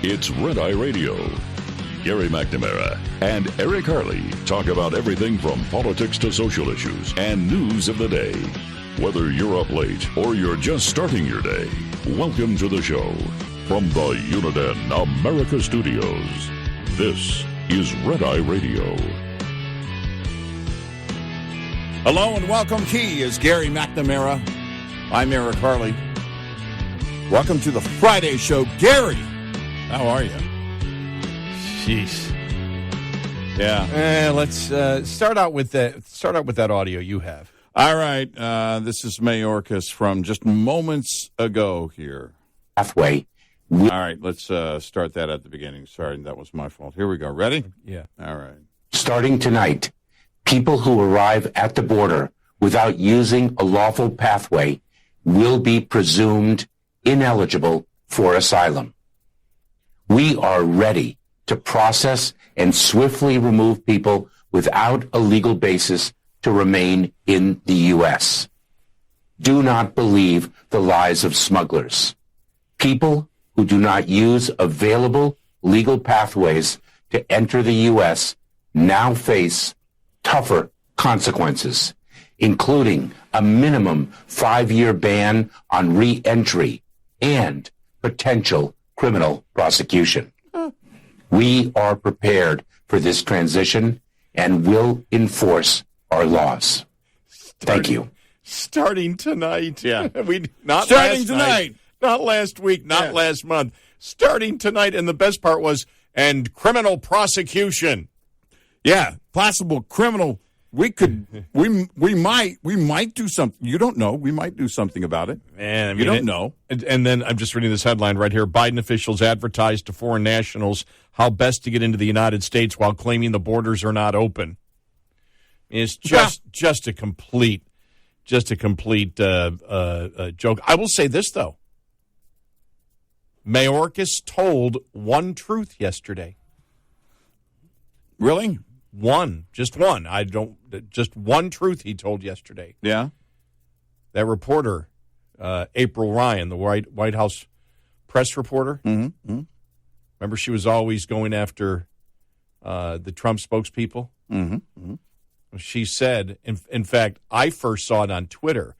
It's Red Eye Radio. Gary McNamara and Eric Harley talk about everything from politics to social issues and news of the day. Whether you're up late or you're just starting your day, welcome to the show. From the Uniden America Studios, this is Red Eye Radio. Hello and welcome. He is Gary McNamara. I'm Eric Harley. Welcome to the Friday show. Gary, how are you? Jeez. Yeah. Let's start out with that audio you have. All right. This is Mayorkas from just moments ago here. Pathway. All right. Let's start that at the beginning. Sorry, that was my fault. Here we go. Ready? Yeah. All right. Starting tonight, people who arrive at the border without using a lawful pathway will be presumed ineligible for asylum. We are ready to process and swiftly remove people without a legal basis to remain in the U.S. Do not believe the lies of smugglers. People who do not use available legal pathways to enter the U.S. now face tougher consequences, including a minimum 5-year ban on re-entry and potential criminal prosecution. We are prepared for this transition and will enforce our laws. Thank you. Starting tonight. Yeah. Starting last night. Not last week, not last month. Starting tonight, and the best part was, and criminal prosecution. Yeah. Possible criminal. We might do something. You don't know. We might do something about it. Man, I mean, you don't know. And then I'm just reading this headline right here. Biden officials advertised to foreign nationals how best to get into the United States while claiming the borders are not open. It's just a complete joke. I will say this, though. Mayorkas told one truth yesterday. Really? Just one. Just one truth he told yesterday. Yeah. That reporter, April Ryan, the White House press reporter. Mm-hmm. Remember, she was always going after the Trump spokespeople. Mm-hmm. She said, in fact, I first saw it on Twitter,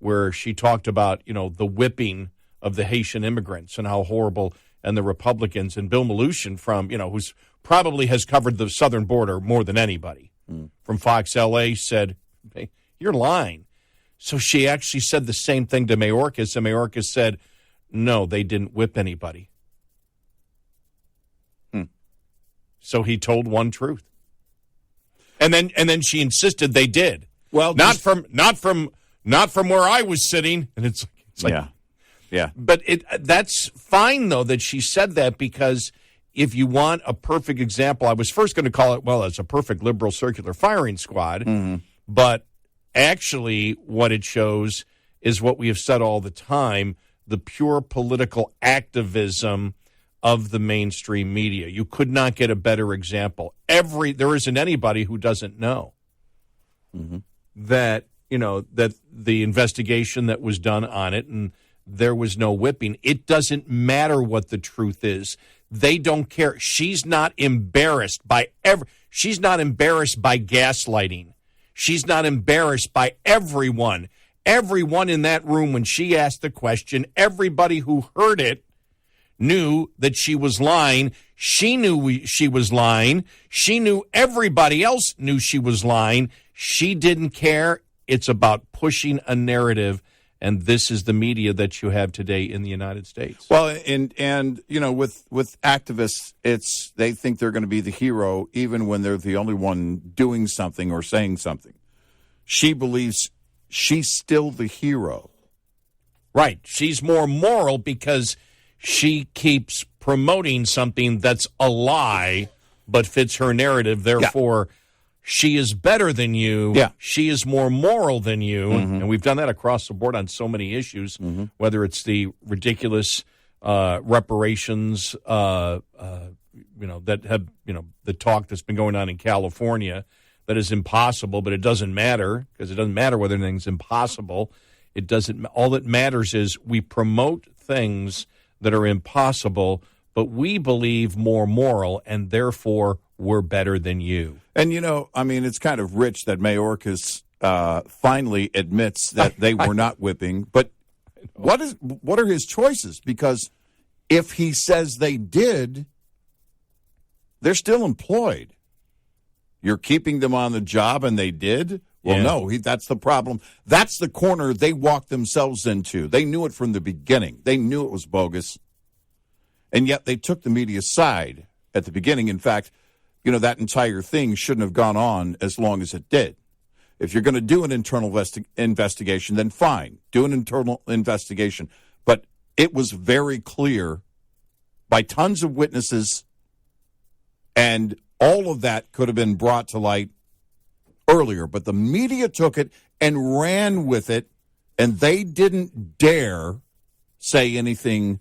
where she talked about the whipping of the Haitian immigrants and how horrible, and the Republicans, and Bill Mnuchin from who's probably has covered the southern border more than anybody from Fox LA said, hey, you're lying. So she actually said the same thing to Mayorkas, and Mayorkas said, no, they didn't whip anybody. So he told one truth. And then she insisted they did. Well, not from where I was sitting. And it's like yeah. But that's fine though that she said that, because if you want a perfect example, I was first going to call it, it's a perfect liberal circular firing squad. Mm-hmm. But actually what it shows is what we have said all the time, the pure political activism of the mainstream media. You could not get a better example. There isn't anybody who doesn't know that the investigation that was done on it, and there was no whipping. It doesn't matter what the truth is. They don't care. She's not embarrassed by she's not embarrassed by gaslighting. She's not embarrassed by everyone. Everyone in that room, when she asked the question, everybody who heard it knew that she was lying. She knew she was lying. She knew everybody else knew she was lying. She didn't care. It's about pushing a narrative, and this is the media that you have today in the United States. Well, and with activists, they think they're going to be the hero even when they're the only one doing something or saying something. She believes she's still the hero. Right. She's more moral because she keeps promoting something that's a lie but fits her narrative. Therefore, she is better than you. Yeah. She is more moral than you. And we've done that across the board on so many issues, whether it's the ridiculous reparations, that have, the talk that's been going on in California that is impossible, but it doesn't matter, because it doesn't matter whether anything's impossible. It doesn't. All that matters is we promote things that are impossible but we believe more moral, and therefore we're better than you. And, it's kind of rich that Mayorkas finally admits that they were not whipping. But what are his choices? Because if he says they did, they're still employed. You're keeping them on the job, and they did? Well, Yeah. no, that's the problem. That's the corner they walked themselves into. They knew it from the beginning. They knew it was bogus. And yet they took the media's side at the beginning. In fact, that entire thing shouldn't have gone on as long as it did. If you're going to do an internal investigation, then fine. Do an internal investigation. But it was very clear by tons of witnesses, and all of that could have been brought to light earlier. But the media took it and ran with it, and they didn't dare say anything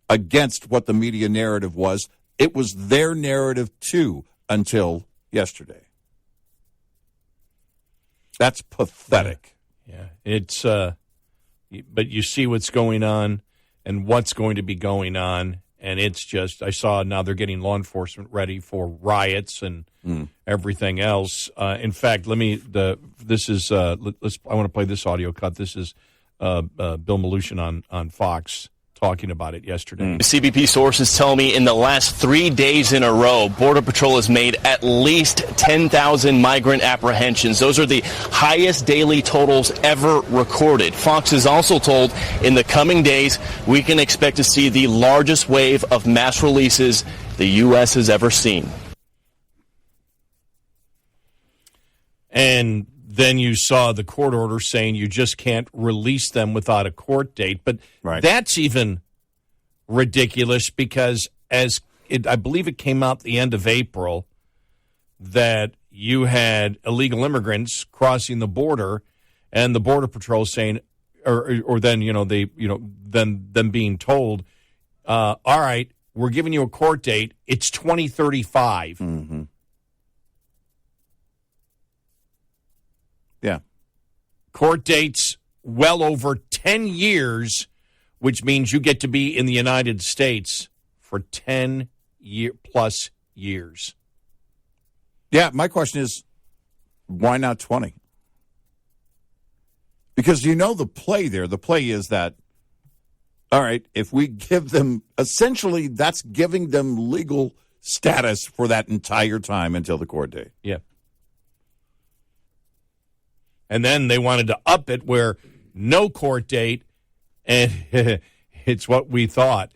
against what the media narrative was. It was their narrative, too, until yesterday. That's pathetic. Yeah, it's but you see what's going on and what's going to be going on, and it's just, I saw now they're getting law enforcement ready for riots and everything else. In fact, I want to play this audio cut. This is Bill Mnuchin on Fox talking about it yesterday. CBP sources tell me in the last 3 days in a row, Border Patrol has made at least 10,000 migrant apprehensions. Those are the highest daily totals ever recorded. Fox is also told in the coming days, we can expect to see the largest wave of mass releases the U.S. has ever seen. And then you saw the court order saying you just can't release them without a court date. But That's even ridiculous because I believe it came out the end of April that you had illegal immigrants crossing the border, and the Border Patrol saying, or then them being told, all right, we're giving you a court date. It's 2035. Mm-hmm. Yeah. Court dates well over 10 years, which means you get to be in the United States for 10 plus years. Yeah, my question is, why not 20? Because the play there. The play is that, all right, if we give them, essentially that's giving them legal status for that entire time until the court date. Yeah. And then they wanted to up it where no court date, and it's what we thought.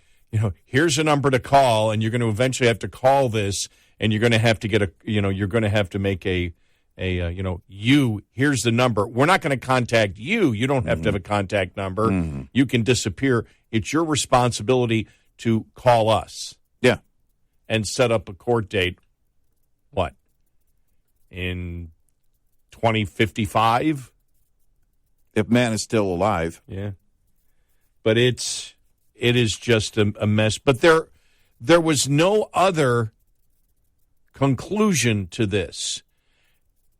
Here's a number to call, and you're going to eventually have to call this, and you're going to have to get you're going to have to make here's the number. We're not going to contact you. You don't have to have a contact number. Mm-hmm. You can disappear. It's your responsibility to call us. Yeah. And set up a court date, what? In 2055? If man is still alive. Yeah. But it is just a mess. But there was no other conclusion to this.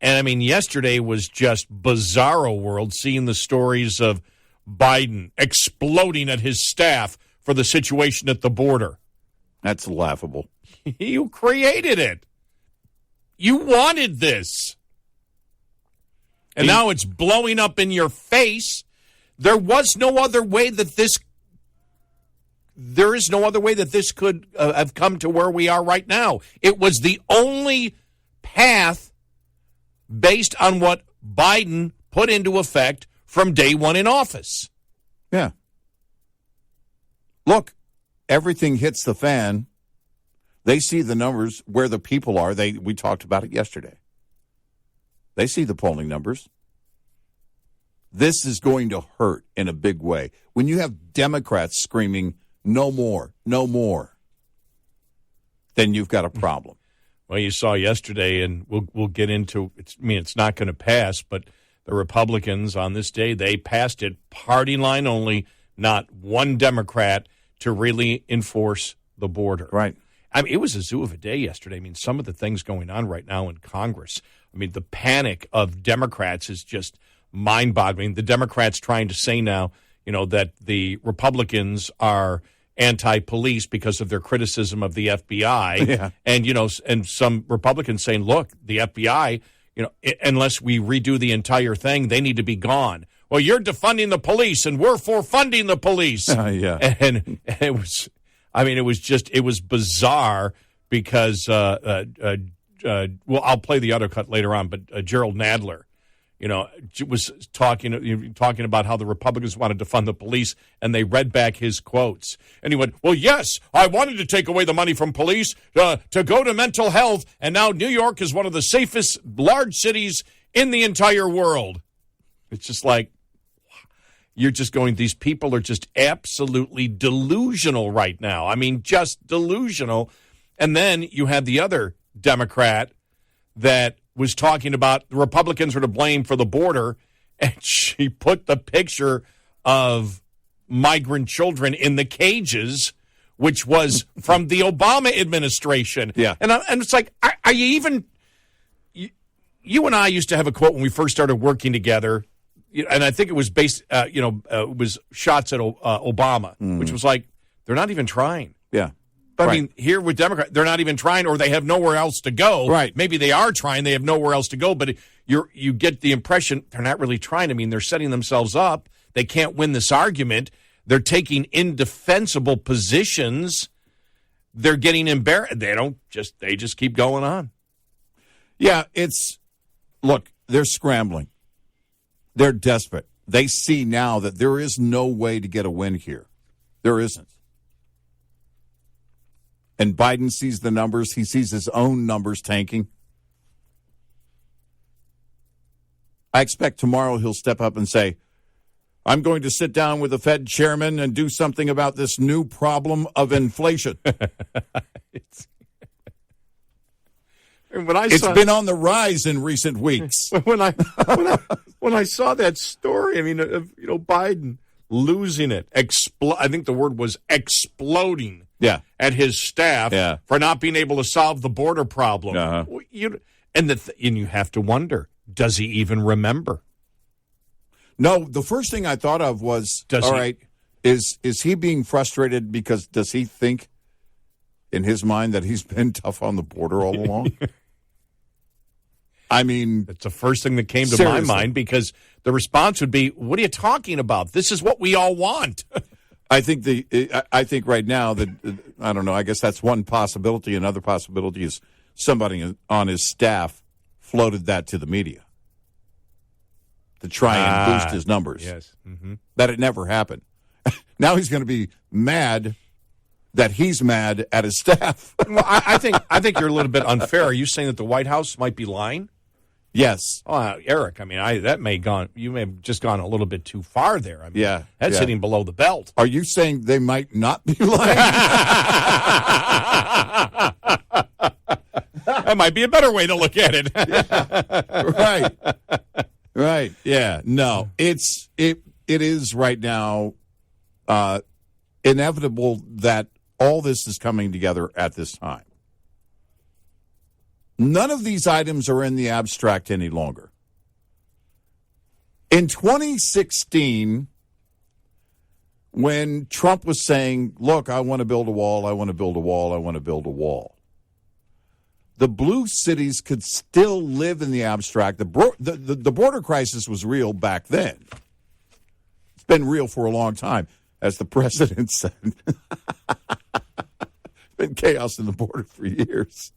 And, I mean, yesterday was just bizarro world, seeing the stories of Biden exploding at his staff for the situation at the border. That's laughable. You created it. You wanted this. And now it's blowing up in your face. There is no other way that this could have come to where we are right now. It was the only path based on what Biden put into effect from day one in office. Yeah. Look, everything hits the fan. They see the numbers where the people are. We talked about it yesterday. They see the polling numbers. This is going to hurt in a big way. When you have Democrats screaming, no more, no more, then you've got a problem. Well, you saw yesterday, and we'll get into it. It's not going to pass, but the Republicans on this day, they passed it party line only, not one Democrat to really enforce the border. Right. I mean, it was a zoo of a day yesterday. I mean, some of the things going on right now in Congress. I mean, the panic of Democrats is just mind-boggling. The Democrats trying to say now, that the Republicans are anti-police because of their criticism of the FBI. Yeah. And, and some Republicans saying, look, the FBI, unless we redo the entire thing, they need to be gone. Well, you're defunding the police and we're for funding the police. Yeah. And it was bizarre because, well, I'll play the other cut later on, but Gerald Nadler, was talking about how the Republicans wanted to fund the police, and they read back his quotes. And he went, well, yes, I wanted to take away the money from police to go to mental health, and now New York is one of the safest large cities in the entire world. It's just like, you're just going, these people are just absolutely delusional right now. I mean, just delusional. And then you have the other Democrat that was talking about the Republicans are to blame for the border, and she put the picture of migrant children in the cages, which was from the Obama administration. Yeah. And it's like, are you even... You and I used to have a quote when we first started working together, and I think it was based, it was shots at Obama, which was like, they're not even trying. Yeah. But Right. I mean, here with Democrats, they're not even trying, or they have nowhere else to go. Right. Maybe they are trying, they have nowhere else to go, but you get the impression they're not really trying. I mean, they're setting themselves up. They can't win this argument. They're taking indefensible positions. They're getting embarrassed. They just keep going on. Yeah, look, they're scrambling. They're desperate. They see now that there is no way to get a win here. There isn't. And Biden sees the numbers. He sees his own numbers tanking. I expect tomorrow he'll step up and say, I'm going to sit down with the Fed chairman and do something about this new problem of inflation. It's been on the rise in recent weeks. When I saw that story, I mean, Biden losing it, I think the word was exploding. Yeah. At his staff for not being able to solve the border problem. Uh-huh. And you have to wonder, does he even remember? No, the first thing I thought of was, is he being frustrated because does he think in his mind that he's been tough on the border all along? I mean, it's the first thing that came to seriously. my mind, because the response would be, what are you talking about? This is what we all want. I think right now that, I don't know, I guess that's one possibility. Another possibility is somebody on his staff floated that to the media to try and boost his numbers. Yes. Mm-hmm. That it never happened. Now he's going to be mad that he's mad at his staff. Well, I think you're a little bit unfair. Are you saying that the White House might be lying? Yes. Oh, Eric, I mean, you may have just gone a little bit too far there. I mean, Yeah. That's hitting below the belt. Are you saying they might not be lying? That might be a better way to look at it. Right. Yeah. No, it is right now inevitable that all this is coming together at this time. None of these items are in the abstract any longer. In 2016, when Trump was saying, look, I want to build a wall, I want to build a wall, I want to build a wall, the blue cities could still live in the abstract. The border crisis was real back then. It's been real for a long time, as the president said. It's been chaos in the border for years.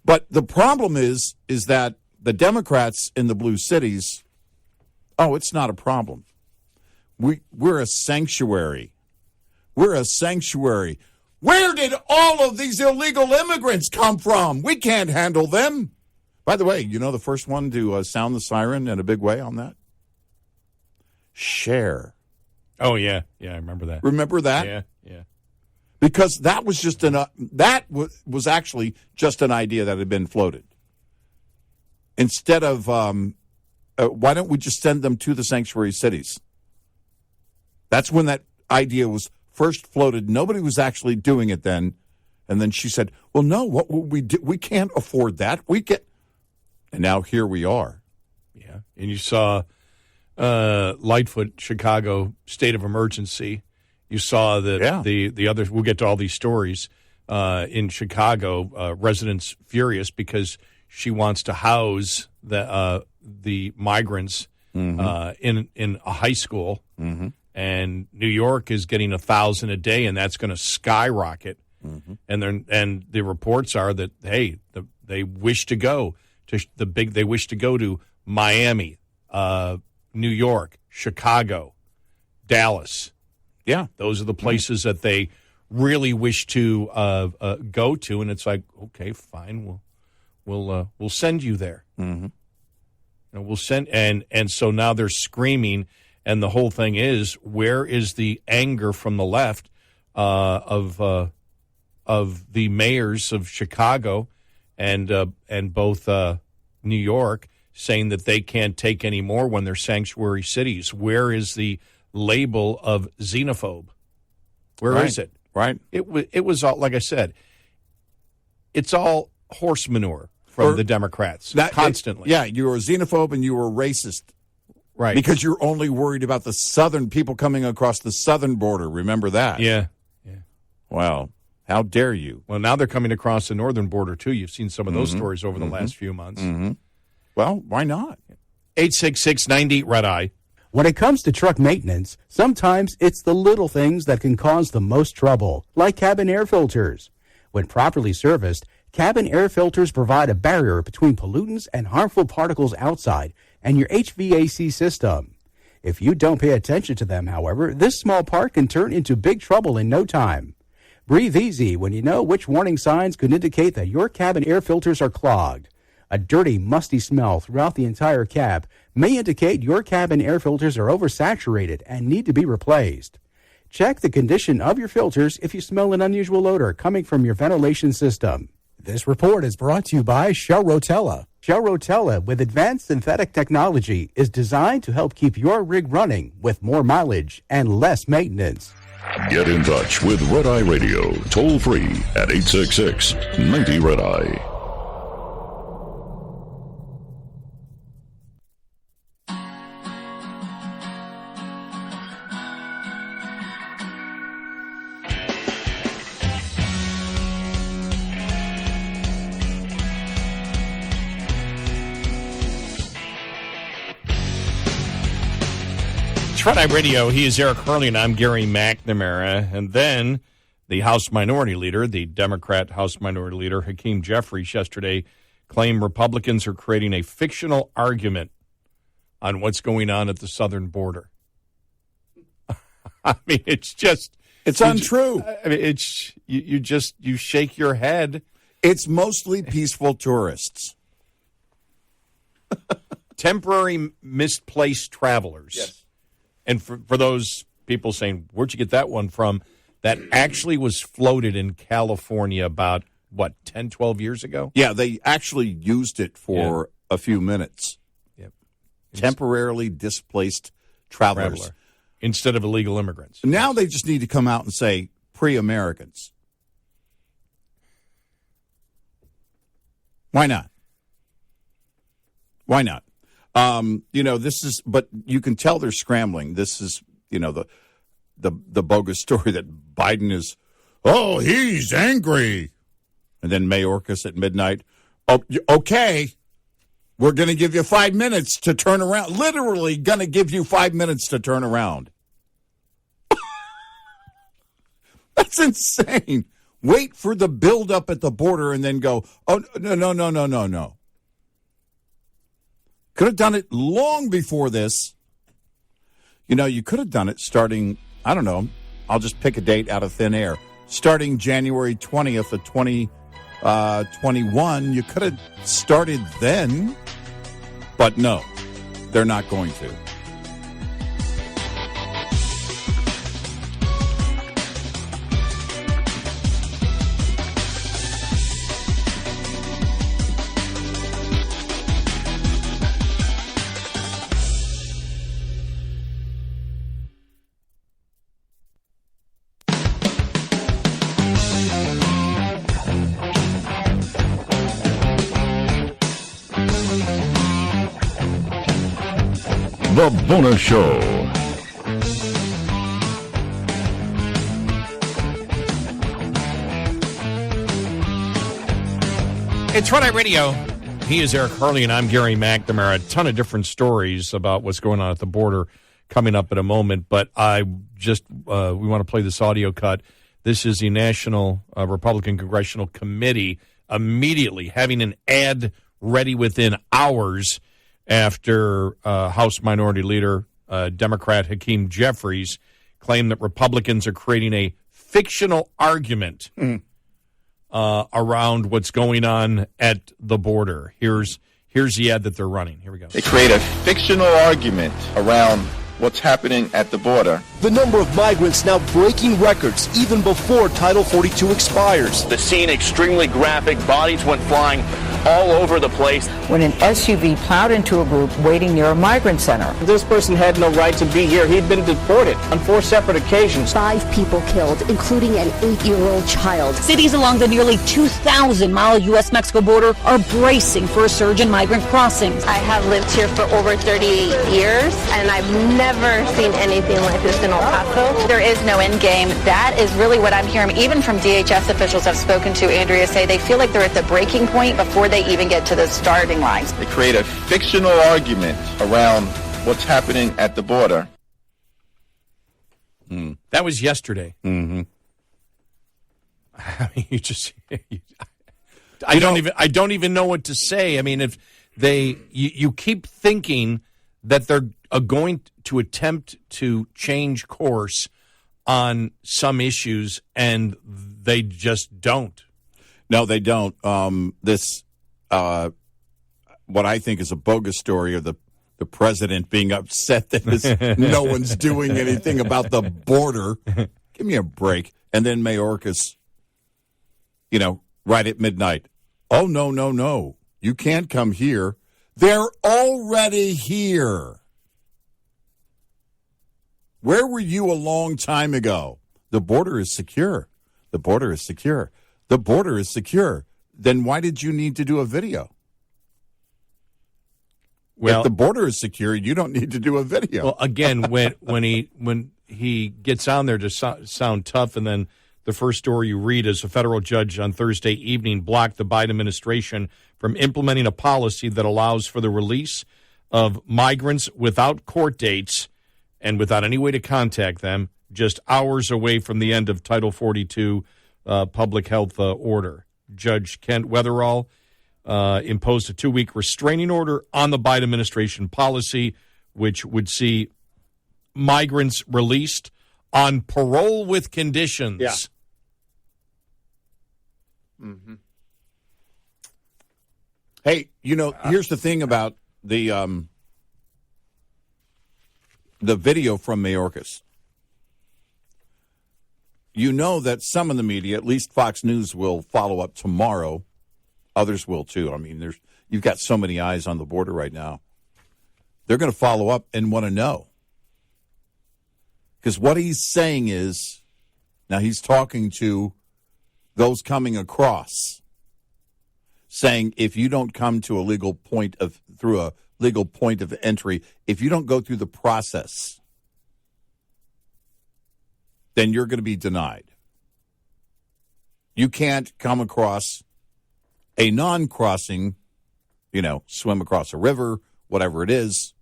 But the problem is that the Democrats in the blue cities, it's not a problem. We're a sanctuary. We're a sanctuary. Where did all of these illegal immigrants come from? We can't handle them. By the way, the first one to sound the siren in a big way on that? Cher. Oh, yeah. Yeah, I remember that. Remember that? Yeah. Because that was just was actually just an idea that had been floated. Instead of, why don't we just send them to the sanctuary cities? That's when that idea was first floated. Nobody was actually doing it then. And then she said, well, no, what will we do? We can't afford that. And now here we are. Yeah. And you saw Lightfoot, Chicago, state of emergency. You saw that Yeah. the other. We'll get to all these stories in Chicago. Residents furious because she wants to house the migrants in a high school, and New York is getting 1,000 a day, and that's going to skyrocket. And the reports are that they wish to go to They wish to go to Miami, New York, Chicago, Dallas. Yeah. Those are the places that they really wish to go to, and it's like, okay, fine, we'll send you there. And we'll send, and so now they're screaming, and the whole thing is, where is the anger from the left of the mayors of Chicago and both New York saying that they can't take any more when they're sanctuary cities? Where is the label of xenophobe? Where is it? Right. It was all, like I said, it's all horse manure from the Democrats constantly. You're a xenophobe and you were racist. Right. Because you're only worried about the southern people coming across the southern border. Remember that? Yeah. Well, how dare you? Well, now they're coming across the northern border, too. You've seen some of those stories over the last few months. Well, why not? 866-98-RED-EYE. When it comes to truck maintenance, sometimes it's the little things that can cause the most trouble, like cabin air filters. When properly serviced, cabin air filters provide a barrier between pollutants and harmful particles outside and your HVAC system. If you don't pay attention to them, however, this small part can turn into big trouble in no time. Breathe easy when you know which warning signs could indicate that your cabin air filters are clogged. A dirty, musty smell throughout the entire cab may indicate your cabin air filters are oversaturated and need to be replaced. Check the condition of your filters if you smell an unusual odor coming from your ventilation system. This report is brought to you by Shell Rotella. Shell Rotella, with advanced synthetic technology, is designed to help keep your rig running with more mileage and less maintenance. Get in touch with Red Eye Radio, toll free at 866-90-RED-EYE. It's Red Eye Radio. He is Eric Hurley, and I'm Gary McNamara. And then the House Minority Leader, the Democrat House Minority Leader, Hakeem Jeffries, yesterday claimed Republicans are creating a fictional argument on what's going on at the southern border. I mean, it's just... It's untrue. I mean, it's you shake your head. It's mostly peaceful tourists. Temporary misplaced travelers. Yes. And for those people saying, where'd you get that one from? That actually was floated in California about, 10, 12 years ago? Yeah, they actually used it for a few minutes. Yep. Temporarily displaced travelers. Traveler. Instead of illegal immigrants. Now they just need to come out and say pre-Americans. Why not? Why not? This is, but you can tell they're scrambling. This is, the bogus story that Biden is, he's angry. And then Mayorkas at midnight, okay, we're going to give you 5 minutes to turn around. Literally going to give you 5 minutes to turn around. That's insane. Wait for the buildup at the border and then go, no. Could have done it long before this. You could have done it starting, I don't know, I'll just pick a date out of thin air. Starting January 20th of 2021, you could have started then. But no, they're not going to. The Bonus Show. It's Friday Radio. He is Eric Harley, and I'm Gary McNamara. A ton of different stories about what's going on at the border coming up in a moment, but I just we want to play this audio cut. This is the National Republican Congressional Committee immediately having an ad ready within hours after House Minority Leader, Democrat Hakeem Jeffries, claimed that Republicans are creating a fictional argument around what's going on at the border. Here's the ad that they're running. Here we go. They create a fictional argument around what's happening at the border. The number of migrants now breaking records even before Title 42 expires. The scene extremely graphic. Bodies went flying all over the place. When an SUV plowed into a group waiting near a migrant center. This person had no right to be here. He'd been deported on 4 separate occasions. 5 people killed, including an 8-year-old child. Cities along the nearly 2,000-mile U.S.-Mexico border are bracing for a surge in migrant crossings. I have lived here for over 38 years, and I've never seen anything like this in El Paso. There is no end game. That is really what I'm hearing. Even from DHS officials I've spoken to, Andrea, say they feel like they're at the breaking point before they even get to the starting lines. They create a fictional argument around what's happening at the border. That was yesterday. Mm-hmm. I mean, I don't even know what to say. I mean, if you keep thinking that they're going to attempt to change course on some issues, and they just don't. No, they don't. What I think is a bogus story of the president being upset that no one's doing anything about the border. Give me a break. And then Mayorkas, right at midnight. Oh, no. You can't come here. They're already here. Where were you a long time ago? The border is secure. The border is secure. The border is secure. Then why did you need to do a video? Well, if the border is secure, you don't need to do a video. Well, again, when he gets on there to sound tough, and then the first story you read is a federal judge on Thursday evening blocked the Biden administration from implementing a policy that allows for the release of migrants without court dates and without any way to contact them, just hours away from the end of Title 42 public health order. Judge Kent Wetherall imposed a 2-week restraining order on the Biden administration policy, which would see migrants released on parole with conditions. Yeah. Mm-hmm. Hey, here's the thing about the video from Mayorkas. You know that some of the media, at least Fox News, will follow up tomorrow. Others will, too. I mean, you've got so many eyes on the border right now. They're going to follow up and want to know. Because what he's saying is, now he's talking to those coming across, saying if you don't come to a legal point through a legal point of entry, if you don't go through the process, then you're going to be denied. You can't come across a non-crossing, swim across a river, whatever it is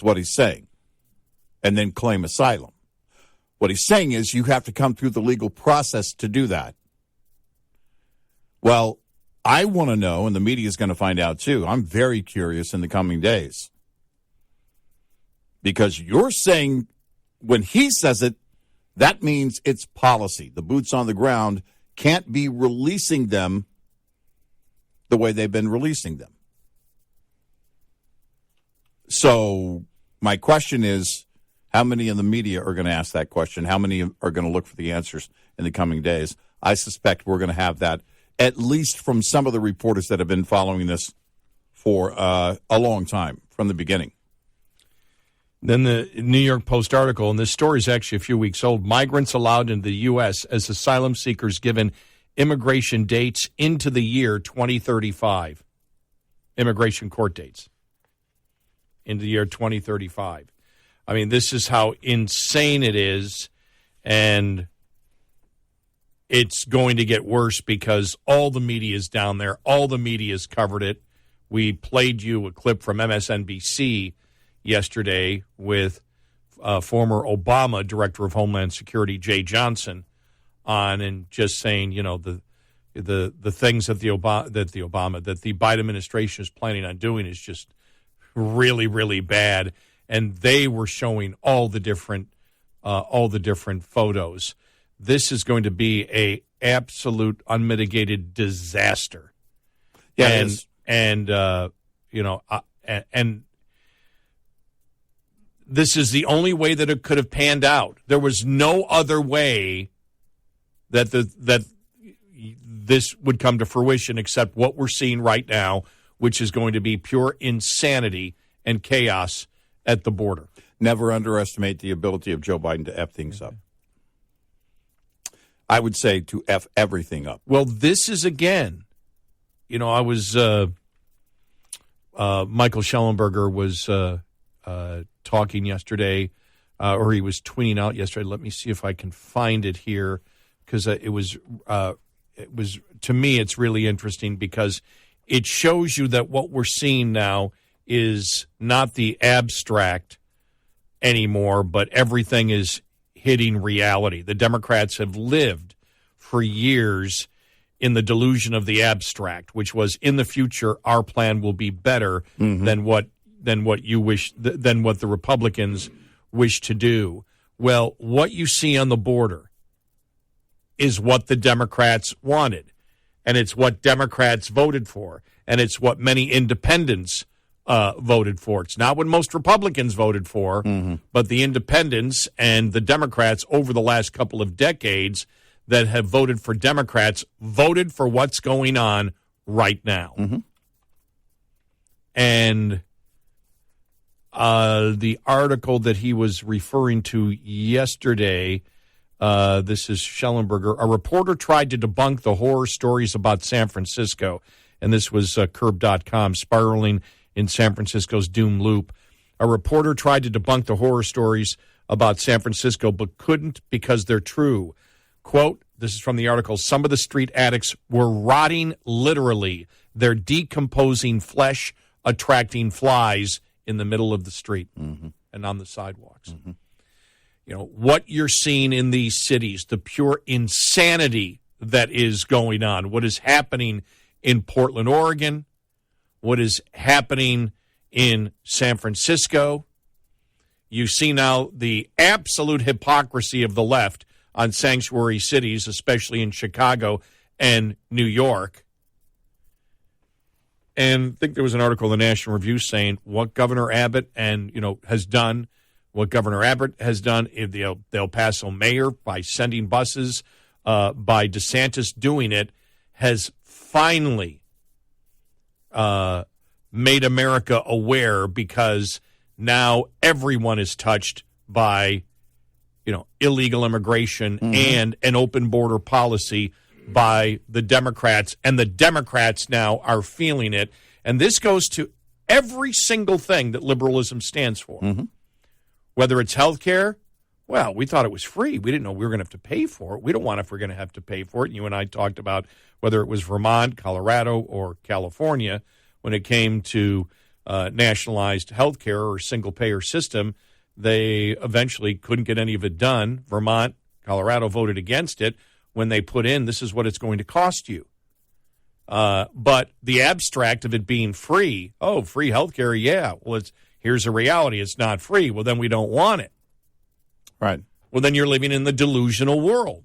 what he's saying, and then claim asylum. What he's saying is you have to come through the legal process to do that. Well, I want to know, and the media is going to find out too. I'm very curious in the coming days. Because you're saying, when he says it, that means it's policy. The boots on the ground can't be releasing them the way they've been releasing them. So my question is, how many in the media are going to ask that question? How many are going to look for the answers in the coming days? I suspect we're going to have that, at least from some of the reporters that have been following this for a long time, from the beginning. Then the New York Post article, and this story is actually a few weeks old, migrants allowed into the U.S. as asylum seekers given immigration dates into the year 2035. Immigration court dates into the year 2035. I mean, this is how insane it is. And, it's going to get worse because all the media is down there. All the media has covered it. We played you a clip from MSNBC yesterday with former Obama Director of Homeland Security, Jay Johnson, on and just saying, the things that the Biden administration is planning on doing is just really, really bad. And they were showing all the different photos. This is going to be a absolute unmitigated disaster. Yeah, and this is the only way that it could have panned out. There was no other way that this would come to fruition except what we're seeing right now, which is going to be pure insanity and chaos at the border. Never underestimate the ability of Joe Biden to F things up. I would say to F everything up. Well, this is, again, I was Michael Schellenberger was talking yesterday, or he was tweeting out yesterday. Let me see if I can find it here, because it was to me, it's really interesting because it shows you that what we're seeing now is not the abstract anymore, but everything is hitting reality. The Democrats have lived for years in the delusion of the abstract, which was in the future our plan will be better than what you wish, than what the Republicans wish to do. Well, what you see on the border is what the Democrats wanted, and it's what Democrats voted for, and it's what many independents voted for. It's not what most Republicans voted for, but the independents and the Democrats over the last couple of decades that have voted for Democrats voted for what's going on right now. And the article that he was referring to yesterday, this is Schellenberger. A reporter tried to debunk the horror stories about San Francisco, and this was Curb.com, spiraling in San Francisco's doom loop. A reporter tried to debunk the horror stories about San Francisco, but couldn't because they're true. Quote, this is from the article, some of the street addicts were rotting literally. They're decomposing flesh, attracting flies in the middle of the street and on the sidewalks. What you're seeing in these cities, the pure insanity that is going on, what is happening in Portland, Oregon, what is happening in San Francisco. You see now the absolute hypocrisy of the left on sanctuary cities, especially in Chicago and New York. And I think there was an article in the National Review saying what Governor Abbott has done, what Governor Abbott has done, the El Paso mayor by sending buses, by DeSantis doing it, has finally made America aware, because now everyone is touched by illegal immigration and an open border policy by the Democrats, and the Democrats now are feeling it. And this goes to every single thing that liberalism stands for. Whether it's health care, well, we thought it was free. We didn't know we were going to have to pay for it. We don't want if we're going to have to pay for it. You and I talked about whether it was Vermont, Colorado, or California when it came to nationalized health care or single-payer system. They eventually couldn't get any of it done. Vermont, Colorado voted against it when they put in, this is what it's going to cost you. But the abstract of it being free, free health care, yeah. Well, here's the reality. It's not free. Well, then we don't want it. Right. Well, then you're living in the delusional world.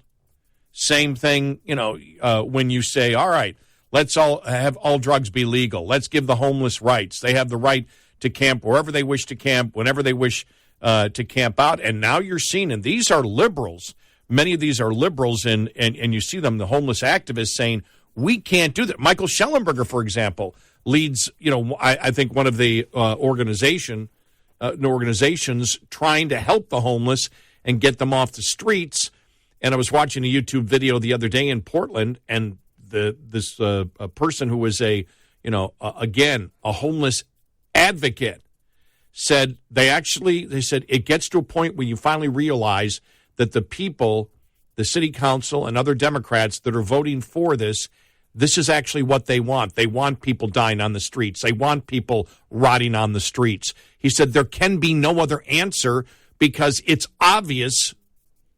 Same thing, when you say, all right, let's all have all drugs be legal. Let's give the homeless rights. They have the right to camp wherever they wish to camp, whenever they wish to camp out. And now you're seeing, and these are liberals. Many of these are liberals, and you see them, the homeless activists, saying, we can't do that. Michael Schellenberger, for example, leads, I think one of the organizations trying to help the homeless and get them off the streets. And I was watching a YouTube video the other day in Portland, and this person who was a homeless advocate said they said it gets to a point where you finally realize that the people the city council and other Democrats that are voting for this, this is actually what they want. They want people dying on the streets. They want people rotting on the streets. He said there can be no other answer because it's obvious,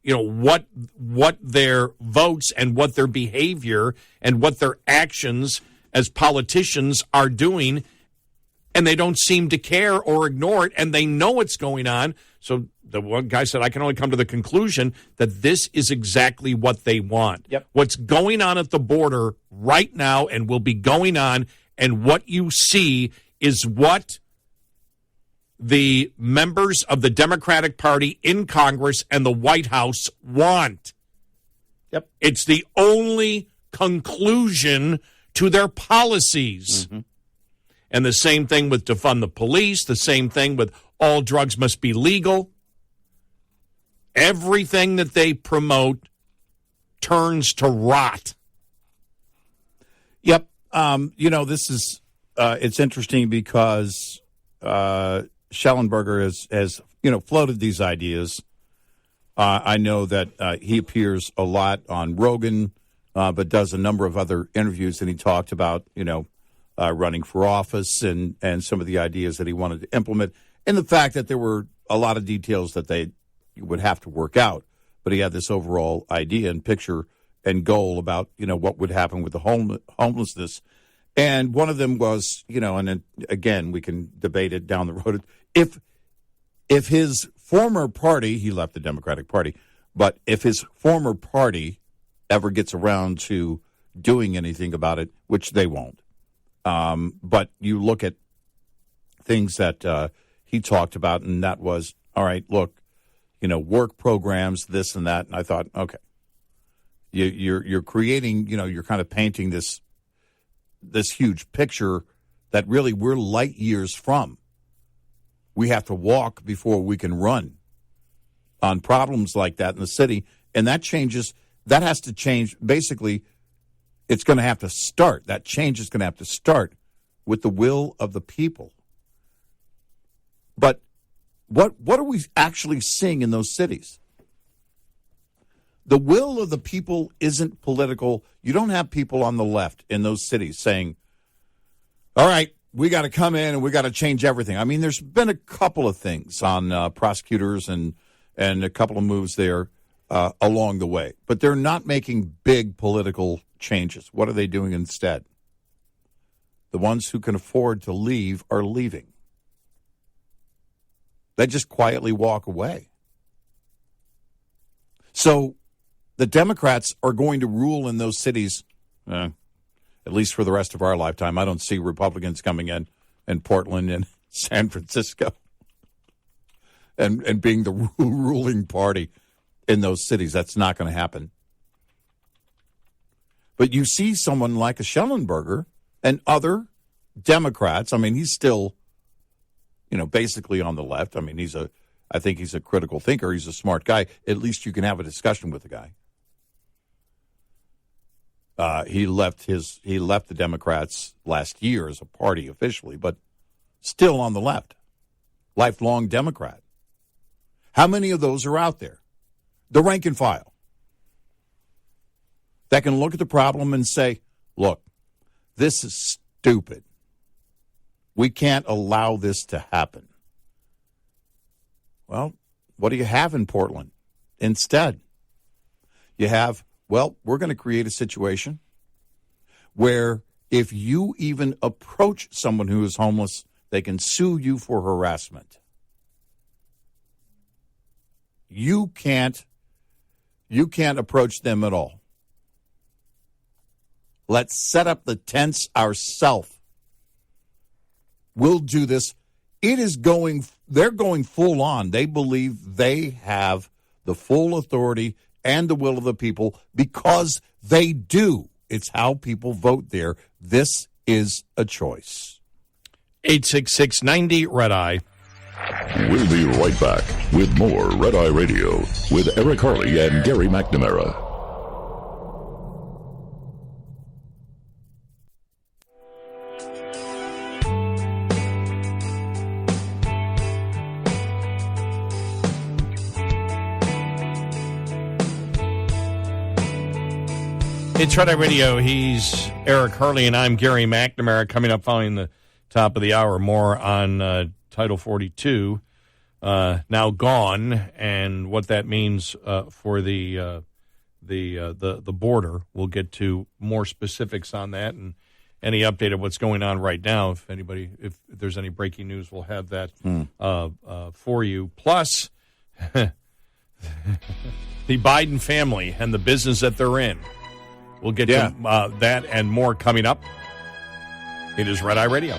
what their votes and what their behavior and what their actions as politicians are doing, and they don't seem to care or ignore it, and they know what's going on. So the one guy said, I can only come to the conclusion that this is exactly what they want. Yep. What's going on at the border right now and will be going on, and what you see is what the members of the Democratic Party in Congress and the White House want. Yep. It's the only conclusion to their policies. Mm-hmm. And the same thing with defund the police, the same thing with all drugs must be legal. Everything that they promote turns to rot. Yep. This is, it's interesting because Schellenberger has floated these ideas. I know that he appears a lot on Rogan, but does a number of other interviews, and he talked about, running for office and some of the ideas that he wanted to implement, and the fact that there were a lot of details that they would have to work out. But he had this overall idea and picture and goal about, what would happen with the homelessness. And one of them was, and then, again, we can debate it down the road. If his former party, he left the Democratic Party, but if his former party ever gets around to doing anything about it, which they won't. But you look at things that he talked about, and that was, all right, look, work programs, this and that. And I thought, okay, you're creating, you're kind of painting this huge picture that really we're light years from. We have to walk before we can run on problems like that in the city. And that has to change. Basically, it's going to have to start. That change is going to have to start with the will of the people. But what are we actually seeing in those cities? The will of the people isn't political. You don't have people on the left in those cities saying, all right, we got to come in and we got to change everything. I mean, there's been a couple of things on prosecutors and a couple of moves there along the way. But they're not making big political changes. What are they doing instead? The ones who can afford to leave are leaving. They just quietly walk away. So the Democrats are going to rule in those cities, at least for the rest of our lifetime. I don't see Republicans coming in Portland and San Francisco and being the ruling party in those cities. That's not going to happen. But you see someone like a Schellenberger and other Democrats. I mean, he's still, basically on the left. I mean, I think he's a critical thinker. He's a smart guy. At least you can have a discussion with the guy. He left the Democrats last year as a party officially, but still on the left. Lifelong Democrat. How many of those are out there? The rank and file. That can look at the problem and say, look, this is stupid. We can't allow this to happen. Well, what do you have in Portland instead? You have, we're going to create a situation where if you even approach someone who is homeless, they can sue you for harassment. You can't approach them at all. Let's set up the tents ourselves. We'll do this. They're going full on. They believe they have the full authority and the will of the people because they do. It's how people vote there. This is a choice. 866-90 Red Eye. We'll be right back with more Red Eye Radio with Eric Harley and Gary McNamara. It's Red Eye Radio. He's Eric Harley, and I'm Gary McNamara. Coming up following the top of the hour, more on Title 42, now gone, and what that means for the border. We'll get to more specifics on that and any update of what's going on right now. If there's any breaking news, we'll have that for you. Plus, the Biden family and the business that they're in. We'll get to that and more coming up. It is Red Eye Radio.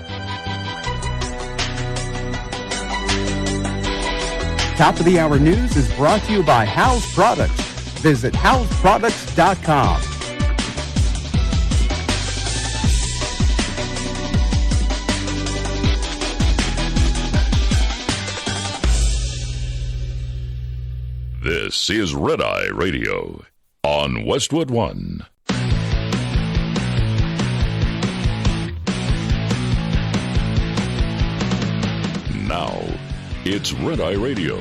Top of the Hour News is brought to you by House Products. Visit houseproducts.com. This is Red Eye Radio on Westwood One. Now, it's Red Eye Radio.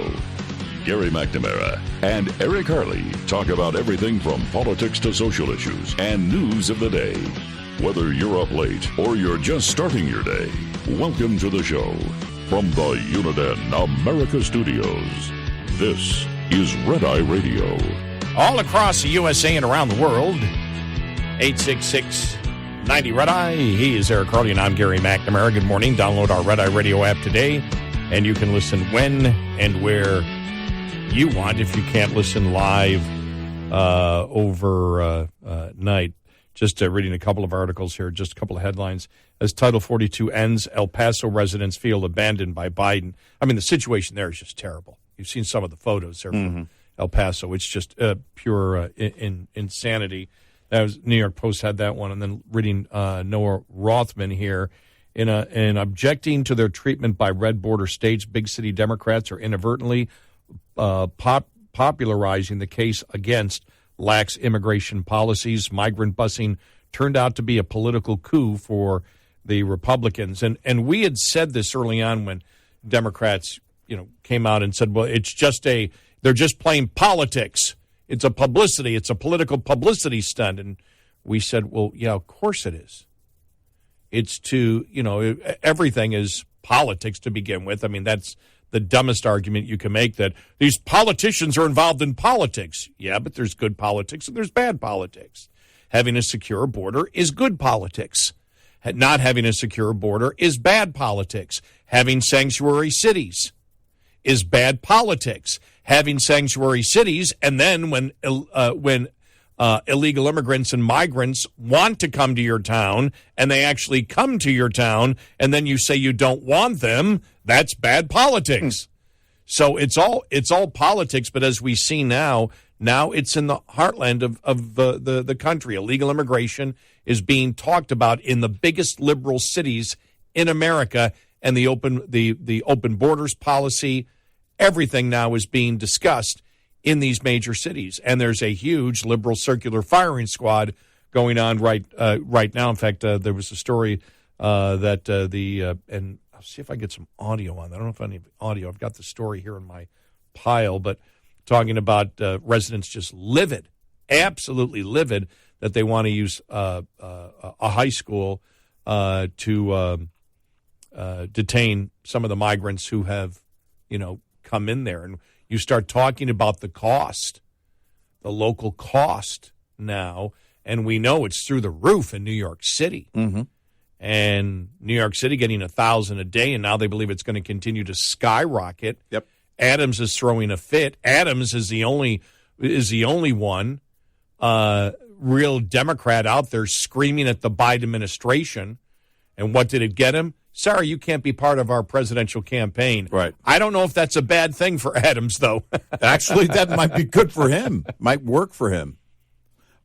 Gary McNamara and Eric Harley talk about everything from politics to social issues and news of the day. Whether you're up late or you're just starting your day, welcome to the show. From the Uniden America Studios, this is Red Eye Radio. All across the USA and around the world, 866-90 Red Eye. He is Eric Harley, and I'm Gary McNamara. Good morning. Download our Red Eye Radio app today, and you can listen when and where you want if you can't listen live overnight. Just reading a couple of articles here, just a couple of headlines. As Title 42 ends, El Paso residents feel abandoned by Biden. I mean, the situation there is just terrible. You've seen some of the photos there from El Paso. It's just pure insanity. That was New York Post had that one, and then reading Noah Rothman here. In objecting to their treatment by red border states, big city Democrats are inadvertently popularizing the case against lax immigration policies. Migrant busing turned out to be a political coup for the Republicans. And we had said this early on when Democrats, came out and said, well, they're just playing politics. It's a political publicity stunt. And we said, well, yeah, of course it is. It's everything is politics to begin with. I mean, that's the dumbest argument you can make, that these politicians are involved in politics. Yeah, but there's good politics and there's bad politics. Having a secure border is good politics. Not having a secure border is bad politics. Having sanctuary cities is bad politics. Having sanctuary cities, and then when illegal immigrants and migrants want to come to your town, and they actually come to your town, and then you say you don't want them, that's bad politics. So it's all politics. But as we see now it's in the heartland of the country. Illegal immigration is being talked about in the biggest liberal cities in America, and the open borders policy, everything now is being discussed in these major cities. And there's a huge liberal circular firing squad going on right now. In fact, there was a story that and I'll see if I get some audio on that. I don't know if I need audio. I've got the story here in my pile, but talking about residents just livid, absolutely livid, that they want to use a high school to detain some of the migrants who have, come in there. And you start talking about the cost, the local cost now, and we know it's through the roof in New York City. Mm-hmm. And New York City getting 1,000 a day, and now they believe it's going to continue to skyrocket. Yep. Adams is throwing a fit. Adams is the only one real Democrat out there screaming at the Biden administration. And what did it get him? Sorry, you can't be part of our presidential campaign. Right. I don't know if that's a bad thing for Adams, though. Actually, that might be good for him. Might work for him.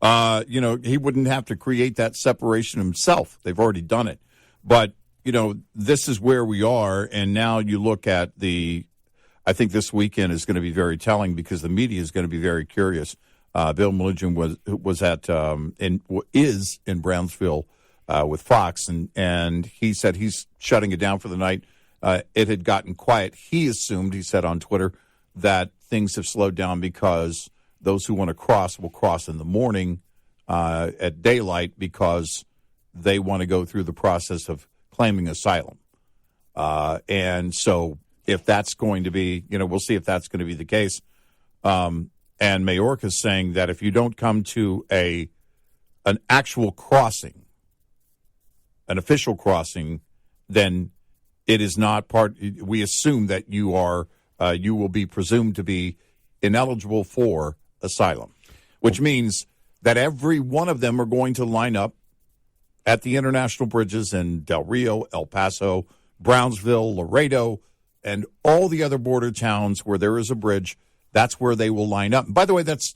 He wouldn't have to create that separation himself. They've already done it. But, this is where we are. And now you look at I think this weekend is going to be very telling because the media is going to be very curious. Bill Melugin is in Brownsville with Fox, and he said he's shutting it down for the night. It had gotten quiet. He said on Twitter, that things have slowed down because those who want to cross will cross in the morning at daylight because they want to go through the process of claiming asylum. And so if that's going to be, we'll see if that's going to be the case. And Mayorkas is saying that if you don't come to an actual crossing, an official crossing, then it is not part. We assume that you will be presumed to be ineligible for asylum, which means that every one of them are going to line up at the international bridges in Del Rio, El Paso, Brownsville, Laredo, and all the other border towns where there is a bridge. That's where they will line up. And by the way, that's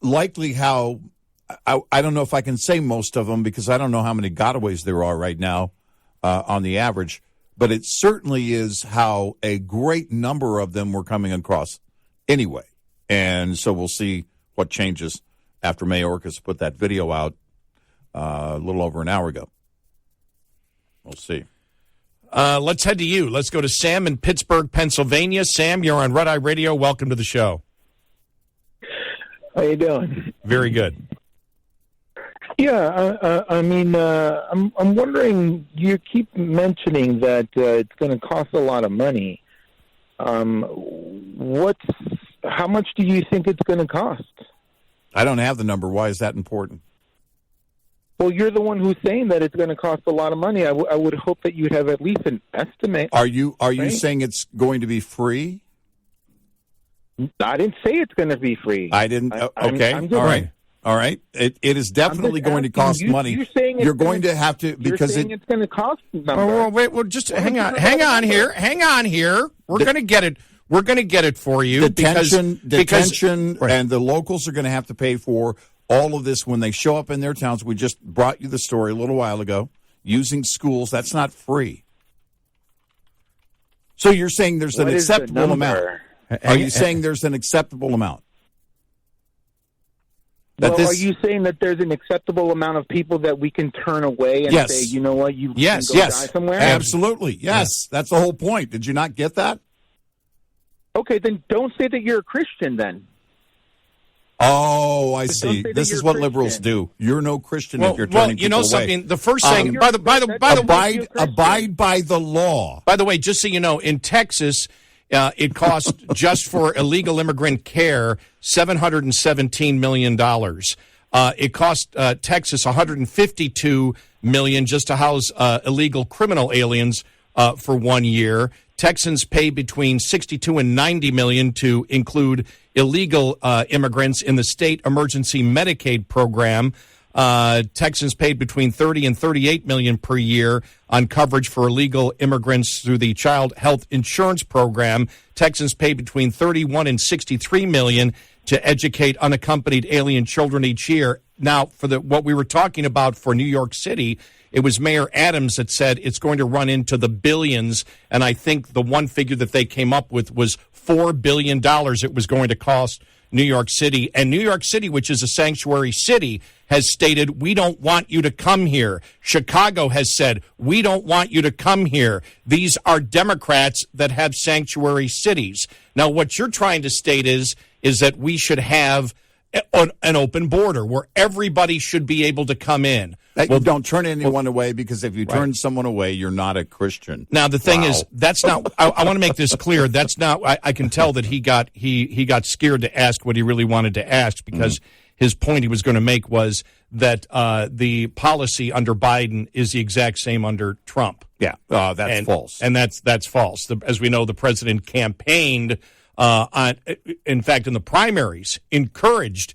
likely how, I don't know if I can say most of them because I don't know how many gotaways there are right now on the average, but it certainly is how a great number of them were coming across anyway. And so we'll see what changes after Mayorkas put that video out a little over an hour ago. We'll see. Let's head to you. Let's go to Sam in Pittsburgh, Pennsylvania. Sam, you're on Red Eye Radio. Welcome to the show. How you doing? Very good. Yeah, I'm wondering. You keep mentioning that it's going to cost a lot of money. How much do you think it's going to cost? I don't have the number. Why is that important? Well, you're the one who's saying that it's going to cost a lot of money. I would hope that you'd have at least an estimate. Are you saying it's going to be free? I didn't say it's going to be free. I didn't. Okay. All right. It is definitely going to cost money. You're going to have to because it's going to cost. Wait. Well, just hang on here. We're going to get it. We're going to get it for you. Detention, and the locals are going to have to pay for all of this when they show up in their towns. We just brought you the story a little while ago. Using schools, that's not free. So you're saying there's an acceptable amount. Are you saying there's an acceptable amount? Are you saying that there's an acceptable amount of people that we can turn away and say, you know what, you can go die somewhere? Absolutely. Yes. That's the whole point. Did you not get that? Okay, then don't say that you're a Christian then. Oh, I see. This is what liberals do. You're no Christian if you're turning people away. Something. The first thing, by the way, abide by the law. By the way, just so you know, in Texas, it cost just for illegal immigrant care $717 million. It cost Texas $152 million just to house illegal criminal aliens for 1 year. Texans pay between $62 and $90 million to include illegal immigrants in the state emergency Medicaid program. Texans paid between $30 and $38 million per year on coverage for illegal immigrants through the Child Health Insurance Program. Texans pay between $31 and $63 million to educate unaccompanied alien children each year. Now, for what we were talking about for New York City, it was Mayor Adams that said it's going to run into the billions, and I think the one figure that they came up with was $4 billion it was going to cost New York City. And New York City, which is a sanctuary city, has stated, we don't want you to come here. Chicago has said, we don't want you to come here. These are Democrats that have sanctuary cities. Now, what you're trying to state is that we should have an open border where everybody should be able to come in. You don't turn anyone away, because if you turn someone away, you're not a Christian. Now, the thing is, that's not, I want to make this clear. That's not, I can tell that he got scared to ask what he really wanted to ask, because his point he was going to make was that the policy under Biden is the exact same under Trump. Yeah, that's false. And that's false. As we know, the president campaigned in fact, in the primaries, encouraged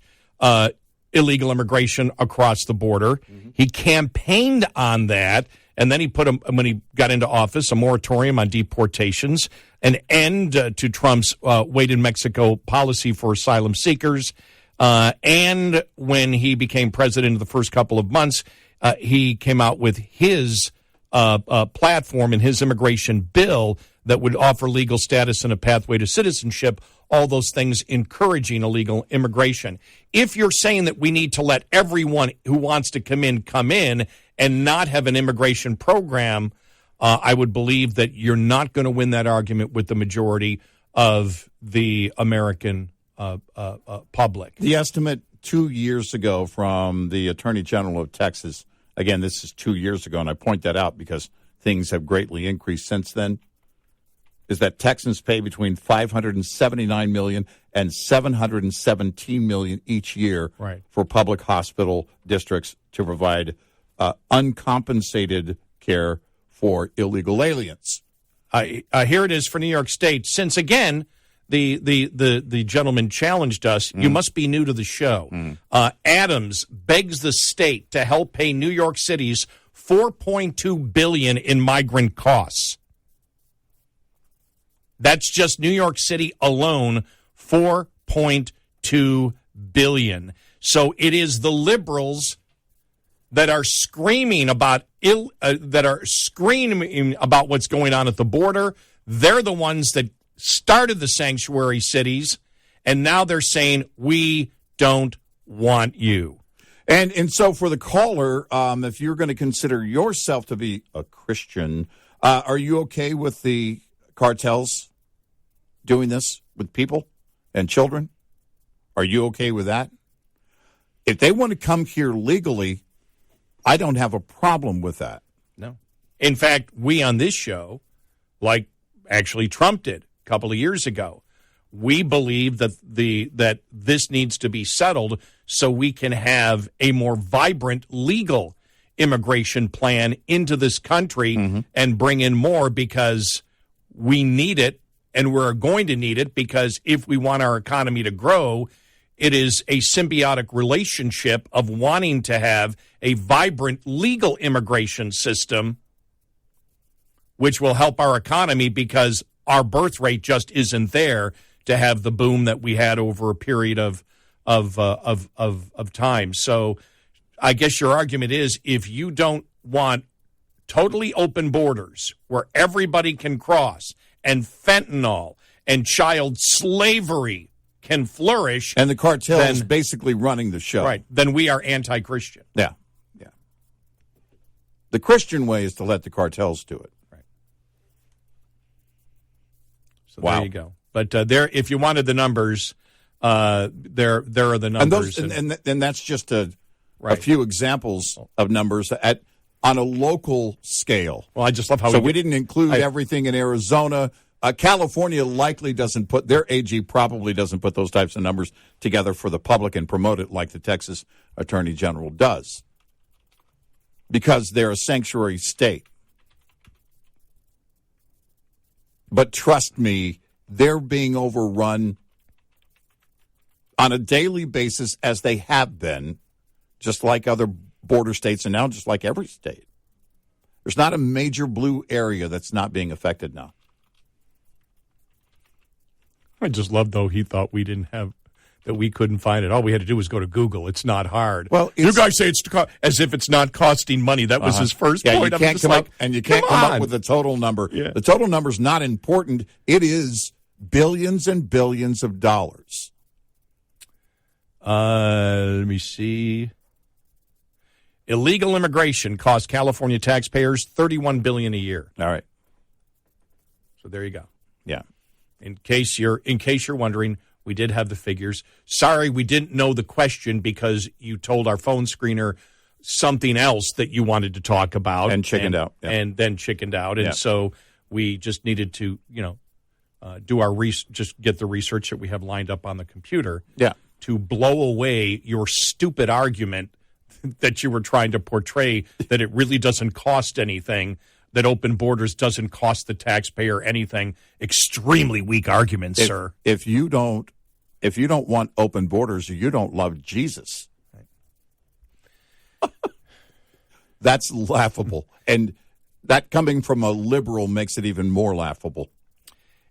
illegal immigration across the border. He campaigned on that, and then he put, when he got into office, a moratorium on deportations, an end to Trump's wait in Mexico policy for asylum seekers. And when he became president in the first couple of months, he came out with his platform and his immigration bill that would offer legal status and a pathway to citizenship, all those things encouraging illegal immigration. If you're saying that we need to let everyone who wants to come in and not have an immigration program, I would believe that you're not going to win that argument with the majority of the American public. The estimate 2 years ago from the Attorney General of Texas. Again, this is 2 years ago, and I point that out because things have greatly increased since then, is that Texans pay between $579 million and $717 million each year for public hospital districts to provide uncompensated care for illegal aliens. Here it is for New York State. Since, again, the gentleman challenged us, you must be new to the show. Adams begs the state to help pay New York City's $4.2 billion in migrant costs. That's just New York City alone, $4.2 billion. So it is the liberals that are screaming about what's going on at the border. They're the ones that started the sanctuary cities, and now they're saying, we don't want you. And so for the caller, if you're going to consider yourself to be a Christian, are you okay with the cartels doing this with people and children? Are you okay with that? If they want to come here legally, I don't have a problem with that. No. In fact, we on this show, like actually Trump did a couple of years ago, we believe that that this needs to be settled so we can have a more vibrant legal immigration plan into this country and bring in more, because we need it, and we're going to need it, because if we want our economy to grow, it is a symbiotic relationship of wanting to have a vibrant legal immigration system, which will help our economy, because our birth rate just isn't there to have the boom that we had over a period of time. So I guess your argument is, if you don't want totally open borders where everybody can cross, and fentanyl and child slavery can flourish, and the cartel is basically running the show, right, then we are anti-Christian. Yeah. The Christian way is to let the cartels do it. Right. So there you go. But there, if you wanted the numbers, there are the numbers. And that's just a few examples of numbers on a local scale. Well, I just love how we didn't include everything in Arizona. California likely doesn't put, their AG probably doesn't put those types of numbers together for the public and promote it like the Texas Attorney General does, because they're a sanctuary state. But trust me, they're being overrun on a daily basis, as they have been, just like other border states, and now just like every state. There's not a major blue area that's not being affected now. I just love, though, he thought we didn't have, that we couldn't find it. All we had to do was go to Google. It's not hard. Well, you guys say it's as if it's not costing money. That was his first point. You can't come up with a total number. Yeah. The total number is not important. It is billions and billions of dollars. Let me see. Illegal immigration costs California taxpayers $31 billion a year. All right. So there you go. Yeah. In case you're wondering, we did have the figures. Sorry, we didn't know the question because you told our phone screener something else that you wanted to talk about, and chickened out, and then chickened out, and so we just needed to, do our just get the research that we have lined up on the computer, to blow away your stupid argument that you were trying to portray that it really doesn't cost anything, that open borders doesn't cost the taxpayer anything. Extremely weak arguments, sir. If you don't want open borders, you don't love Jesus. Right. That's laughable. And that coming from a liberal makes it even more laughable.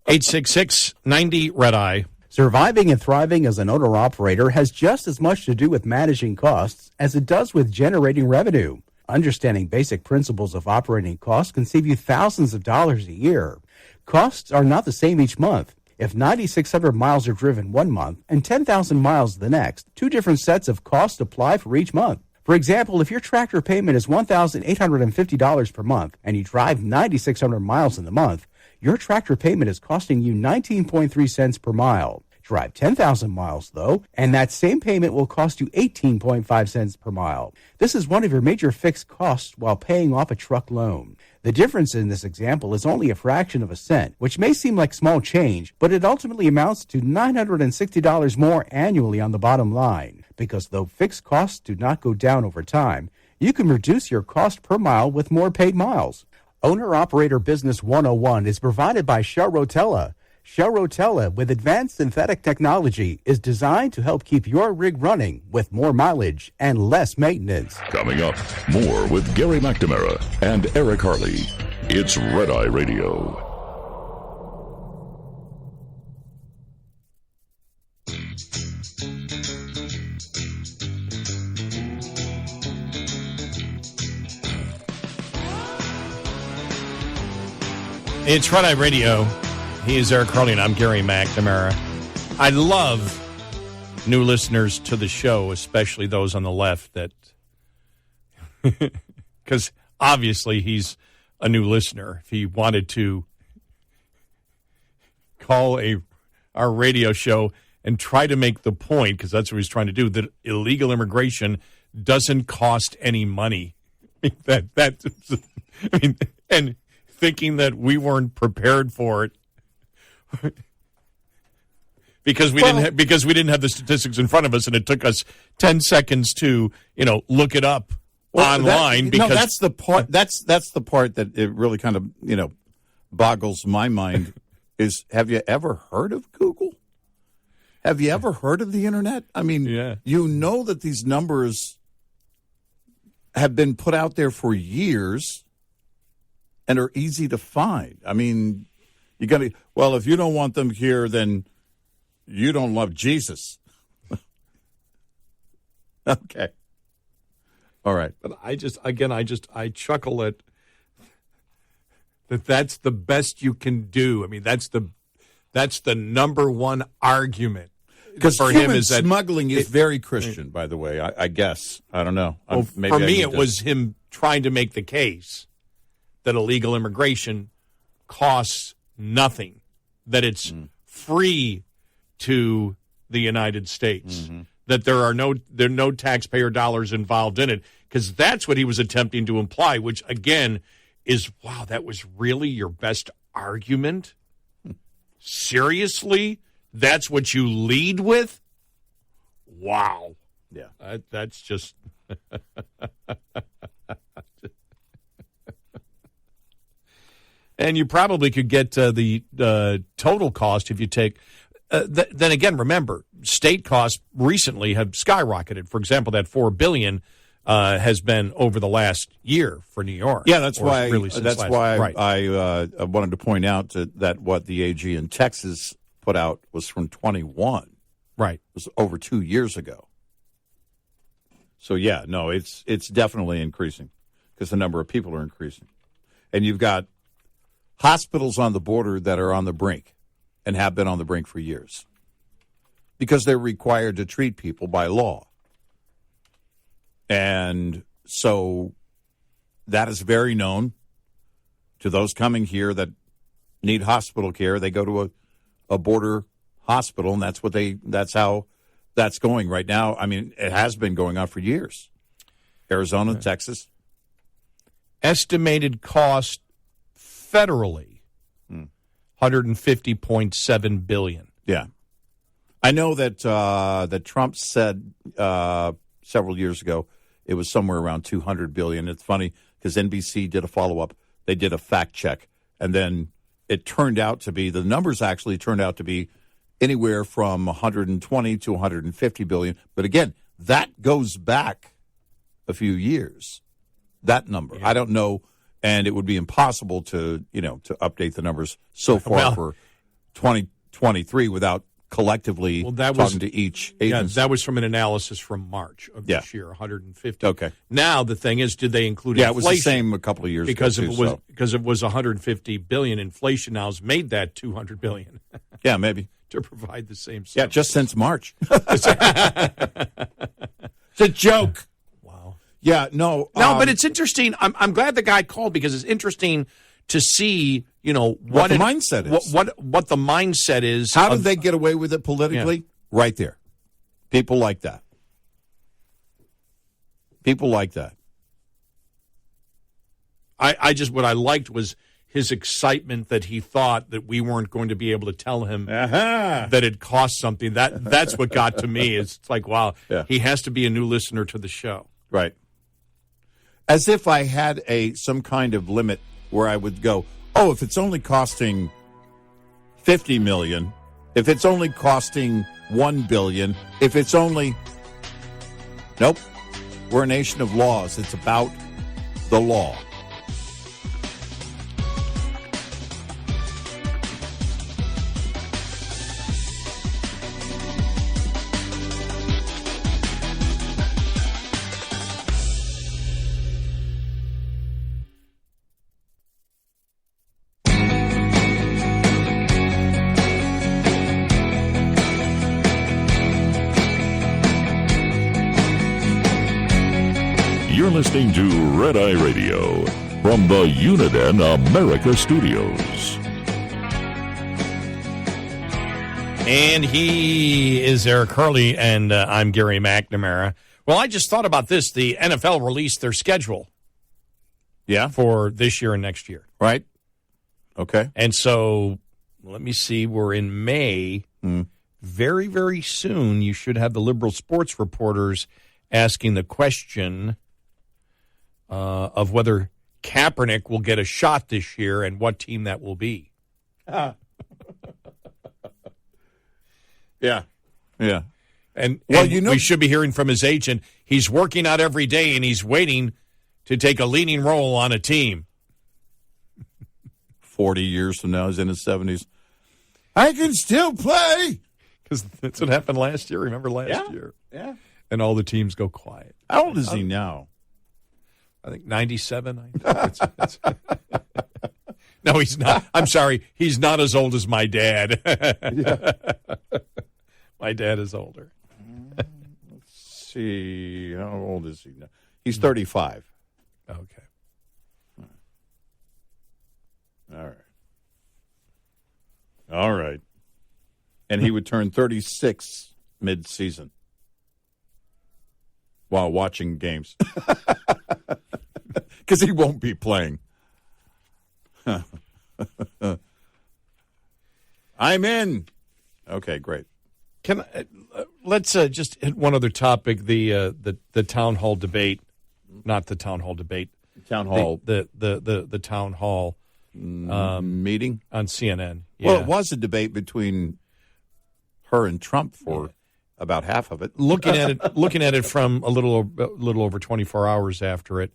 866-90-RED-EYE. Surviving and thriving as an owner-operator has just as much to do with managing costs as it does with generating revenue. Understanding basic principles of operating costs can save you thousands of dollars a year. Costs are not the same each month. If 9,600 miles are driven one month and 10,000 miles the next, two different sets of costs apply for each month. For example, if your tractor payment is $1,850 per month and you drive 9,600 miles in the month, your tractor payment is costing you 19.3 cents per mile. Drive 10,000 miles, though, and that same payment will cost you 18.5 cents per mile. This is one of your major fixed costs while paying off a truck loan. The difference in this example is only a fraction of a cent, which may seem like small change, but it ultimately amounts to $960 more annually on the bottom line. Because though fixed costs do not go down over time, you can reduce your cost per mile with more paid miles. Owner-Operator Business 101 is provided by Shell Rotella. Shell Rotella, with advanced synthetic technology, is designed to help keep your rig running with more mileage and less maintenance. Coming up, more with Gary McNamara and Eric Harley. It's Red Eye Radio. It's Red Eye Radio. He is Eric Harley, and I'm Gary McNamara. I love new listeners to the show, especially those on the left, that because obviously he's a new listener. If he wanted to call our radio show and try to make the point, because that's what he's trying to do, that illegal immigration doesn't cost any money. And thinking that we weren't prepared for it. because we didn't have the statistics in front of us, and it took us 10 seconds to look it up online. That's the part. That's the part that it really kind of boggles my mind. Is, have you ever heard of Google? Have you ever heard of the internet? I mean, you know that these numbers have been put out there for years and are easy to find. I mean, you got to. Well, if you don't want them here, then you don't love Jesus. Okay. All right. But I chuckle at that's the best you can do. I mean, that's the number one argument. Because for human him is that smuggling is very Christian, by the way. I guess. I don't know. Well, for me, it was him trying to make the case that illegal immigration costs nothing, that it's free to the United States, that there are no taxpayer dollars involved in it, because that's what he was attempting to imply, which, again, is, wow, that was really your best argument? Seriously? That's what you lead with? Wow. Yeah. That's just... And you probably could get the total cost if you take... then again, remember, state costs recently have skyrocketed. For example, that $4 billion has been over the last year for New York. Yeah, that's why. Really Right. I wanted to point out that what the AG in Texas put out was from 21. Right, it was over 2 years ago. So yeah, no, it's definitely increasing because the number of people are increasing, and you've got hospitals on the border that are on the brink and have been on the brink for years because they're required to treat people by law. And so that is very known to those coming here that need hospital care. They go to a border hospital, and that's how that's going right now. I mean, it has been going on for years. Arizona, Texas. Estimated cost federally, $150.7 billion. Yeah. I know that Trump said several years ago it was somewhere around $200 billion. It's funny because NBC did a follow-up. They did a fact check, and then it turned out to be, the numbers actually turned out to be anywhere from 120 to 150 billion. But again, that goes back a few years, that number. Yeah. I don't know, and it would be impossible to update the numbers so far for 2023 without collectively talking to each agency. Yeah, that was from an analysis from March of this year, 150. Okay. Now the thing is, did they include inflation? Yeah, it was the same a couple of years ago. Because it was 150 billion. Inflation now has made that 200 billion. Yeah, maybe. To provide the same service. Yeah, just since March. It's a joke. Wow. Yeah, no. No, but it's interesting. I'm glad the guy called because it's interesting to see, what the mindset is. What the mindset is. How did they get away with it politically? Yeah. Right there. People like that. People like that. What I liked was his excitement that he thought that we weren't going to be able to tell him that it cost something. That's what got to me. It's like, wow, he has to be a new listener to the show. Right. As if I had some kind of limit where I would go, oh, if it's only costing $50 million, if it's only costing $1 billion, if it's only... Nope. We're a nation of laws. It's about the law. You're listening to Red Eye Radio from the Uniden America Studios. And he is Eric Hurley, and I'm Gary McNamara. Well, I just thought about this. The NFL released their schedule for this year and next year. Right. Okay. And so, let me see, we're in May. Very, very soon, you should have the liberal sports reporters asking the question of whether Kaepernick will get a shot this year and what team that will be. Yeah. And we should be hearing from his agent. He's working out every day, and he's waiting to take a leading role on a team. 40 years from now, he's in his 70s. I can still play. Because that's what happened last year. Remember last year? Yeah. And all the teams go quiet. How old is he now? I think 97. No, he's not. I'm sorry. He's not as old as my dad. My dad is older. Let's see. How old is he now? He's 35. Okay. All right. And he would turn 36 mid-season while watching games. Because he won't be playing. I'm in. Okay, great. Let's just hit one other topic: the town hall debate, not the town hall debate. Town hall. The town hall meeting on CNN. Yeah. Well, it was a debate between her and Trump for about half of it. Looking at it from a little over 24 hours after it.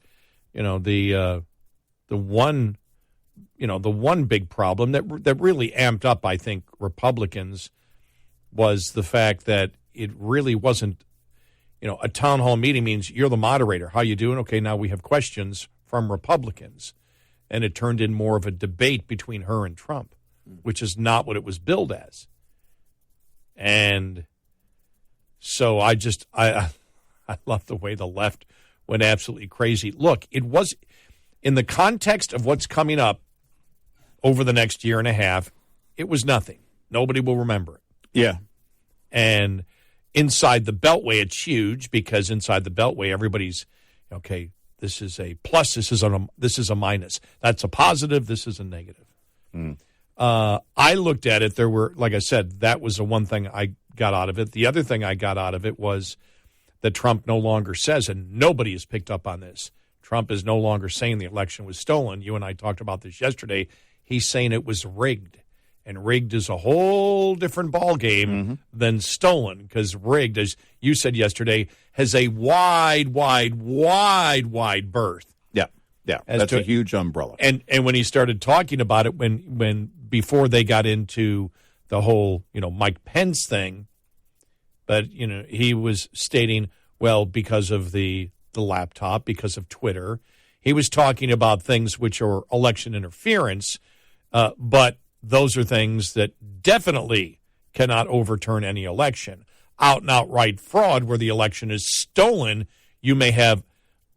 The one big problem that really amped up, I think, Republicans was the fact that it really wasn't, a town hall meeting means you're the moderator. How you doing? Okay, now we have questions from Republicans. And it turned in more of a debate between her and Trump, which is not what it was billed as. And so I love the way the left went absolutely crazy. Look, it was in the context of what's coming up over the next year and a half, it was nothing. Nobody will remember it. Yeah. And inside the Beltway, it's huge because inside the Beltway, everybody's, okay, this is a plus, this is a minus. That's a positive, this is a negative. I looked at it, there were, like I said, that was the one thing I got out of it. The other thing I got out of it was that Trump no longer says, and nobody has picked up on this, Trump is no longer saying the election was stolen. You and I talked about this yesterday. He's saying it was rigged. And rigged is a whole different ballgame than stolen, because rigged, as you said yesterday, has a wide berth. Yeah. That's a huge umbrella. And when he started talking about it, when before they got into the whole, Mike Pence thing, but, he was stating, well, because of the laptop, because of Twitter, he was talking about things which are election interference, but those are things that definitely cannot overturn any election. Out and outright fraud, where the election is stolen, you may have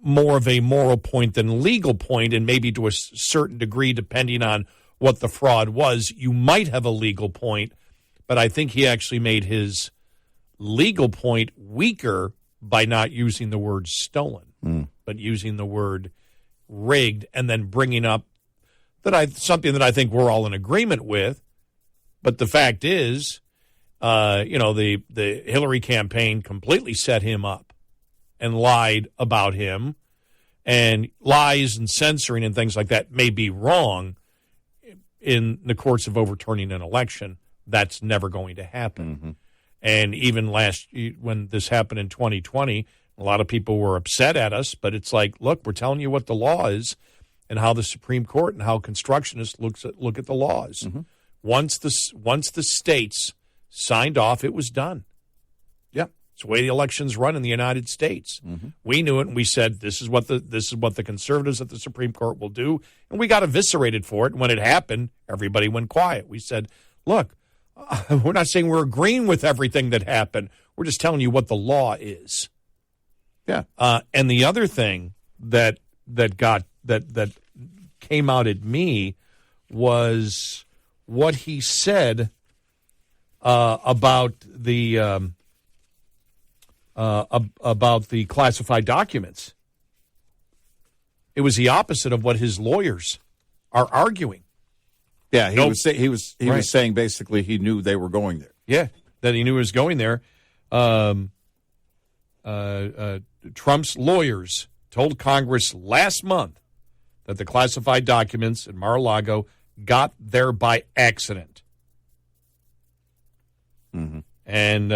more of a moral point than legal point, and maybe to a certain degree, depending on what the fraud was, you might have a legal point, but I think he actually made his legal point weaker by not using the word stolen, but using the word rigged, and then bringing up something that I think we're all in agreement with. But the fact is, the Hillary campaign completely set him up and lied about him, and lies and censoring and things like that may be wrong in the courts of overturning an election. That's never going to happen. And even when this happened in 2020, a lot of people were upset at us, but it's like, look, we're telling you what the law is and how the Supreme Court and how constructionists look at the laws. Once the states signed off, it was done. Yeah. It's the way the elections run in the United States. We knew it, and we said this is what the conservatives at the Supreme Court will do, and we got eviscerated for it. And when it happened, everybody went quiet. We said, look, we're not saying we're agreeing with everything that happened. We're just telling you what the law is. Yeah. And the other thing that came out at me was what he said about the classified documents. It was the opposite of what his lawyers are arguing. Yeah, he was saying basically he knew they were going there. Yeah, that he knew he was going there. Trump's lawyers told Congress last month that the classified documents in Mar-a-Lago got there by accident. And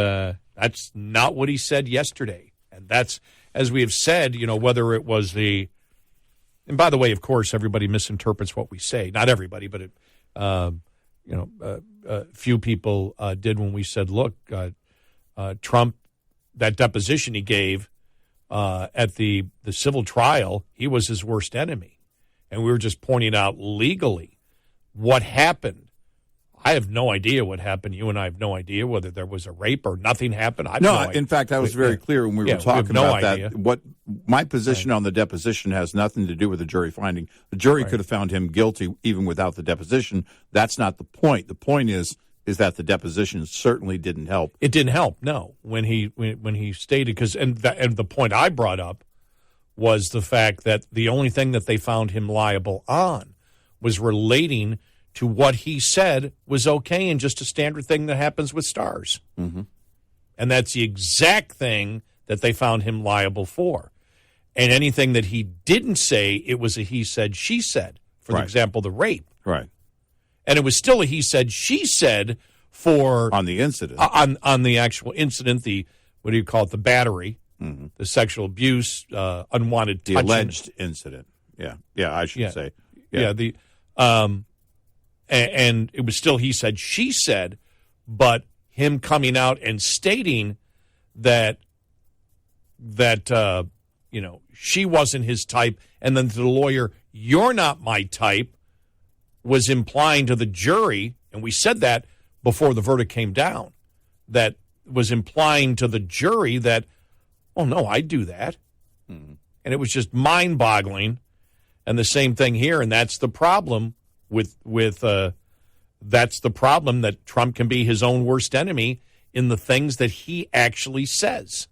that's not what he said yesterday. And that's, as we have said, whether it was and by the way, of course, everybody misinterprets what we say. Not everybody, but few people did when we said, look, Trump, that deposition he gave at the civil trial, he was his worst enemy. And we were just pointing out legally what happened. I have no idea what happened. You and I have no idea whether there was a rape or nothing happened. In fact, I was very clear when we were talking about that. What my position on the deposition has nothing to do with the jury finding. The jury could have found him guilty even without the deposition. That's not the point. The point is that the deposition certainly didn't help. It didn't help, no. When he stated, and the point I brought up was the fact that the only thing that they found him liable on was relating to what he said was okay and just a standard thing that happens with stars. And that's the exact thing that they found him liable for. And anything that he didn't say, it was a he said, she said. For example, the rape. Right. And it was still a he said, she said for... On the incident. On the actual incident, the battery, the sexual abuse, unwanted touching. The alleged incident. Yeah, I should say. And it was still he said, she said, but him coming out and stating that she wasn't his type, and then to the lawyer, you're not my type, was implying to the jury, and we said that before the verdict came down, that was implying to the jury that, oh, no, I'd do that. And it was just mind-boggling. And the same thing here, and that's the problem that's the problem, that Trump can be his own worst enemy in the things that he actually says.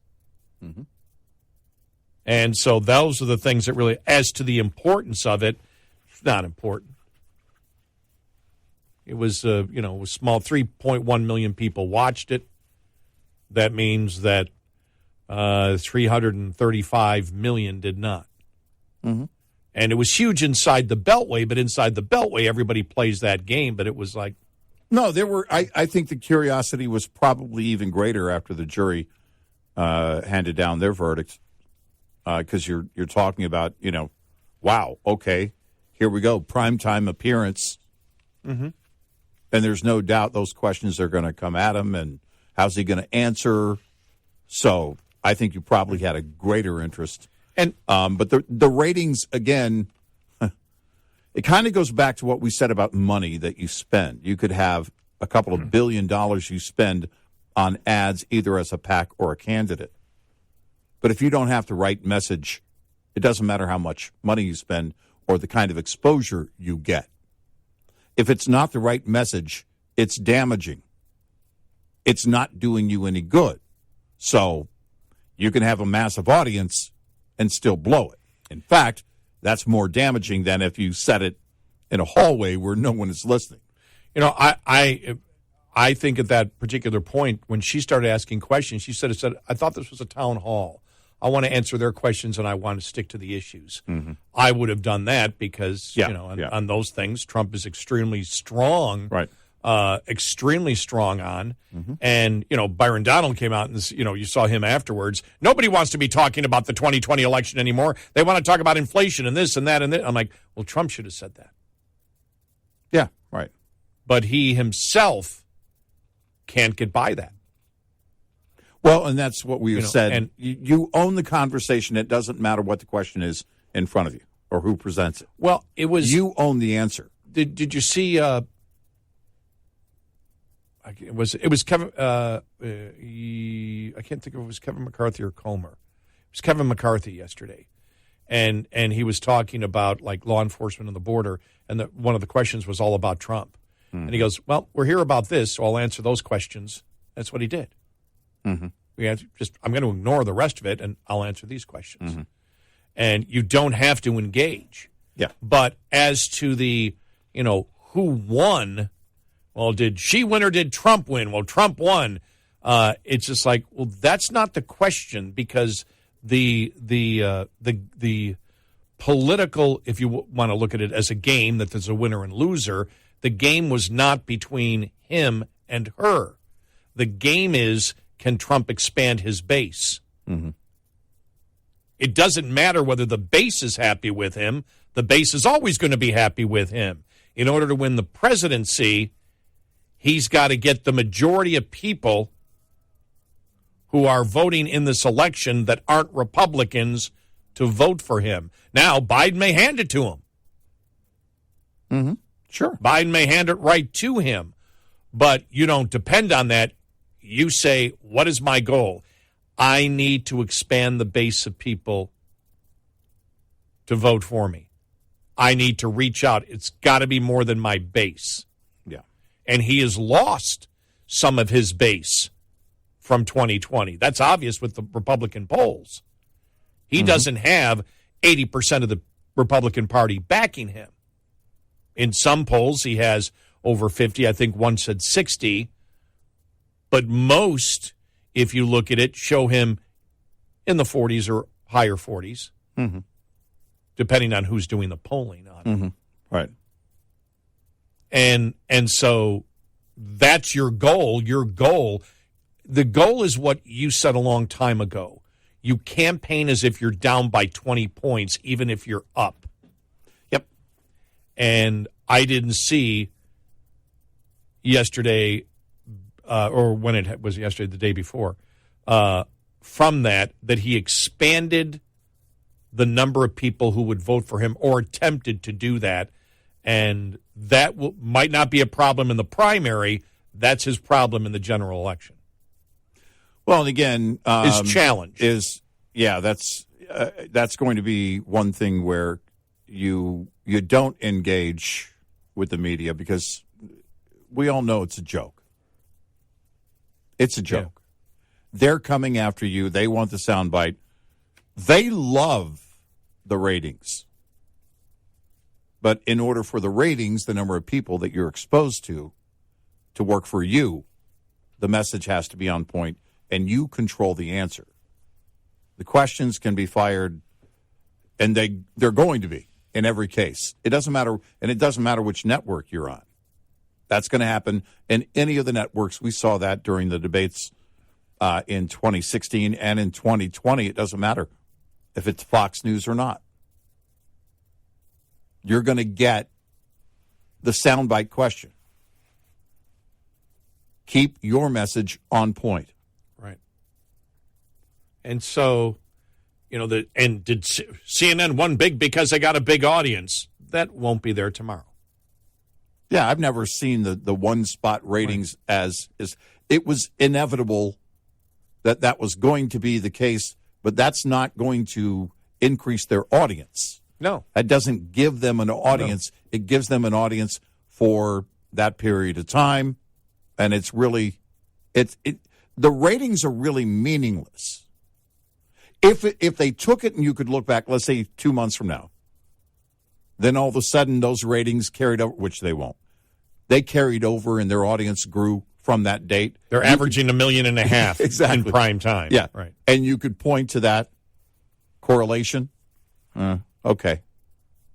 And so those are the things that really, as to the importance of it, it's not important. It was, it was small. 3.1 million people watched it. That means that 335 million did not. And it was huge inside the Beltway, but inside the Beltway, everybody plays that game. But it was like... No, there were... I think the curiosity was probably even greater after the jury handed down their verdicts. Because you're talking about, wow, okay, here we go, primetime appearance. And there's no doubt those questions are going to come at him, and how's he going to answer? So I think you probably had a greater interest. And but the ratings, again, it kind of goes back to what we said about money that you spend. You could have a couple of $1 billion you spend on ads, either as a PAC or a candidate. But if you don't have the right message, it doesn't matter how much money you spend or the kind of exposure you get. If it's not the right message, it's damaging. It's not doing you any good. So you can have a massive audience and still blow it. In fact, that's more damaging than if you said it in a hallway where no one is listening. You know, I think at that particular point, when she started asking questions, she said, I thought this was a town hall. I want to answer their questions, and I want to stick to the issues. Mm-hmm. I would have done that because, on those things, Trump is extremely strong. Right. Extremely strong on. Mm-hmm. And, Byron Donald came out and, you saw him afterwards. Nobody wants to be talking about the 2020 election anymore. They want to talk about inflation and this and that and that. I'm like, well, Trump should have said that. Yeah, right. But he himself can't get by that. Well, and that's what we said. And you own the conversation. It doesn't matter what the question is in front of you or who presents it. Well, it was... You own the answer. Did you see... It was Kevin. I can't think if it was Kevin McCarthy or Comer. It was Kevin McCarthy yesterday, and he was talking about like law enforcement on the border, and one of the questions was all about Trump, and he goes, "Well, we're here about this, so I'll answer those questions." That's what he did. Mm-hmm. I'm going to ignore the rest of it, and I'll answer these questions. Mm-hmm. And you don't have to engage. Yeah. But as to the, who won. Well, did she win or did Trump win? Well, Trump won. It's just like, well, that's not the question because the political, if you want to look at it as a game that there's a winner and loser, the game was not between him and her. The game is, can Trump expand his base? Mm-hmm. It doesn't matter whether the base is happy with him. The base is always going to be happy with him. In order to win the presidency, he's got to get the majority of people who are voting in this election that aren't Republicans to vote for him. Now, Biden may hand it to him. Mm-hmm. Sure. Biden may hand it right to him, but you don't depend on that. You say, what is my goal? I need to expand the base of people to vote for me. I need to reach out. It's got to be more than my base. And he has lost some of his base from 2020. That's obvious with the Republican polls. He doesn't have 80% of the Republican Party backing him. In some polls, he has over 50. I think one said 60. But most, if you look at it, show him in the 40s or higher 40s, depending on who's doing the polling on it. Right. And so that's your goal. The goal is what you said a long time ago. You campaign as if you're down by 20 points, even if you're up. Yep. And I didn't see yesterday, or when it was yesterday, the day before, from that he expanded the number of people who would vote for him or attempted to do that. And that might not be a problem in the primary. That's his problem in the general election. Well, and again, his challenge that's going to be one thing where you don't engage with the media because we all know it's a joke. It's a joke. Yeah. They're coming after you. They want the soundbite. They love the ratings. But in order for the ratings, the number of people that you're exposed to work for you, the message has to be on point, and you control the answer. The questions can be fired, and they're going to be in every case. It doesn't matter, and it doesn't matter which network you're on. That's going to happen in any of the networks. We saw that during the debates in 2016 and in 2020. It doesn't matter if it's Fox News or not. You're going to get the soundbite question. Keep your message on point. Right. And so, did CNN won big because they got a big audience? That won't be there tomorrow. Yeah, I've never seen the one-spot ratings as it was inevitable that was going to be the case, but that's not going to increase their audience. No. That doesn't give them an audience. No. It gives them an audience for that period of time, and it's really the ratings are really meaningless. If they took it and you could look back, let's say 2 months from now, then all of a sudden those ratings carried over, which they won't. They carried over and their audience grew from that date. They're averaging 1.5 million exactly. in prime time. Yeah, right. And you could point to that correlation. Okay.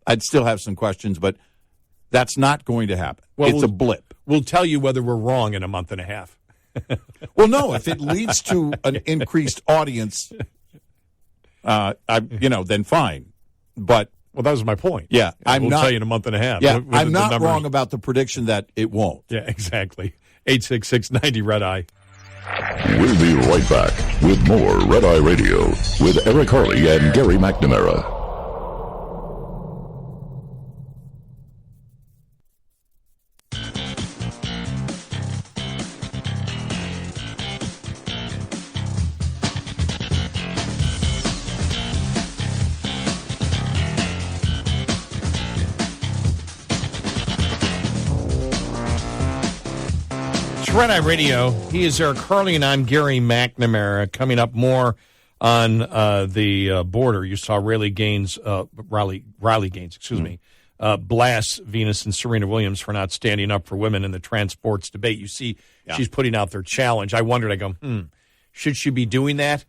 I'd still have some questions, but that's not going to happen. Well, it's a blip. We'll tell you whether we're wrong in 1.5 months. Well, no, if it leads to an increased audience, then fine. But well, that was my point. Yeah, we'll tell you in 1.5 months. Yeah, I'm not wrong about the prediction that it won't. Yeah, exactly. 866-90 Red Eye. We'll be right back with more Red Eye Radio with Eric Harley and Gary McNamara. Red Eye Radio. He is Eric Harley, and I'm Gary McNamara. Coming up more on the border. You saw Riley Gaines, blast Venus and Serena Williams for not standing up for women in the transports debate. You see, she's putting out their challenge. I wondered, should she be doing that?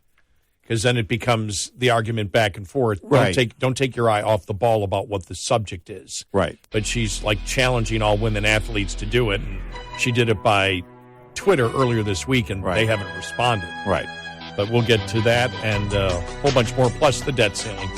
Because then it becomes the argument back and forth. Right. Don't take your eye off the ball about what the subject is. Right. But she's like challenging all women athletes to do it. And she did it by Twitter earlier this week, and they haven't responded. Right. But we'll get to that and a whole bunch more, plus the debt ceiling.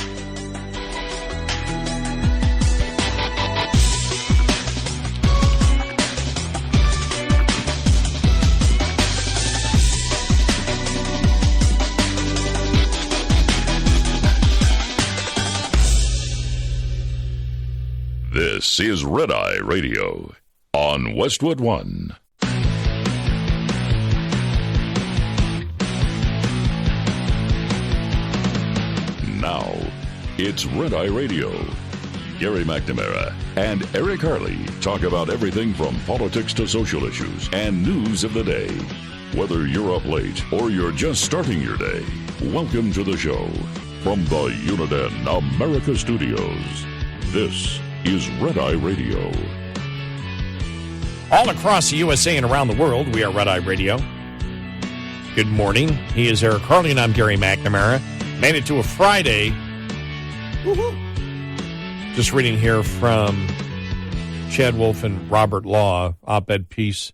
This is Red Eye Radio on Westwood One. Now, it's Red Eye Radio. Gary McNamara and Eric Harley talk about everything from politics to social issues and news of the day. Whether you're up late or you're just starting your day, welcome to the show. From the Uniden America Studios, this is Red Eye Radio. All across the USA and around the world, we are Red Eye Radio. Good morning. He is Eric Harley, and I'm Gary McNamara. Made it to a Friday. Woo-hoo. Just reading here from Chad Wolf and Robert Law, op-ed piece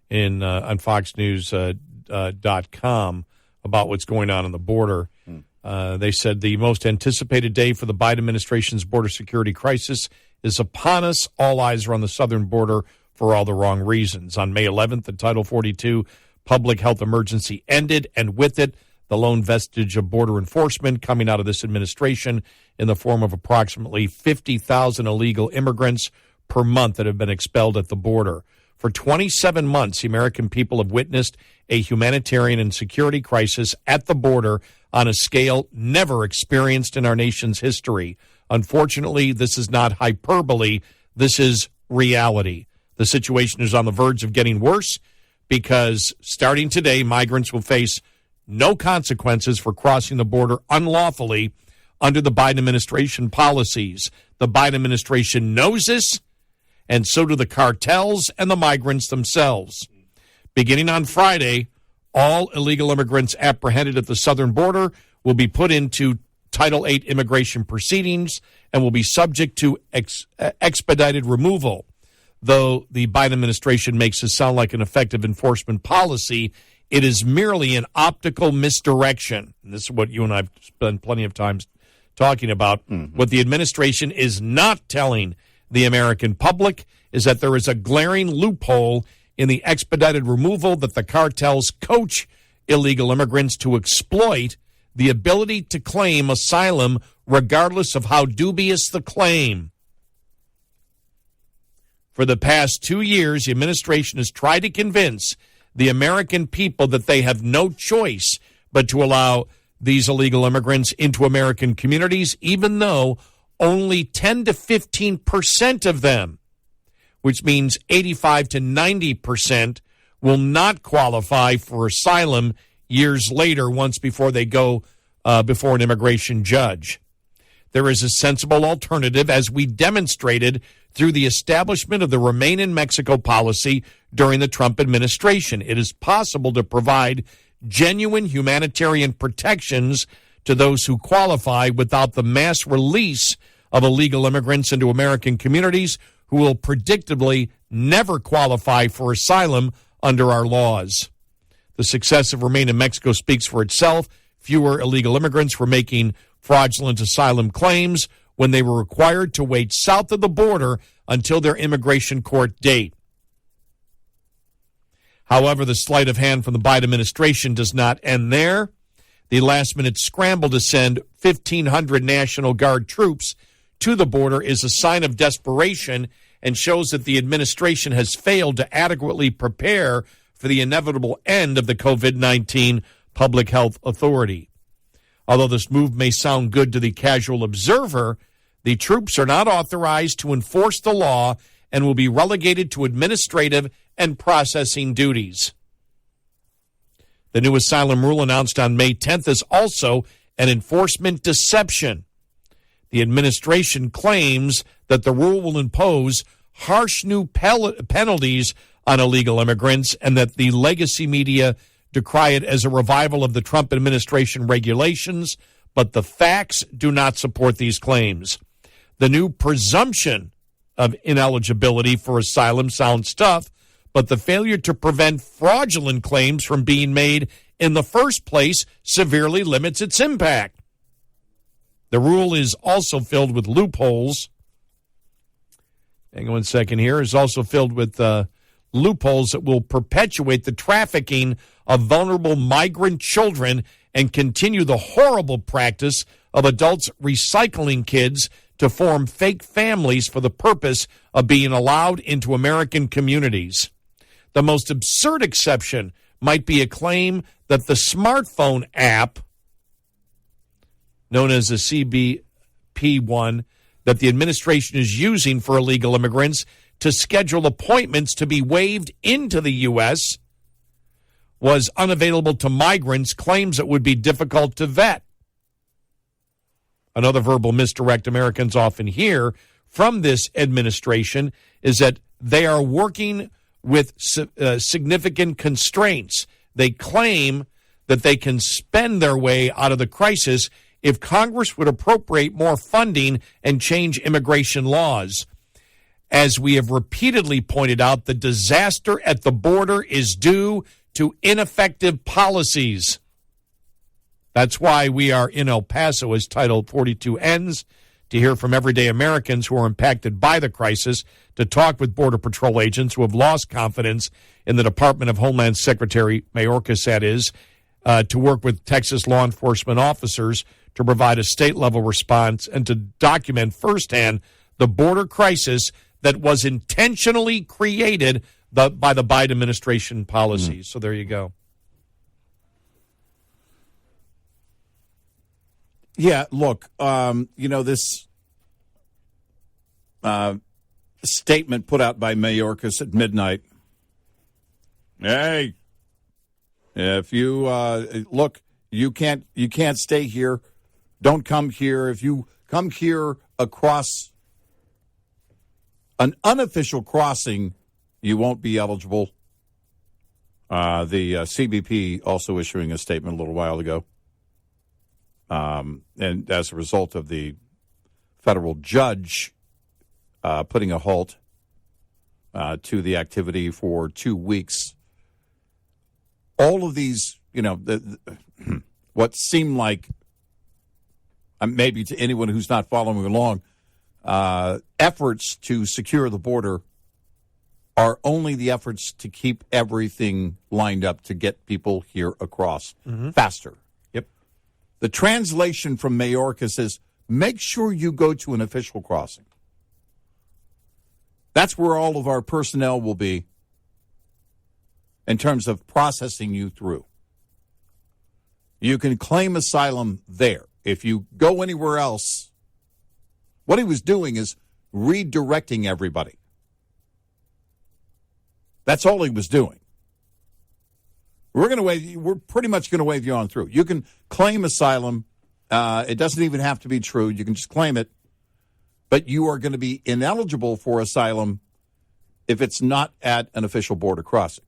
on FoxNews.com about what's going on the border. They said the most anticipated day for the Biden administration's border security crisis is upon us. All eyes are on the southern border for all the wrong reasons. On May 11th, the Title 42 public health emergency ended, and with it, the lone vestige of border enforcement coming out of this administration in the form of approximately 50,000 illegal immigrants per month that have been expelled at the border. For 27 months, the American people have witnessed a humanitarian and security crisis at the border on a scale never experienced in our nation's history. Unfortunately, this is not hyperbole. This is reality. The situation is on the verge of getting worse because starting today, migrants will face no consequences for crossing the border unlawfully under the Biden administration policies. The Biden administration knows this, and so do the cartels and the migrants themselves. Beginning on Friday, all illegal immigrants apprehended at the southern border will be put into Title VIII immigration proceedings and will be subject to expedited removal. Though the Biden administration makes this sound like an effective enforcement policy, it is merely an optical misdirection. And this is what you and I have spent plenty of time talking about. What the administration is not telling the American public is that there is a glaring loophole in the expedited removal that the cartels coach illegal immigrants to exploit the ability to claim asylum regardless of how dubious the claim. For the past 2 years, the administration has tried to convince the American people that they have no choice but to allow these illegal immigrants into American communities, even though only 10 to 15% of them which means 85 to 90% will not qualify for asylum years later, once before they go before an immigration judge. There is a sensible alternative, as we demonstrated through the establishment of the Remain in Mexico policy during the Trump administration. It is possible to provide genuine humanitarian protections to those who qualify without the mass release of illegal immigrants into American communities who will predictably never qualify for asylum under our laws. The success of Remain in Mexico speaks for itself. Fewer illegal immigrants were making fraudulent asylum claims when they were required to wait south of the border until their immigration court date. However, the sleight of hand from the Biden administration does not end there. The last-minute scramble to send 1,500 National Guard troops to the border is a sign of desperation and shows that the administration has failed to adequately prepare for the inevitable end of the COVID-19 public health authority. Although this move may sound good to the casual observer, the troops are not authorized to enforce the law and will be relegated to administrative and processing duties. The new asylum rule announced on May 10th is also an enforcement deception. The administration claims that the rule will impose harsh new penalties on illegal immigrants and that the legacy media decry it as a revival of the Trump administration regulations, but the facts do not support these claims. The new presumption of ineligibility for asylum sounds tough, but the failure to prevent fraudulent claims from being made in the first place severely limits its impact. The rule is also filled with loopholes. Hang on 1 second here. It's also filled with loopholes that will perpetuate the trafficking of vulnerable migrant children and continue the horrible practice of adults recycling kids to form fake families for the purpose of being allowed into American communities. The most absurd exception might be a claim that the smartphone app, known as the CBP-1, that the administration is using for illegal immigrants to schedule appointments to be waived into the U.S. was unavailable to migrants, claims it would be difficult to vet. Another verbal misdirect Americans often hear from this administration is that they are working with significant constraints. They claim that they can spend their way out of the crisis if Congress would appropriate more funding and change immigration laws. As we have repeatedly pointed out, the disaster at the border is due to ineffective policies. That's why we are in El Paso as Title 42 ends, to hear from everyday Americans who are impacted by the crisis, to talk with Border Patrol agents who have lost confidence in the Department of Homeland Secretary Mayorkas, that is, to work with Texas law enforcement officers to provide a state-level response and to document firsthand the border crisis that was intentionally created by the Biden administration policies. So there you go. Yeah, look, this statement put out by Mayorkas at midnight. Hey, if you look, you can't stay here. Don't come here. If you come here across an unofficial crossing, you won't be eligible. The CBP also issuing a statement a little while ago. And as a result of the federal judge putting a halt to the activity for 2 weeks, all of these, what seemed like, maybe to anyone who's not following along, efforts to secure the border are only the efforts to keep everything lined up to get people here across faster. Yep. The translation from Mayorkas is, make sure you go to an official crossing. That's where all of our personnel will be in terms of processing you through. You can claim asylum there. If you go anywhere else, what he was doing is redirecting everybody. That's all he was doing. We're pretty much going to wave you on through. You can claim asylum. It doesn't even have to be true. You can just claim it. But you are going to be ineligible for asylum if it's not at an official border crossing.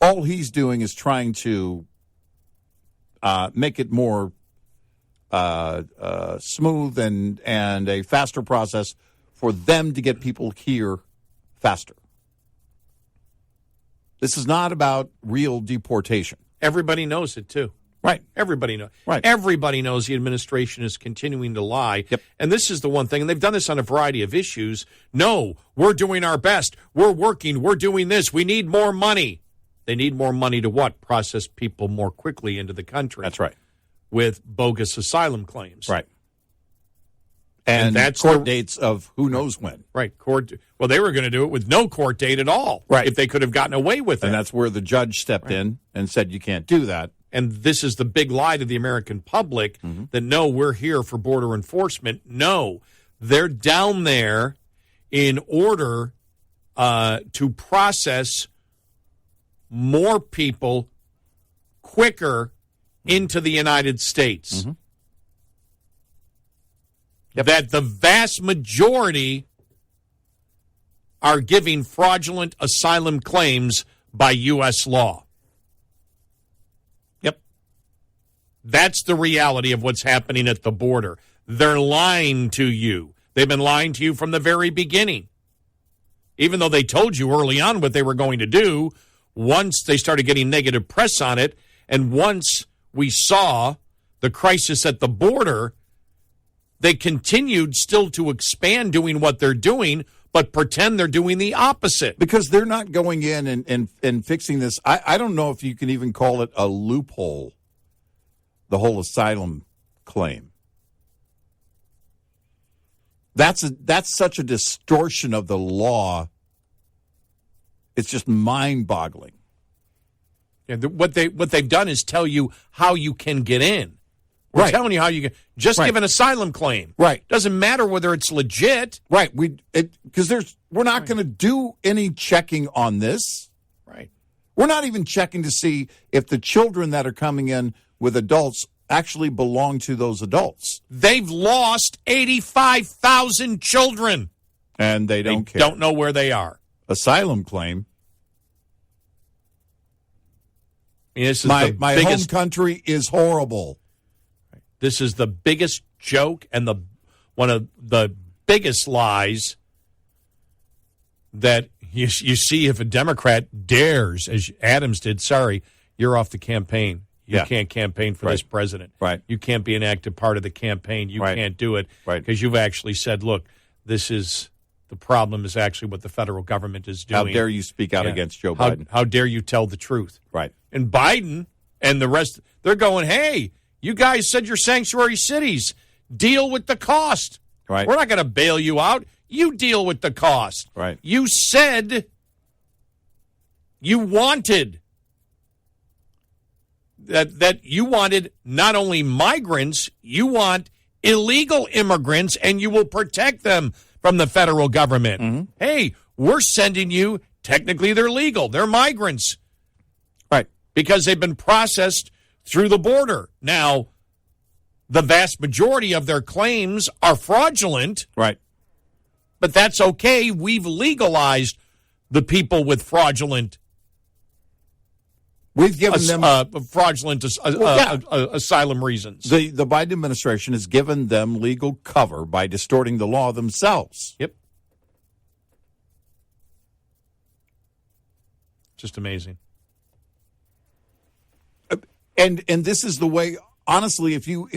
All he's doing is trying to make it more smooth and a faster process for them to get people here faster. This is not about real deportation. Everybody knows it, too. Right. Everybody knows. Right. Everybody knows the administration is continuing to lie. Yep. And this is the one thing, and they've done this on a variety of issues. No, we're doing our best. We're working. We're doing this. We need more money. They need more money to what? Process people more quickly into the country. That's right. With bogus asylum claims. Right. And that's court dates of who knows when. Right. Court. Well, they were going to do it with no court date at all. Right. If they could have gotten away with it. And that's where the judge stepped in and said you can't do that. And this is the big lie to the American public that, no, we're here for border enforcement. No, they're down there in order to process more people quicker into the United States. That the vast majority are giving fraudulent asylum claims by U.S. law. Yep. That's the reality of what's happening at the border. They're lying to you. They've been lying to you from the very beginning. Even though they told you early on what they were going to do, once they started getting negative press on it, and once we saw the crisis at the border, they continued still to expand doing what they're doing, but pretend they're doing the opposite. Because they're not going in and fixing this. I don't know if you can even call it a loophole, the whole asylum claim. That's such a distortion of the law. It's just mind-boggling. Yeah, what they've done is tell you how you can get in. We're telling you how you can just give an asylum claim. Right. Doesn't matter whether it's legit. Right. Because we're not going to do any checking on this. Right. We're not even checking to see if the children that are coming in with adults actually belong to those adults. They've lost 85,000 children. And they don't care. Don't know where they are. Asylum claim. I mean, this is my biggest, home country is horrible. This is the biggest joke and one of the biggest lies that you see if a Democrat dares, as Adams did, sorry, you're off the campaign. You can't campaign for this president. Right. You can't be an active part of the campaign. You can't do it because you've actually said, look, the problem is actually what the federal government is doing. How dare you speak out against Joe Biden? How dare you tell the truth? Right. And Biden and the rest, they're going, hey, you guys said you're sanctuary cities. Deal with the cost. Right. We're not going to bail you out. You deal with the cost. Right. You said you wanted that you wanted not only migrants, you want illegal immigrants, and you will protect them from the federal government. Mm-hmm. Hey, we're sending you, technically they're legal. They're migrants. Right. Because they've been processed through the border. Now, the vast majority of their claims are fraudulent. Right. But that's okay. We've legalized the people with fraudulent We've given them fraudulent asylum reasons. The Biden administration has given them legal cover by distorting the law themselves. Yep. Just amazing. And this is the way, honestly, if you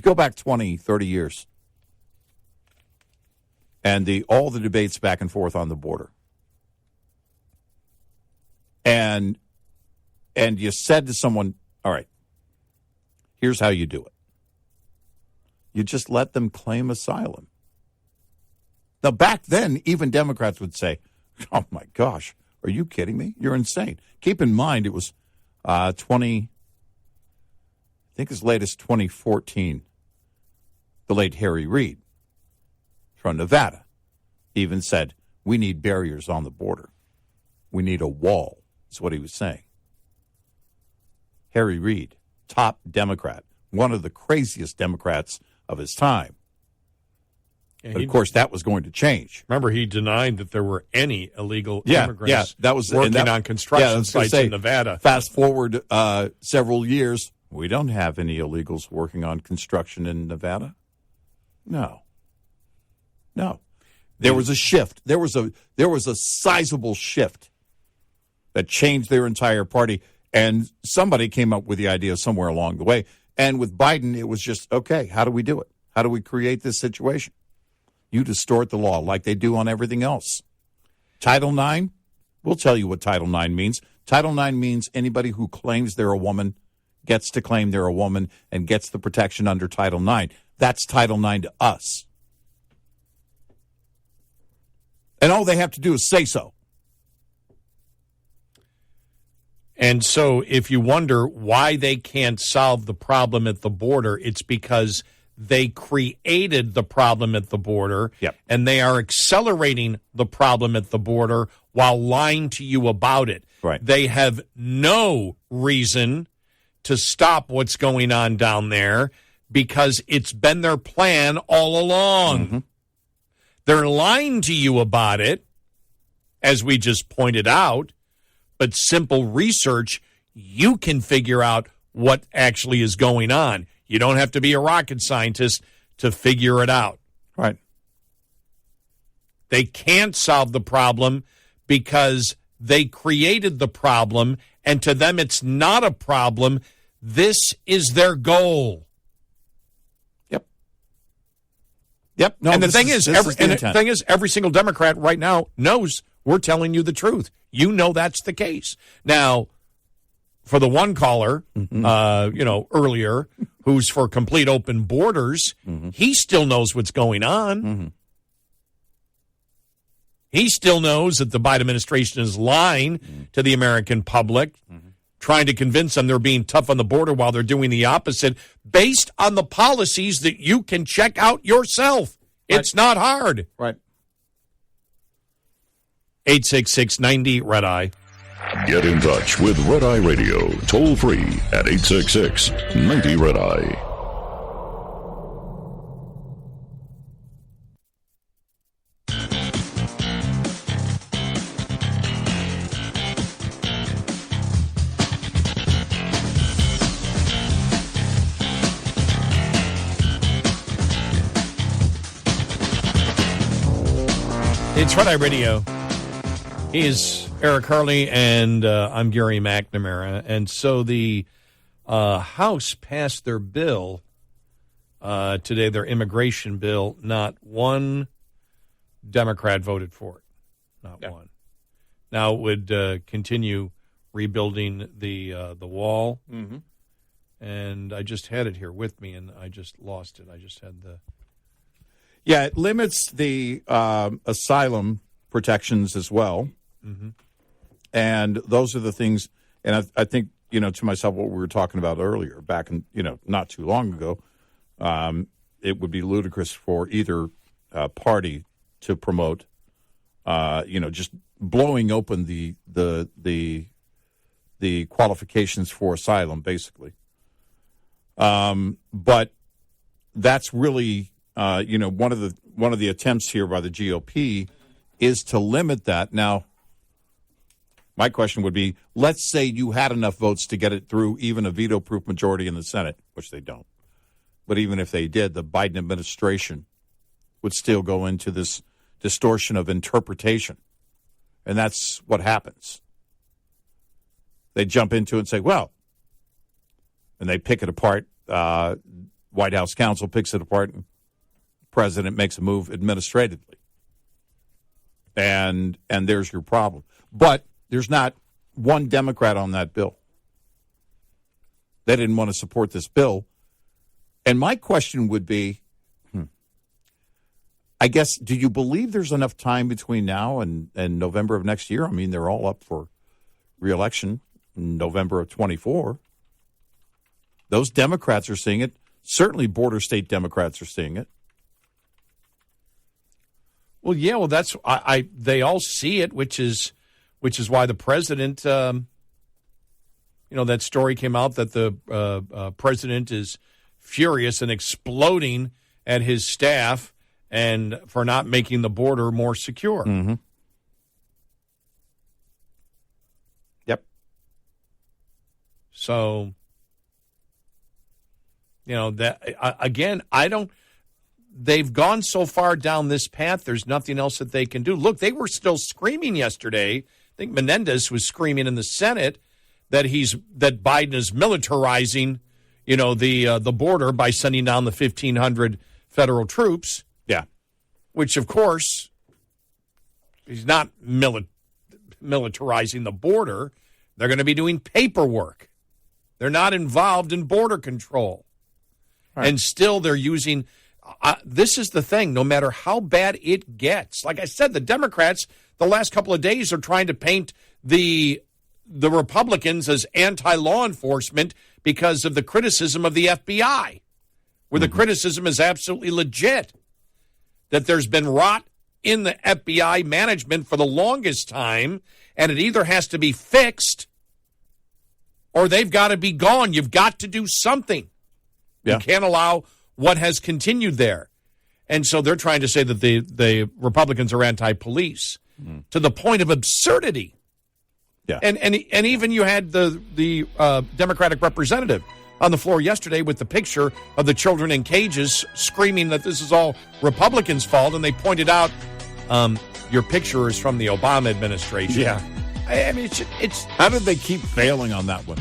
go back 20, 30 years and all the debates back and forth on the border, and you said to someone, all right, here's how you do it. You just let them claim asylum. Now, back then, even Democrats would say, oh, my gosh, are you kidding me? You're insane. Keep in mind, it was I think as late as 2014, the late Harry Reid from Nevada even said, We need barriers on the border. We need a wall, is what he was saying. Harry Reid, top Democrat, one of the craziest Democrats of his time. But, of course, that was going to change. Remember, he denied that there were any illegal immigrants that was, working on construction sites in Nevada. Fast forward several years, we don't have any illegals working on construction in Nevada. No. There was a shift. There was a sizable shift that changed their entire party, and somebody came up with the idea somewhere along the way. And with Biden, it was just, okay, how do we do it? How do we create this situation? You distort the law like they do on everything else. Title IX, we'll tell you what Title IX means. Title IX means anybody who claims they're a woman gets to claim they're a woman and gets the protection under Title IX. That's Title IX to us. And all they have to do is say so. And so if you wonder why they can't solve the problem at the border, it's because they created the problem at the border, and they are accelerating the problem at the border while lying to you about it. Right. They have no reason to stop what's going on down there because it's been their plan all along. Mm-hmm. They're lying to you about it, as we just pointed out, but simple research, you can figure out what actually is going on. You don't have to be a rocket scientist to figure it out. Right. They can't solve the problem because they created the problem, and to them it's not a problem. This is their goal. Yep. No, and the thing is, every single Democrat right now knows we're telling you the truth. You know that's the case. Now, for the one caller, earlier, who's for complete open borders, he still knows what's going on. He still knows that the Biden administration is lying to the American public, trying to convince them they're being tough on the border while they're doing the opposite, based on the policies that you can check out yourself. It's not hard. Right. 866-90-RED-EYE. Get in touch with Red Eye Radio, toll free at 866-90-RED-EYE. It's Red Eye Radio. He is Eric Harley, and I'm Gary McNamara. And so the House passed their bill today, their immigration bill. Not one Democrat voted for it. Not one. Now it would continue rebuilding the wall. Mm-hmm. And I just had it here with me, and I just lost it. I just had the... Yeah, it limits the asylum protections as well. Mm-hmm. And those are the things, and I think, to myself, what we were talking about earlier, back in, not too long ago, it would be ludicrous for either party to promote, just blowing open the qualifications for asylum, basically. But that's really... one of the attempts here by the GOP is to limit that. Now, my question would be, let's say you had enough votes to get it through even a veto-proof majority in the Senate, which they don't. But even if they did, the Biden administration would still go into this distortion of interpretation. And that's what happens. They jump into it and say, well, and they pick it apart. White House counsel picks it apart, and president makes a move administratively. And there's your problem. But there's not one Democrat on that bill. They didn't want to support this bill. And my question would be, I guess, do you believe there's enough time between now and November of next year? I mean, they're all up for re-election in November of 24. Those Democrats are seeing it. Certainly border state Democrats are seeing it. Well, yeah, well, that's they all see it, which is why the president, that story came out that the president is furious and exploding at his staff and for not making the border more secure. Mm-hmm. Yep. So, that again, they've gone so far down this path, there's nothing else that they can do. Look, they were still screaming yesterday. I think Menendez was screaming in the Senate that Biden is militarizing, the border by sending down the 1,500 federal troops. Yeah. Which, of course, he's not militarizing the border. They're going to be doing paperwork. They're not involved in border control. Right. And still they're using... this is the thing. No matter how bad it gets, like I said, the Democrats, the last couple of days are trying to paint the Republicans as anti-law enforcement because of the criticism of the FBI, where the criticism is absolutely legit, that there's been rot in the FBI management for the longest time, and it either has to be fixed or they've got to be gone. You've got to do something. Yeah. You can't allow what has continued there. And so they're trying to say that the Republicans are anti-police to the point of absurdity. Yeah. And even you had the Democratic representative on the floor yesterday with the picture of the children in cages screaming that this is all Republicans' fault, and they pointed out your picture is from the Obama administration. Yeah. I mean, it's how did they keep failing on that one?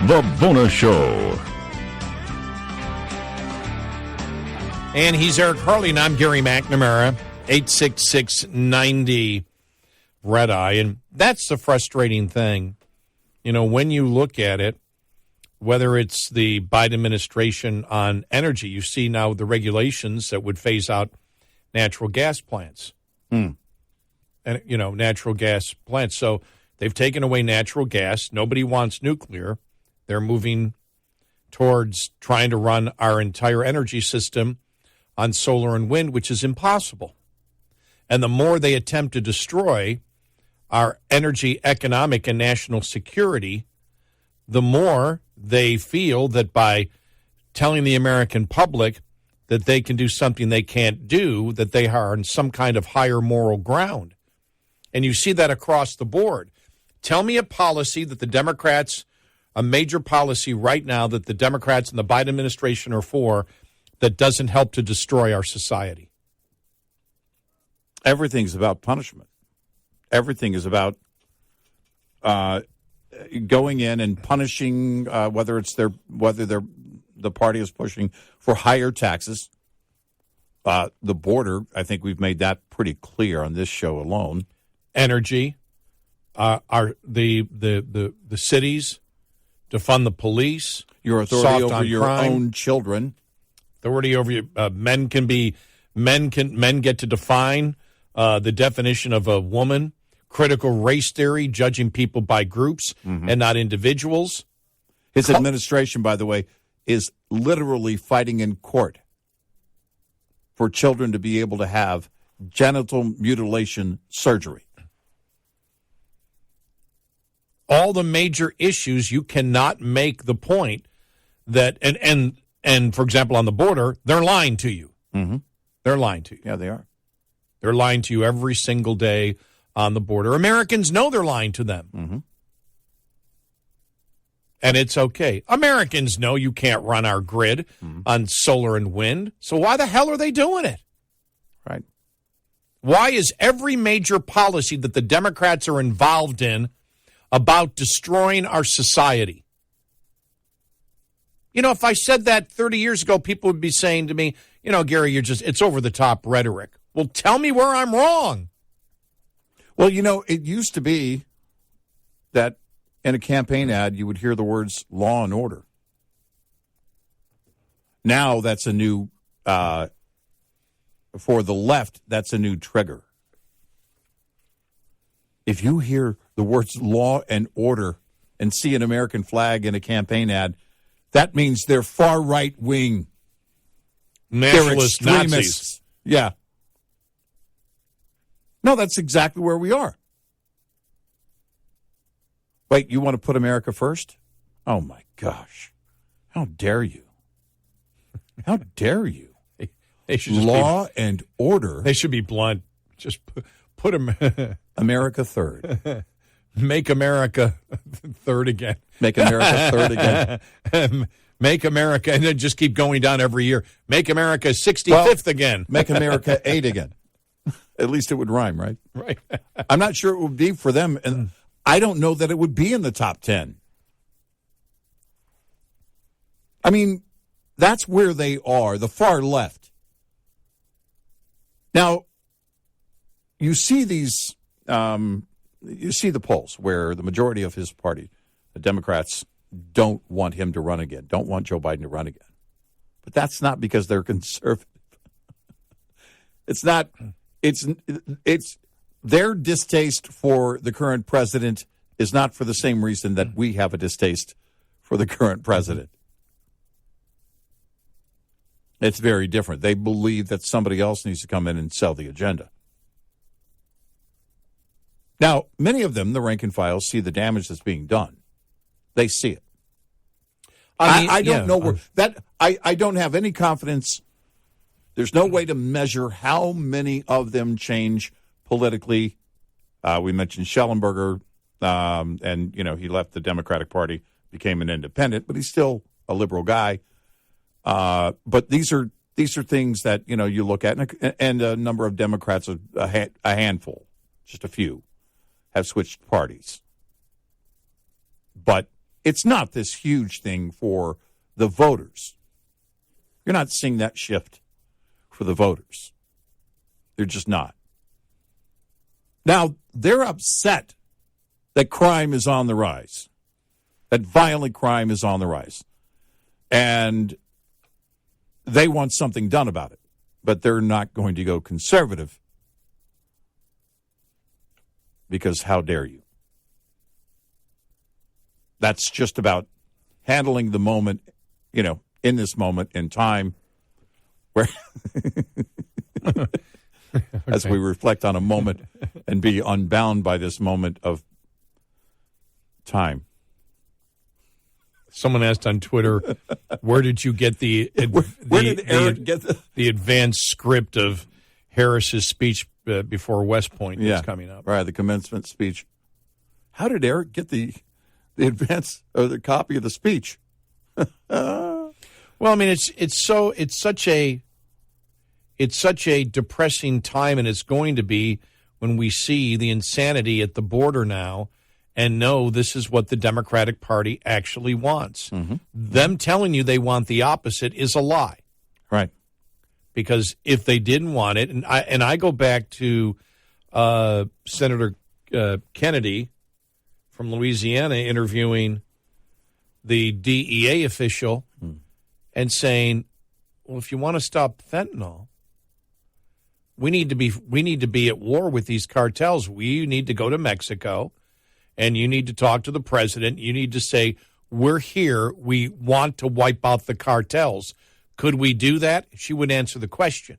The Bonus Show. And he's Eric Harley, and I'm Gary McNamara, 866-90 Red Eye. And that's the frustrating thing. When you look at it, whether it's the Biden administration on energy, you see now the regulations that would phase out natural gas plants. And, natural gas plants. So they've taken away natural gas. Nobody wants nuclear. They're moving towards trying to run our entire energy system on solar and wind, which is impossible. And the more they attempt to destroy our energy, economic, and national security, the more they feel that by telling the American public that they can do something they can't do, that they are on some kind of higher moral ground. And you see that across the board. Tell me a policy that the Democrats... a major policy right now that the Democrats and the Biden administration are for that doesn't help to destroy our society. Everything's about punishment. Everything is about going in and punishing whether the party is pushing for higher taxes. The border, I think we've made that pretty clear on this show alone. Energy, the cities. To fund the police, your authority over your own children, authority over your men get to define the definition of a woman. Critical race theory, judging people by groups and not individuals. His administration, by the way, is literally fighting in court for children to be able to have genital mutilation surgery. All the major issues, you cannot make the point that, and for example, on the border, they're lying to you. Mm-hmm. They're lying to you. Yeah, they are. They're lying to you every single day on the border. Americans know they're lying to them. Mm-hmm. And it's okay. Americans know you can't run our grid on solar and wind. So why the hell are they doing it? Right. Why is every major policy that the Democrats are involved in about destroying our society? If I said that 30 years ago, people would be saying to me, Gary, it's over-the-top rhetoric. Well, tell me where I'm wrong. Well, it used to be that in a campaign ad you would hear the words law and order. Now that's a new, for the left, that's a new trigger. If you hear the words law and order and see an American flag in a campaign ad, that means they're far right wing. Nationalist They're extremists. Nazis. Yeah. No, that's exactly where we are. Wait, you want to put America first? Oh, my gosh. How dare you? How dare you? They should law and order. They should be blunt. Just put them. America third. Make America third again. Make America third again. Make America, and then just keep going down every year. Make America 65th again. Make America 8 again. At least it would rhyme, right? Right. I'm not sure it would be for them, and I don't know that it would be in the top 10. I mean, that's where they are, the far left. Now, you see these, you see the polls where the majority of his party, the Democrats, don't want him to run again, don't want Joe Biden to run again. But that's not because they're conservative. It's not, it's their distaste for the current president is not for the same reason that we have a distaste for the current president. It's very different. They believe that somebody else needs to come in and sell the agenda. Now, many of them, the rank and file, see the damage that's being done. They see it. I don't know where that. I don't have any confidence. There's no way to measure how many of them change politically. We mentioned Schellenberger, and he left the Democratic Party, became an independent, but he's still a liberal guy. But these are things that you look at, and a number of Democrats, a handful, just a few, have switched parties. But it's not this huge thing for the voters. You're not seeing that shift for the voters. They're just not. Now, they're upset that crime is on the rise, that violent crime is on the rise. And they want something done about it, but they're not going to go conservative because how dare you? That's just about handling the moment, in this moment in time where as we reflect on a moment and be unbound by this moment of time. Someone asked on Twitter, where did you get the advanced script of Harris's speech before West Point that's coming up? Right, the commencement speech. How did Eric get the advance or the copy of the speech? Well, I mean, it's such a depressing time, and it's going to be when we see the insanity at the border now and know this is what the Democratic Party actually wants. Mm-hmm. Them telling you they want the opposite is a lie. Right. Because if they didn't want it, and I go back to Senator Kennedy from Louisiana interviewing the DEA official and saying, well, if you want to stop fentanyl, we need to be at war with these cartels. We need to go to Mexico, and you need to talk to the president. You need to say, we're here. We want to wipe out the cartels. Could we do that? She would answer the question.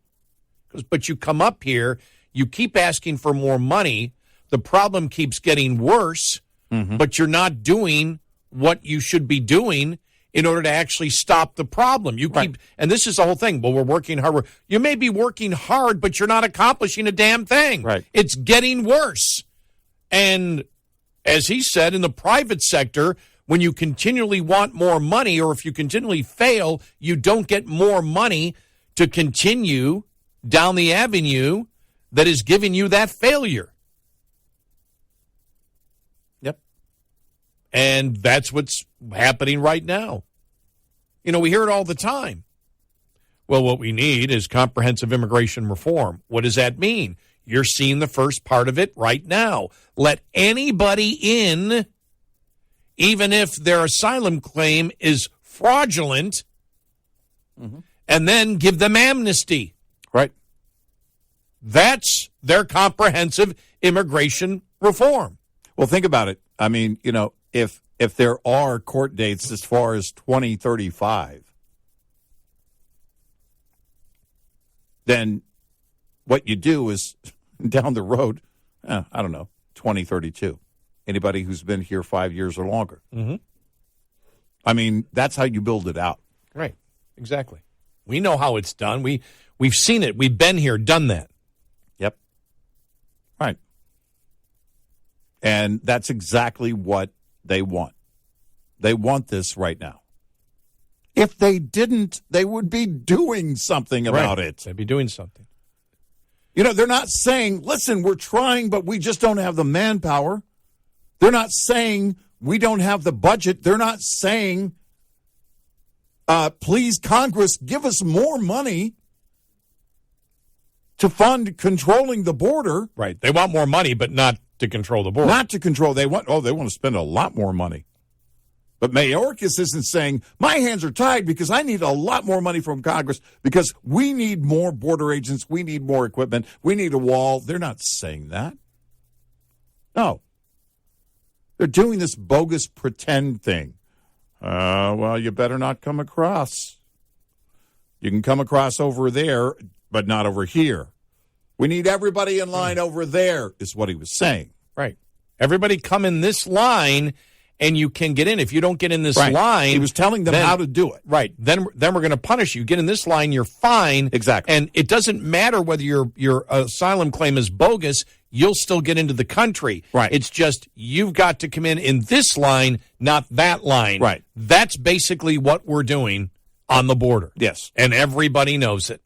But you come up here, you keep asking for more money. The problem keeps getting worse, but you're not doing what you should be doing in order to actually stop the problem. You keep, and this is the whole thing. Well, we're working hard. You may be working hard, but you're not accomplishing a damn thing. Right. It's getting worse. And as he said, in the private sector, when you continually want more money, or if you continually fail, you don't get more money to continue down the avenue that is giving you that failure. Yep. And that's what's happening right now. We hear it all the time. Well, what we need is comprehensive immigration reform. What does that mean? You're seeing the first part of it right now. Let anybody in even if their asylum claim is fraudulent, and then give them amnesty. Right. That's their comprehensive immigration reform. Well, think about it. I mean, if there are court dates as far as 2035, then what you do is down the road, I don't know, 2032. Anybody who's been here 5 years or longer. Mm-hmm. I mean, that's how you build it out. Right. Exactly. We know how it's done. We've seen it. We've been here, done that. Yep. Right. And that's exactly what they want. They want this right now. If they didn't, they would be doing something about it. They'd be doing something. They're not saying, listen, we're trying, but we just don't have the manpower. They're not saying we don't have the budget. They're not saying, please, Congress, give us more money to fund controlling the border. Right. They want more money, but not to control the border. Not to control. They want to spend a lot more money. But Mayorkas isn't saying, my hands are tied because I need a lot more money from Congress because we need more border agents, we need more equipment, we need a wall. They're not saying that. No. They're doing this bogus pretend thing. Well, you better not come across. You can come across over there, but not over here. We need everybody in line over there, is what he was saying. Right. Everybody come in this line, and you can get in. If you don't get in this line... He was telling them how to do it. Right. Then we're going to punish you. Get in this line, you're fine. Exactly. And it doesn't matter whether your asylum claim is bogus, you'll still get into the country. Right. It's just you've got to come in this line, not that line. Right. That's basically what we're doing on the border. Yes. And everybody knows it.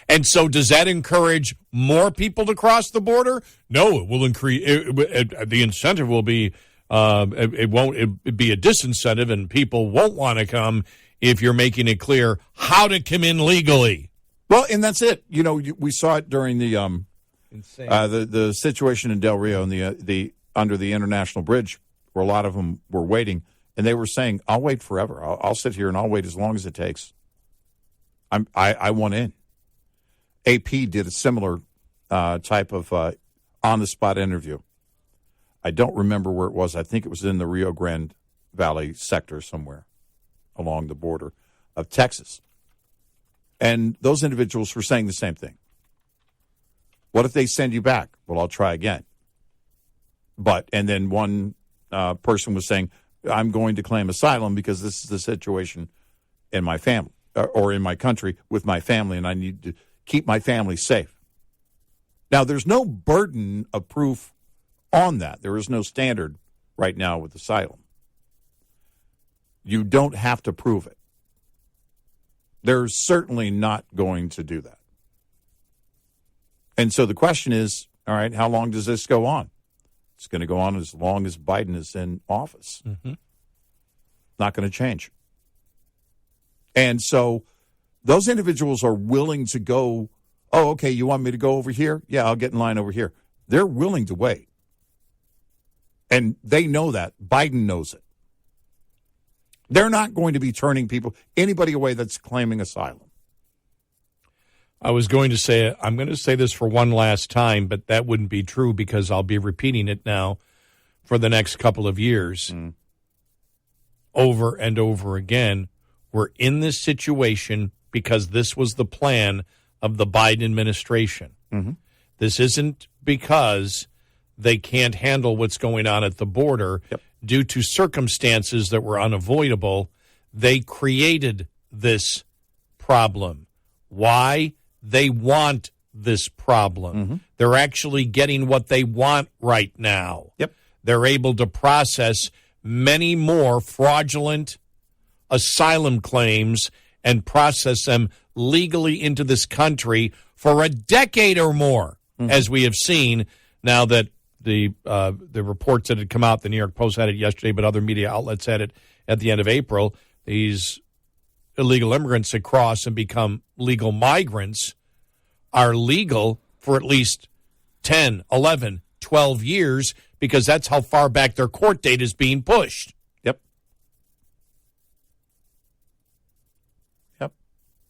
And so does that encourage more people to cross the border? No, it will increase. The incentive will be, it won't be a disincentive, and people won't want to come if you're making it clear how to come in legally. Well, and that's it. We saw it during the situation in Del Rio and the under the international bridge, where a lot of them were waiting, and they were saying, "I'll wait forever. I'll sit here and I'll wait as long as it takes. I want in." AP did a similar type of on-the-spot interview. I don't remember where it was. I think it was in the Rio Grande Valley sector somewhere along the border of Texas. And those individuals were saying the same thing. What if they send you back? Well, I'll try again. And then one person was saying, I'm going to claim asylum because this is the situation in my family or in my country with my family, and I need to keep my family safe. Now, there's no burden of proof on that. There is no standard right now with asylum. You don't have to prove it. They're certainly not going to do that. And so the question is, all right, how long does this go on? It's going to go on as long as Biden is in office. Mm-hmm. Not going to change. And so those individuals are willing to go, oh, okay, you want me to go over here? Yeah, I'll get in line over here. They're willing to wait. And they know that. Biden knows it. They're not going to be turning anybody away that's claiming asylum. I was going to say, I'm going to say this for one last time, but that wouldn't be true because I'll be repeating it now for the next couple of years. Over and over again. We're in this situation because this was the plan of the Biden administration. Mm-hmm. This isn't because they can't handle what's going on at the border due to circumstances that were unavoidable. They created this problem. Why? They want this problem. Mm-hmm. They're actually getting what they want right now. Yep. They're able to process many more fraudulent asylum claims and process them legally into this country for a decade or more, as we have seen now that the reports that had come out, the New York Post had it yesterday, but other media outlets had it at the end of April. These illegal immigrants that cross and become legal migrants are legal for at least 10, 11, 12 years because that's how far back their court date is being pushed.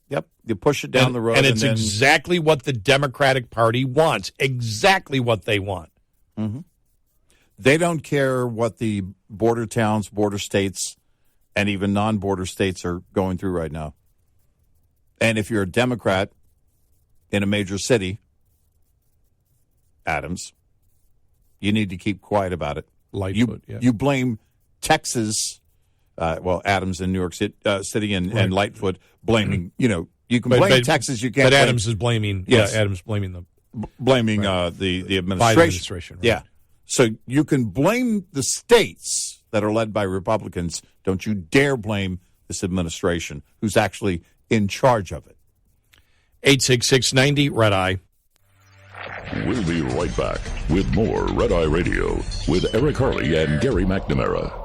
Yep. You push it down the road. And it's exactly what the Democratic Party wants. Exactly what they want. Mm-hmm. They don't care what the border towns, border states, and even non-border states are going through right now. And if you're a Democrat in a major city, Adams, you need to keep quiet about it. Lightfoot, you blame Texas, Adams in New York City, and Lightfoot blaming, you can blame Texas, you can't But blame, Adams is blaming, Adams blaming the administration. Biden administration. Right. Yeah. So you can blame the states that are led by Republicans. Don't you dare blame this administration, who's actually in charge of it. 866-90 Red Eye. We'll be right back with more Red Eye Radio with Eric Harley and Gary McNamara.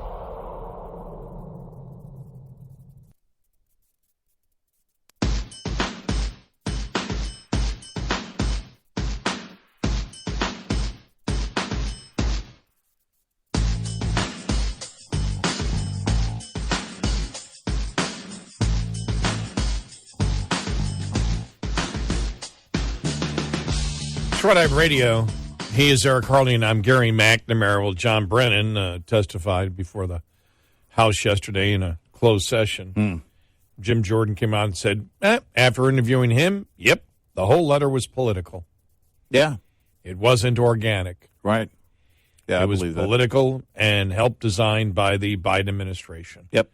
Red Eye Radio. He is Eric Harley, and I'm Gary McNamara. Well, John Brennan testified before the House yesterday in a closed session. Jim Jordan came out and said, after interviewing him, the whole letter was political. Yeah. It wasn't organic. Right. Yeah, it was political and help designed by the Biden administration. Yep.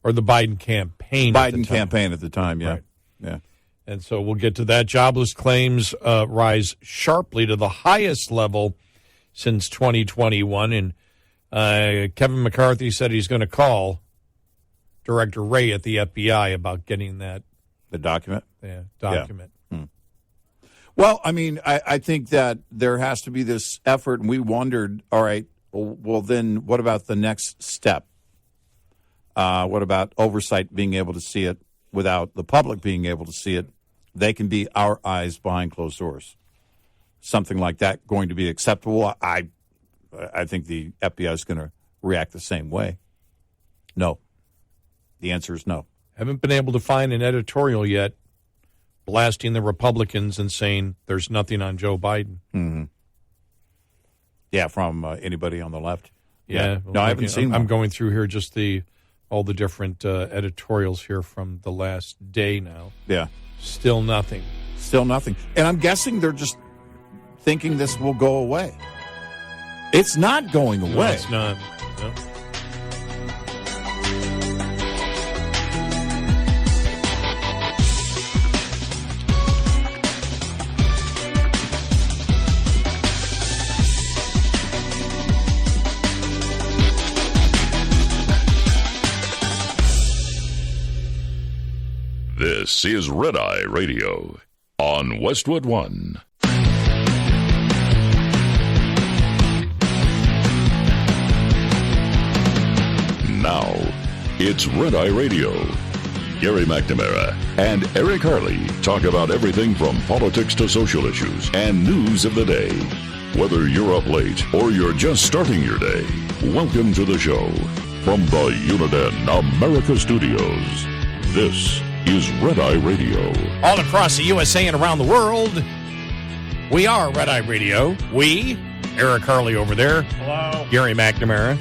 Or the Biden campaign. Campaign at the time, yeah. Right. Yeah. And so we'll get to that. Jobless claims rise sharply to the highest level since 2021. And Kevin McCarthy said he's going to call Director Wray at the FBI about getting that. The document? Yeah, document. Yeah. Well, I mean, I think that there has to be this effort, and we wondered, all right, well then what about the next step? What about oversight being able to see it without the public being able to see it? They can be our eyes behind closed doors. Something like that going to be acceptable? I think the FBI is going to react the same way. No. The answer is no. Haven't been able to find an editorial yet blasting the Republicans and saying there's nothing on Joe Biden. Mm-hmm. Yeah, from anybody on the left. Yeah. No, I haven't seen one. I'm going through here just all the different editorials here from the last day now. Yeah. Still nothing. Still nothing. And I'm guessing they're just thinking this will go away. It's not going away. No, it's not. No. This is Red Eye Radio on Westwood One. Now, it's Red Eye Radio. Gary McNamara and Eric Harley talk about everything from politics to social issues and news of the day. Whether you're up late or you're just starting your day, welcome to the show. From the Uniden America Studios, this is Red Eye Radio. All across the USA and around the world, we are Red Eye Radio. We, Eric Harley over there. Hello. Gary McNamara,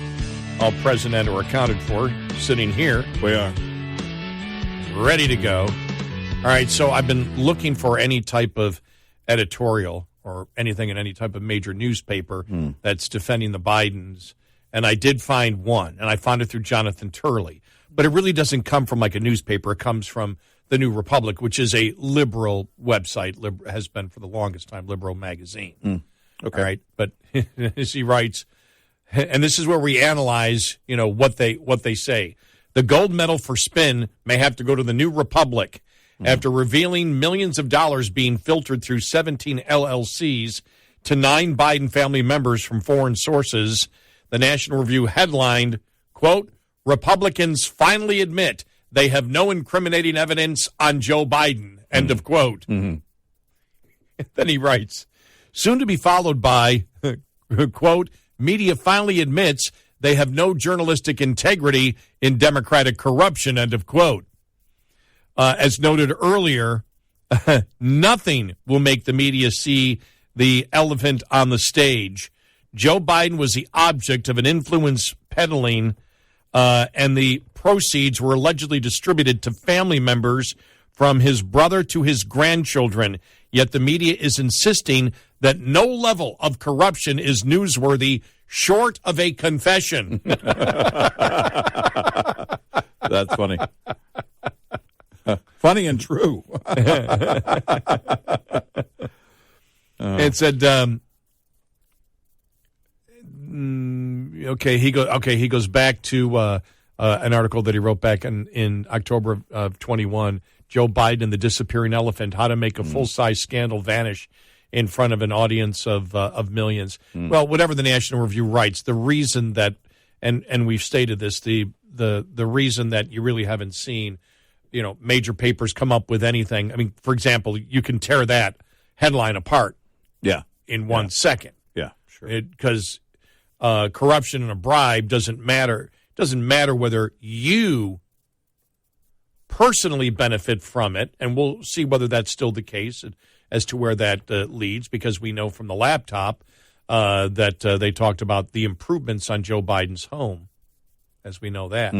all present and or accounted for, sitting here. We are. Ready to go. All right, so I've been looking for any type of editorial or anything in any type of major newspaper that's defending the Bidens, and I did find one, and I found it through Jonathan Turley. But it really doesn't come from like a newspaper. It comes from the New Republic, which is a liberal website, has been for the longest time, liberal magazine. Okay. All right, but as he writes, and this is where we analyze, what they say. The gold medal for spin may have to go to the New Republic after revealing millions of dollars being filtered through 17 LLCs to 9 Biden family members from foreign sources. The National Review headlined, quote, Republicans finally admit they have no incriminating evidence on Joe Biden, end of quote. Then he writes, soon to be followed by, quote, media finally admits they have no journalistic integrity in Democratic corruption, end of quote. As noted earlier, nothing will make the media see the elephant on the stage. Joe Biden was the object of an influence peddling, and the proceeds were allegedly distributed to family members from his brother to his grandchildren. Yet the media is insisting that no level of corruption is newsworthy short of a confession. That's funny. Funny and true. It said, he goes back to an article that he wrote back in October of 21, Joe Biden and the disappearing elephant, how to make a full-size scandal vanish in front of an audience of millions. Well, whatever the National Review writes, the reason that, and we've stated this, the reason that you really haven't seen, major papers come up with anything. I mean, for example, you can tear that headline apart in 1 second. Yeah, sure. Because corruption and a bribe doesn't matter. It doesn't matter whether you personally benefit from it, and we'll see whether that's still the case as to where that leads, because we know from the laptop that they talked about the improvements on Joe Biden's home, as we know that.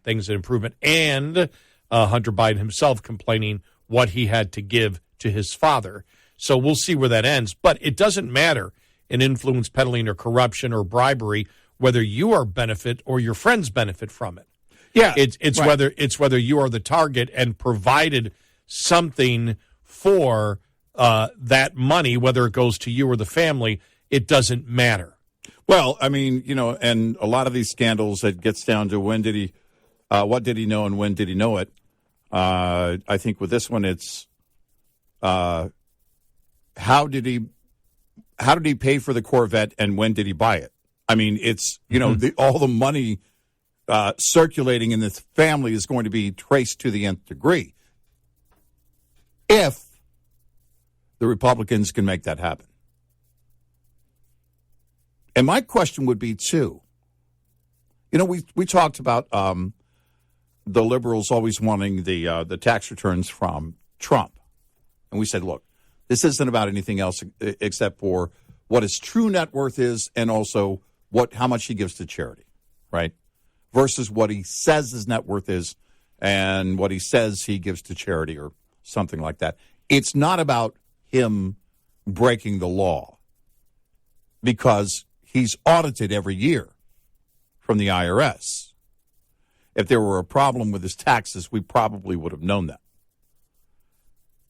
Things that improvement, and Hunter Biden himself complaining what he had to give to his father. So we'll see where that ends. But it doesn't matter in influence peddling or corruption or bribery whether you are benefit or your friends benefit from it. Yeah, it's right. whether you are the target and provided something for that money, whether it goes to you or the family. It doesn't matter. Well, I mean, and a lot of these scandals, it gets down to when did he, what did he know and when did he know it? I think with this one, it's how did he pay for the Corvette and when did he buy it? I mean, it's all the money circulating in this family is going to be traced to the nth degree if the Republicans can make that happen. And my question would be, too, we talked about the liberals always wanting the tax returns from Trump. And we said, look, this isn't about anything else except for what his true net worth is and also how much he gives to charity, right? Versus what he says his net worth is and what he says he gives to charity or something like that. It's not about him breaking the law because he's audited every year from the IRS. If there were a problem with his taxes, we probably would have known that.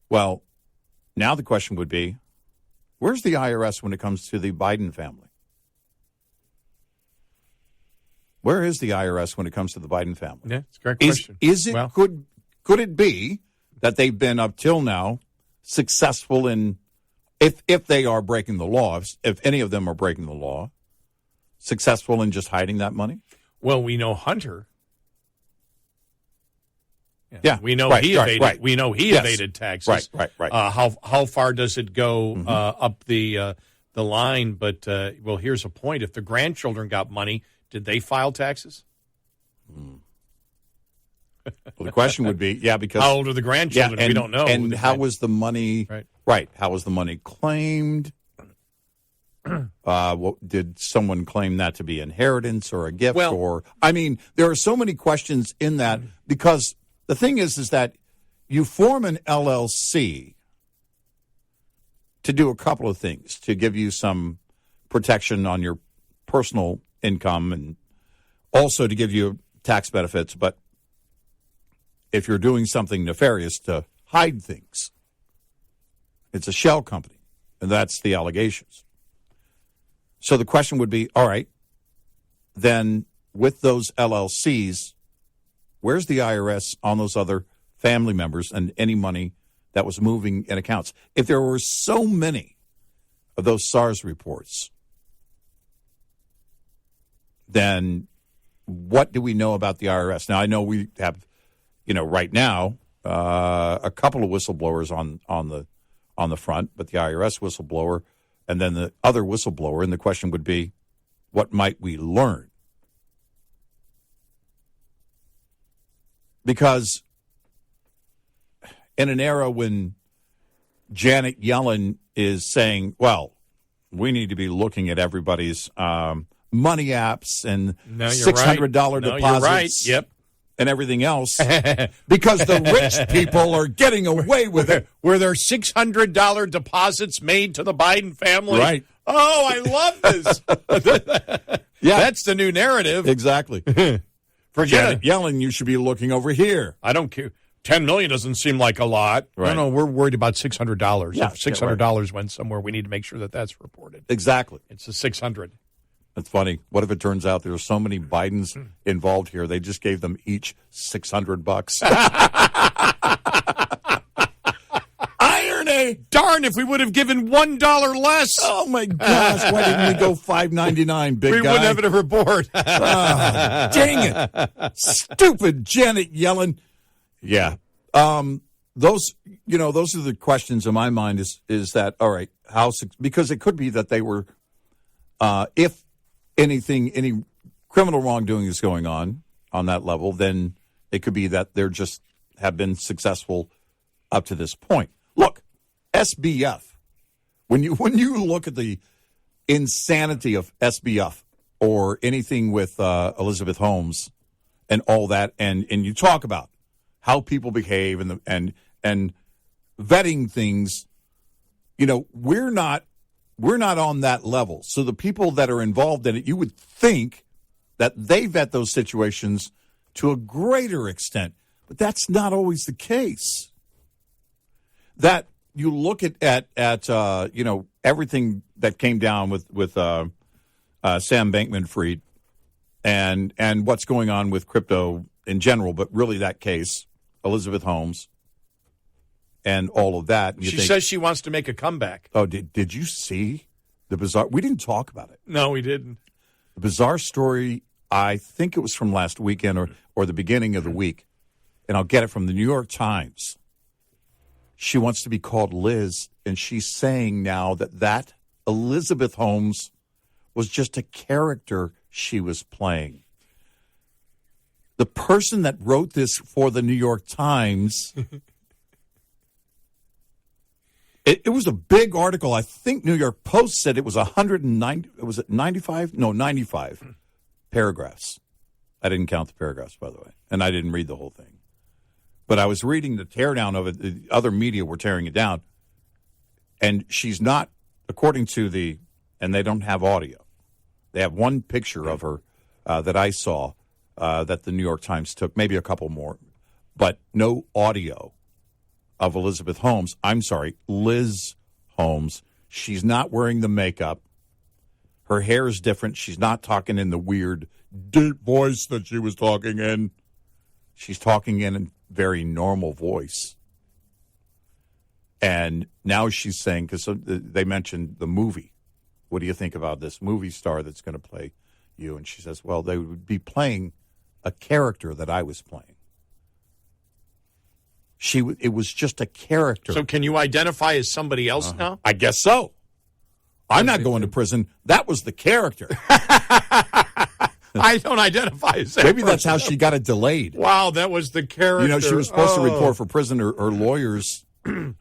Well, now the question would be, where's the IRS when it comes to the Biden family? Where is the IRS when it comes to the Biden family? Yeah, it's a great question. Could it be that they've been up till now successful in, if they are breaking the law, if any of them are breaking the law, successful in just hiding that money? Well, we know Hunter. Yeah, we know he evaded. Right. We know he evaded taxes. Right. How far does it go up the line? But here's a point: if the grandchildren got money, did they file taxes? Well, the question would be, because how old are the grandchildren? We don't know. And how was the money? Right. How was the money claimed? Did someone claim that to be inheritance or a gift? There are so many questions in that because. The thing is that you form an LLC to do a couple of things, to give you some protection on your personal income and also to give you tax benefits. But if you're doing something nefarious to hide things, it's a shell company, and that's the allegations. So the question would be, all right, then with those LLCs, where's the IRS on those other family members and any money that was moving in accounts? If there were so many of those SARS reports, then what do we know about the IRS? Now, I know we have, right now, a couple of whistleblowers on the front, but the IRS whistleblower and then the other whistleblower, and the question would be, what might we learn? Because in an era when Janet Yellen is saying, well, we need to be looking at everybody's money apps and $600 deposits. You're right. Yep. And everything else because the rich people are getting away with it. Were there $600 deposits made to the Biden family? Right. Oh, I love this. Yeah. That's the new narrative. Exactly. For Janet Yellen, you should be looking over here. I don't care. $10 million doesn't seem like a lot. Right. No, we're worried about $600. Yeah, if $600 went somewhere, we need to make sure that that's reported. Exactly. It's the $600. That's funny. What if it turns out there's so many Bidens involved here, they just gave them each $600? Irony! Darn, if we would have given $1 less. Oh, my gosh. Why didn't we go $5.99, big guy? We wouldn't have it a report. Dang it. Stupid Janet Yellen. Yeah. Those are the questions in my mind is that, all right, because it could be that they were, if any criminal wrongdoing is going on that level, then it could be that they're just have been successful up to this point. Look, SBF, when you look at the insanity of SBF or anything with Elizabeth Holmes and all that, and you talk about how people behave and vetting things, we're not on that level. So the people that are involved in it, you would think that they vet those situations to a greater extent, but that's not always the case. That you look at everything that came down with Sam Bankman-Fried and what's going on with crypto in general, but really that case, Elizabeth Holmes, and all of that. And she says she wants to make a comeback. Oh, did you see the bizarre? We didn't talk about it. No, we didn't. The bizarre story, I think it was from last weekend or the beginning of the week, and I'll get it from the New York Times. She wants to be called Liz, and she's saying now that Elizabeth Holmes was just a character she was playing. The person that wrote this for the New York Times, it was a big article. I think New York Post said it was 190. Was it 95? No, 95 paragraphs. I didn't count the paragraphs, by the way, and I didn't read the whole thing. But I was reading the teardown of it. The other media were tearing it down. And she's not, according to and they don't have audio. They have one picture of her that I saw that the New York Times took, maybe a couple more, but no audio of Elizabeth Holmes. I'm sorry, Liz Holmes. She's not wearing the makeup. Her hair is different. She's not talking in the weird, deep voice that she was talking in. She's talking in a very normal voice. And now she's saying, because they mentioned the movie, what do you think about this movie star that's going to play you? And she says, well, they would be playing a character that I was playing. It was just a character. So can you identify as somebody else now? I guess so. I'm not going to prison. That was the character. I don't identify as that Maybe person. that's how she got it delayed. Wow, that was the character. She was supposed to report for prison. Her lawyers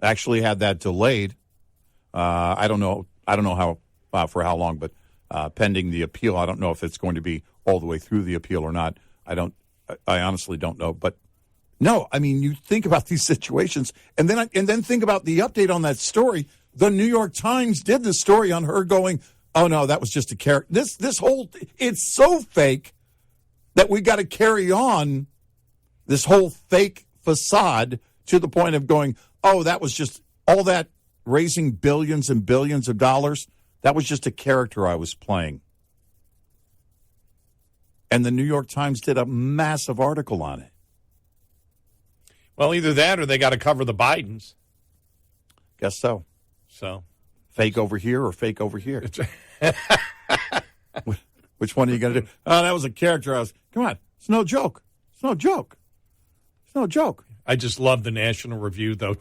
actually had that delayed. I don't know how for how long, but pending the appeal. I don't know if it's going to be all the way through the appeal or not. I honestly don't know. But no, I mean, you think about these situations, and then think about the update on that story. The New York Times did the story on her going, oh no, that was just a character. This whole, it's so fake that we got to carry on this whole fake facade to the point of going, oh, that was just all that raising billions and billions of dollars. That was just a character I was playing. And the New York Times did a massive article on it. Well, either that or they got to cover the Bidens. Guess so. So, fake over here or fake over here? Which one are you going to do? Oh, that was a character I was. Come on. It's no joke. It's no joke. It's no joke. I just love the National Review, though.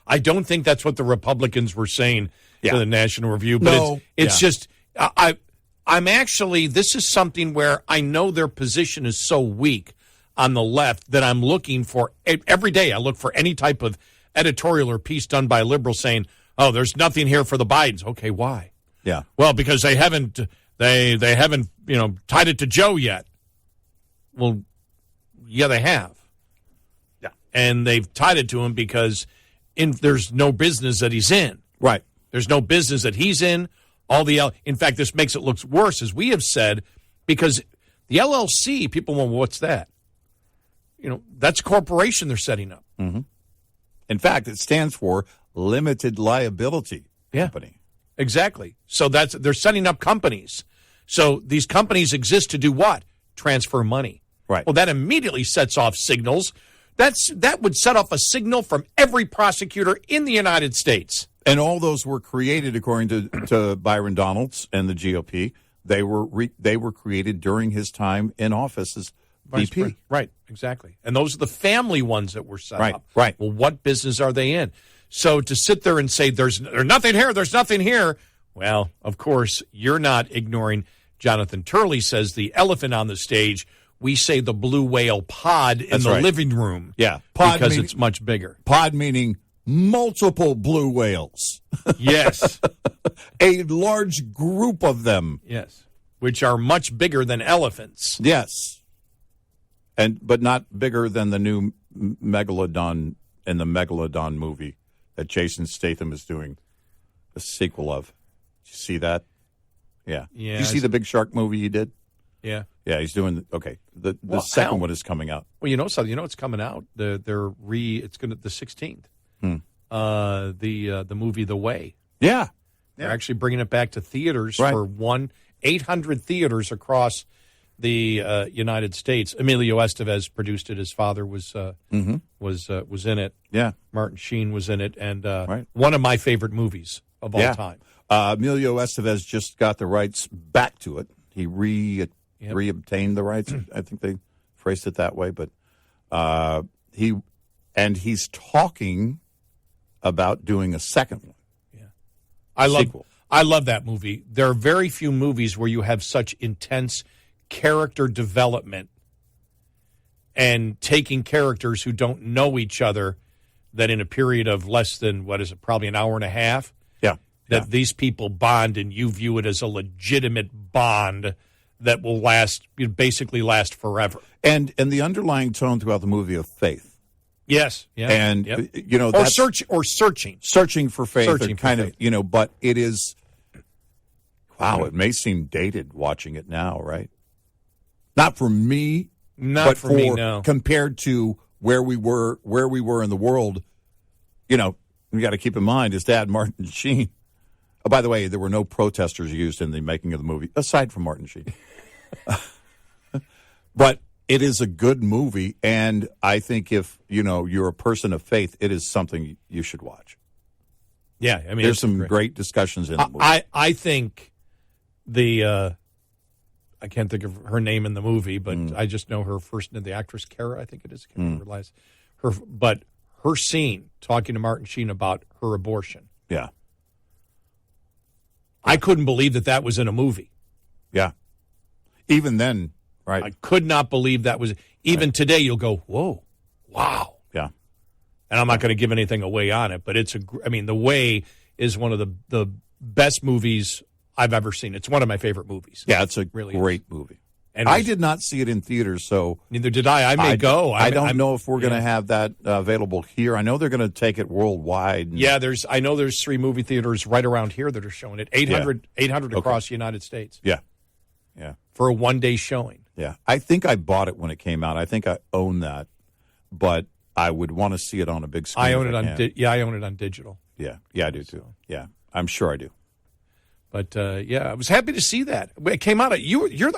I don't think that's what the Republicans were saying to the National Review. But it's just, I'm actually, this is something where I know their position is so weak. on the left that I'm looking for every day. I look for any type of editorial or piece done by liberals saying, "Oh, there's nothing here for the Bidens." Okay, why? Yeah. Well, because they haven't tied it to Joe yet. Well, yeah, they have. Yeah, and they've tied it to him because there's no business that he's in. Right. There's no business that he's in. In fact, this makes it look worse, as we have said, because the LLC, people went, well, what's that? That's a corporation they're setting up. Mm-hmm. In fact, it stands for Limited Liability Company. Exactly. So they're setting up companies. So these companies exist to do what? Transfer money. Right. Well, that immediately sets off signals. That would set off a signal from every prosecutor in the United States. And all those were created, according to Byron Donalds and the GOP. They were created during his time in office as VP. Right, exactly. And those are the family ones that were set up. Right. Well, what business are they in? So to sit there and say there's nothing here, there's nothing here. Well, of course, you're not ignoring. Jonathan Turley says the elephant on the stage. We say the blue whale pod in the living room. Yeah, pod because it's much bigger. Pod meaning multiple blue whales. Yes. A large group of them. Yes. Which are much bigger than elephants. Yes. But not bigger than the new Megalodon in the Megalodon movie that Jason Statham is doing a sequel of. Did you see that? Yeah. Yeah. Did you see the Big Shark movie he did? Yeah. Yeah, he's doing the second one is coming out. Well, it's coming out. It's going to the 16th. The movie The Way. Yeah. They're actually bringing it back to theaters for 800 theaters across the United States. Emilio Estevez produced it. His father was in it. Yeah. Martin Sheen was in it, and one of my favorite movies of all time. Emilio Estevez just got the rights back to it. He reobtained the rights. I think they phrased it that way, but he's talking about doing a second one. Yeah, I love that movie. There are very few movies where you have such intense character development and taking characters who don't know each other that in a period of less than probably an hour and a half. That these people bond and you view it as a legitimate bond that will basically last forever. And the underlying tone throughout the movie of faith. Yes. Yeah. And, searching for faith. But it is, wow, it may seem dated watching it now, right? Not for me. Not for me, no. Compared to where we were in the world, we got to keep in mind his dad, Martin Sheen. Oh, by the way, there were no protesters used in the making of the movie, aside from Martin Sheen. But it is a good movie, and I think if, you're a person of faith, it is something you should watch. Yeah, I mean, there's some great discussions in the movie. I think I can't think of her name in the movie, but I just know her first name, the actress Kara, I think it is. I can't realize but her scene talking to Martin Sheen about her abortion. Yeah. I couldn't believe that was in a movie. Yeah. Even then, right. I could not believe that was. Even today, you'll go, whoa, wow. Yeah. And I'm not going to give anything away on it, but The Way is one of the best movies I've ever seen. It's one of my favorite movies. Yeah, it's a great movie. And I did not see it in theaters, so neither did I. I may go. I don't know if we're going to have that available here. I know they're going to take it worldwide. Yeah, I know there's 3 movie theaters right around here that are showing it. 800 across the United States. Yeah. For a one-day showing. Yeah. I think I bought it when it came out. I think I own that, but I would want to see it on a big screen. I own it on I own it on digital. Yeah, I do too. Yeah, I'm sure I do. But I was happy to see that. It came out. I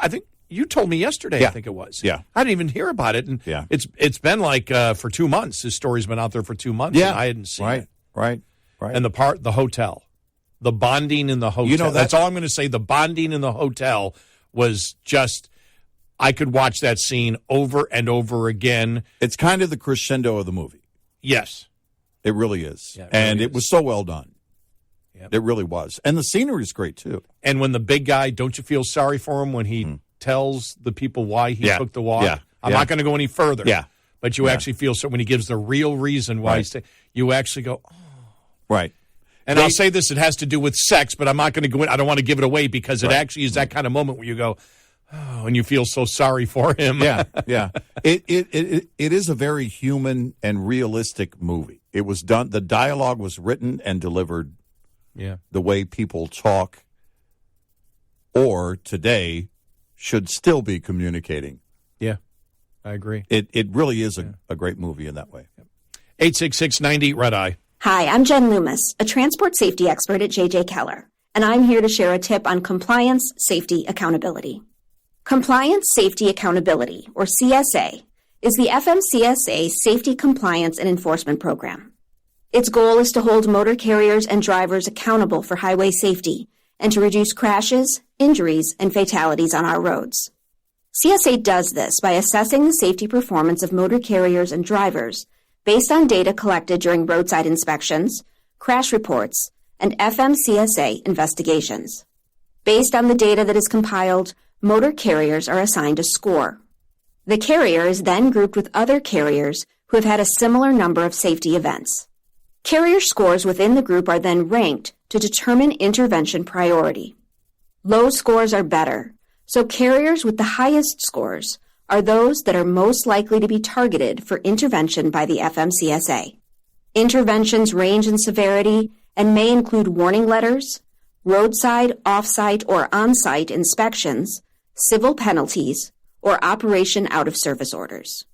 think you told me yesterday. Yeah. I think it was. Yeah, I didn't even hear about it. And it's been like for 2 months. This story's been out there for 2 months. Yeah, and I hadn't seen it. Right. And the hotel, the bonding in the hotel. That's all I'm going to say. The bonding in the hotel was just. I could watch that scene over and over again. It's kind of the crescendo of the movie. Yes. It really is. Yeah, it was so well done. Yep. It really was. And the scenery is great, too. And when the big guy, don't you feel sorry for him when he tells the people why he took the walk? Yeah. I'm not going to go any further. Yeah. But you actually feel so when he gives the real reason why you actually go, oh. Right. And I'll say this, it has to do with sex, but I'm not going to go in. I don't want to give it away because it actually is that kind of moment where you go, oh, and you feel so sorry for him. Yeah. It is a very human and realistic movie. It was done. The dialogue was written and delivered the way people talk or today should still be communicating. Yeah, I agree. It really is a great movie in that way. 866-90 Red Eye. Hi, I'm Jen Loomis, a transport safety expert at J.J. Keller, and I'm here to share a tip on compliance, safety, accountability. Compliance, Safety, Accountability, or CSA, is the FMCSA Safety, Compliance, and Enforcement Program. Its goal is to hold motor carriers and drivers accountable for highway safety and to reduce crashes, injuries, and fatalities on our roads. CSA does this by assessing the safety performance of motor carriers and drivers based on data collected during roadside inspections, crash reports, and FMCSA investigations. Based on the data that is compiled, motor carriers are assigned a score. The carrier is then grouped with other carriers who have had a similar number of safety events. Carrier scores within the group are then ranked to determine intervention priority. Low scores are better, so carriers with the highest scores are those that are most likely to be targeted for intervention by the FMCSA. Interventions range in severity and may include warning letters, roadside, off-site, or on-site inspections, civil penalties, or operation out-of-service orders.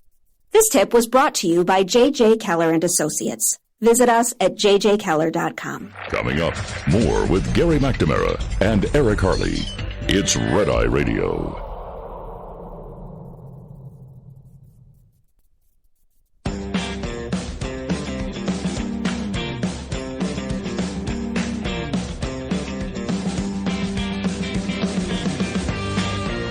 This tip was brought to you by J.J. Keller & Associates. Visit us at jjkeller.com. Coming up, more with Gary McNamara and Eric Harley. It's Red Eye Radio.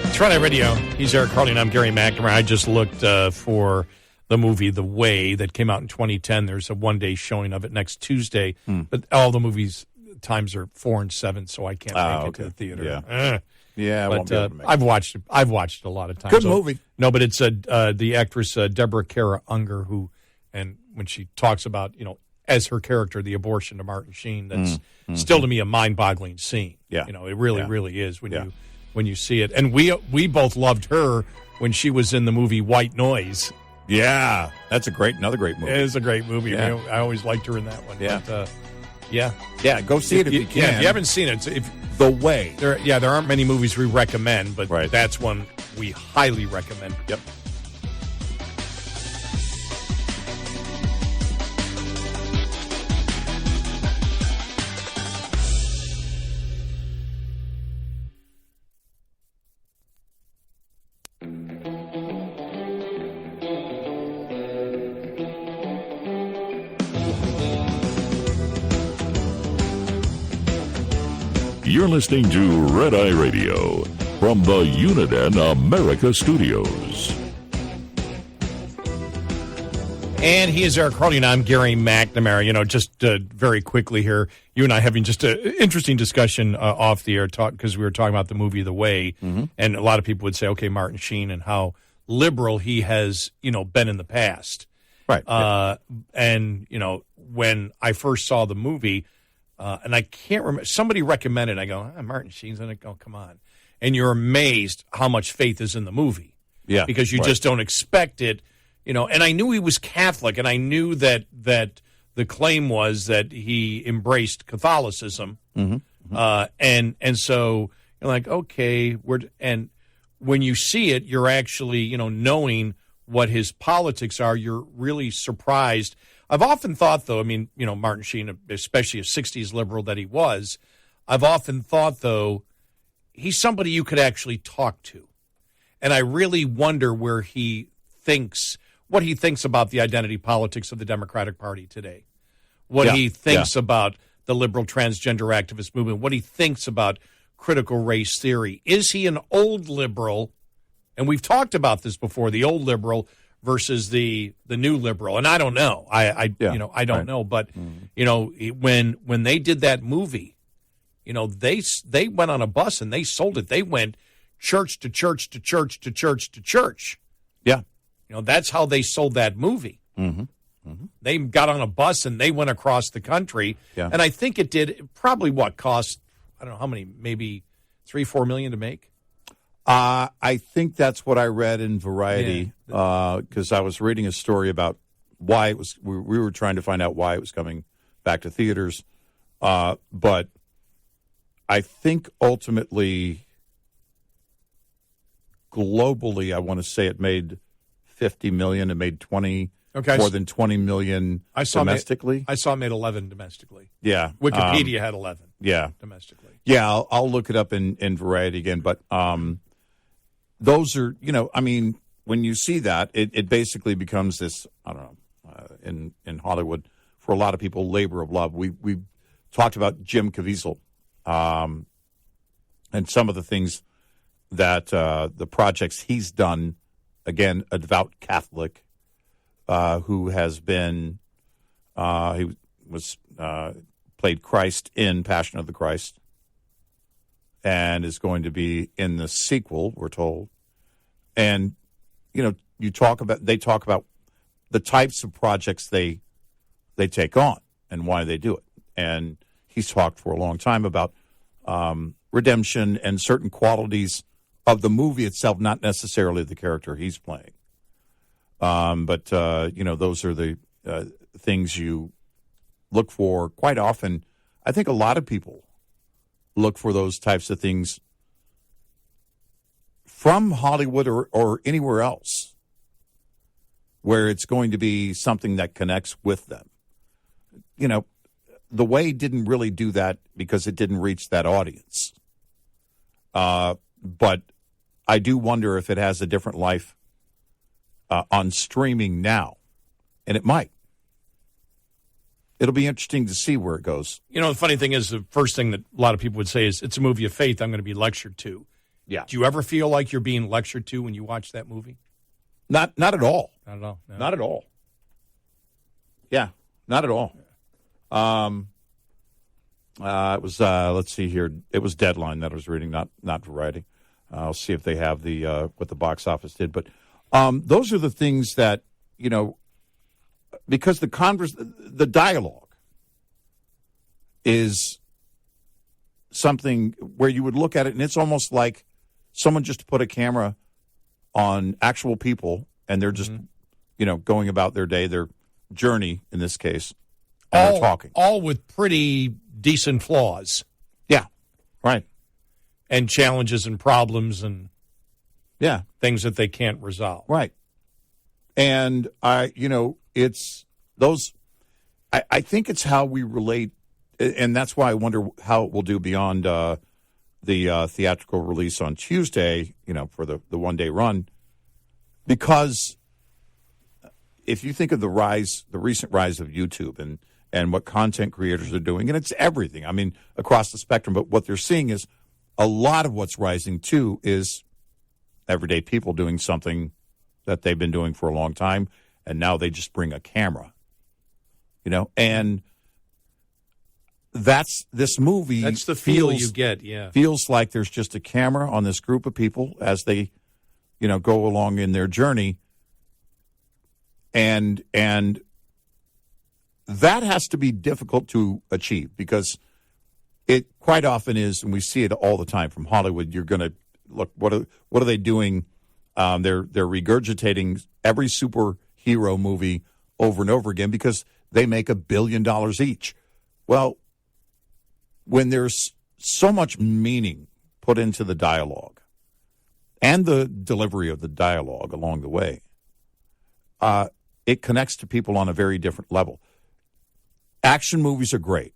It's Red Eye Radio. He's Eric Harley, and I'm Gary McNamara. I just looked for the movie The Way that came out in 2010. There's a one-day showing of it next Tuesday. But all the movies times are 4 and 7, so I can't make it to the theater. Yeah, but I've watched it a lot of times. Good movie. No, but it's the actress Deborah Kara Unger who, and when she talks about as her character the abortion to Martin Sheen, that's still to me a mind-boggling scene. Yeah, it really is when you see it. And we both loved her when she was in the movie White Noise. Yeah, that's another great movie. It is a great movie. Yeah. I always liked her in that one. Yeah. But, go see it if you can. Yeah, if you haven't seen it, The Way. There aren't many movies we recommend, but that's one we highly recommend. Yep. You're listening to Red Eye Radio from the Uniden America Studios. And he is Eric Harley, and I'm Gary McNamara. Just very quickly here, you and I having just an interesting discussion off the air because we were talking about the movie The Way, and a lot of people would say, okay, Martin Sheen and how liberal he has, been in the past. Right. And, when I first saw the movie, and I can't remember, somebody recommended, I go, Martin Sheen's in it, oh, come on. And you're amazed how much faith is in the movie. Yeah. Because you just don't expect it, and I knew he was Catholic, and I knew that the claim was that he embraced Catholicism. And so you're like, okay, and when you see it, you're actually, knowing what his politics are, you're really surprised. I've often thought, though, Martin Sheen, especially a 60s liberal that he was, I've often thought, though, he's somebody you could actually talk to. And I really wonder what he thinks about the identity politics of the Democratic Party today, what he thinks about the liberal transgender activist movement, what he thinks about critical race theory. Is he an old liberal? And we've talked about this before, the old liberal versus the new liberal, and I don't know. I don't know. But when they did that movie, they went on a bus and they sold it. They went church to church to church to church to church. Yeah. That's how they sold that movie. Mm-hmm. Mm-hmm. They got on a bus and they went across the country. Yeah. And I think it did probably cost, I don't know how many, maybe $3-4 million to make. I think that's what I read in Variety because I was reading a story about why it was. We were trying to find out why it was coming back to theaters, but I think ultimately, globally, I want to say it made $50 million. It made more than $20 million domestically. I saw it made 11 domestically. Yeah, Wikipedia had 11. Yeah, domestically. Yeah, I'll look it up in Variety again, but. Those are, I mean, when you see that, it basically becomes this, I don't know, in Hollywood, for a lot of people, labor of love. We talked about Jim Caviezel and some of the things that the projects he's done, again, a devout Catholic who has been, he was played Christ in Passion of the Christ. And is going to be in the sequel, we're told. And, they talk about the types of projects they take on and why they do it. And he's talked for a long time about redemption and certain qualities of the movie itself, not necessarily the character he's playing. But those are the things you look for quite often. I think a lot of people look for those types of things from Hollywood or anywhere else where it's going to be something that connects with them. The Way didn't really do that because it didn't reach that audience. But I do wonder if it has a different life on streaming now, and it might. It'll be interesting to see where it goes. The funny thing is, the first thing that a lot of people would say is, it's a movie of faith I'm going to be lectured to. Yeah. Do you ever feel like you're being lectured to when you watch that movie? Not at all. Not at all. No. Not at all. Yeah, not at all. It was, let's see here. It was Deadline that I was reading, not Variety. I'll see if they have the what the box office did. But those are the things that, because the dialogue is something where you would look at it and it's almost like someone just put a camera on actual people and they're just, going about their day, their journey in this case, and they're talking. All with pretty decent flaws. Yeah, right. And challenges and problems and things that they can't resolve. Right. And it's those, I think it's how we relate, and that's why I wonder how it will do beyond the theatrical release on Tuesday, for the one-day run. Because if you think of the recent rise of YouTube and what content creators are doing, and it's everything, I mean, across the spectrum, but what they're seeing is a lot of what's rising, too, is everyday people doing something that they've been doing for a long time, and now they just bring a camera, and that's this movie. That's the feel you get, yeah. Feels like there's just a camera on this group of people as they, go along in their journey, and that has to be difficult to achieve because it quite often is, and we see it all the time from Hollywood. You're going to look, what are they doing? They're regurgitating every superhero movie over and over again because they make $1 billion each. Well, when there's so much meaning put into the dialogue and the delivery of the dialogue along the way, it connects to people on a very different level. Action movies are great.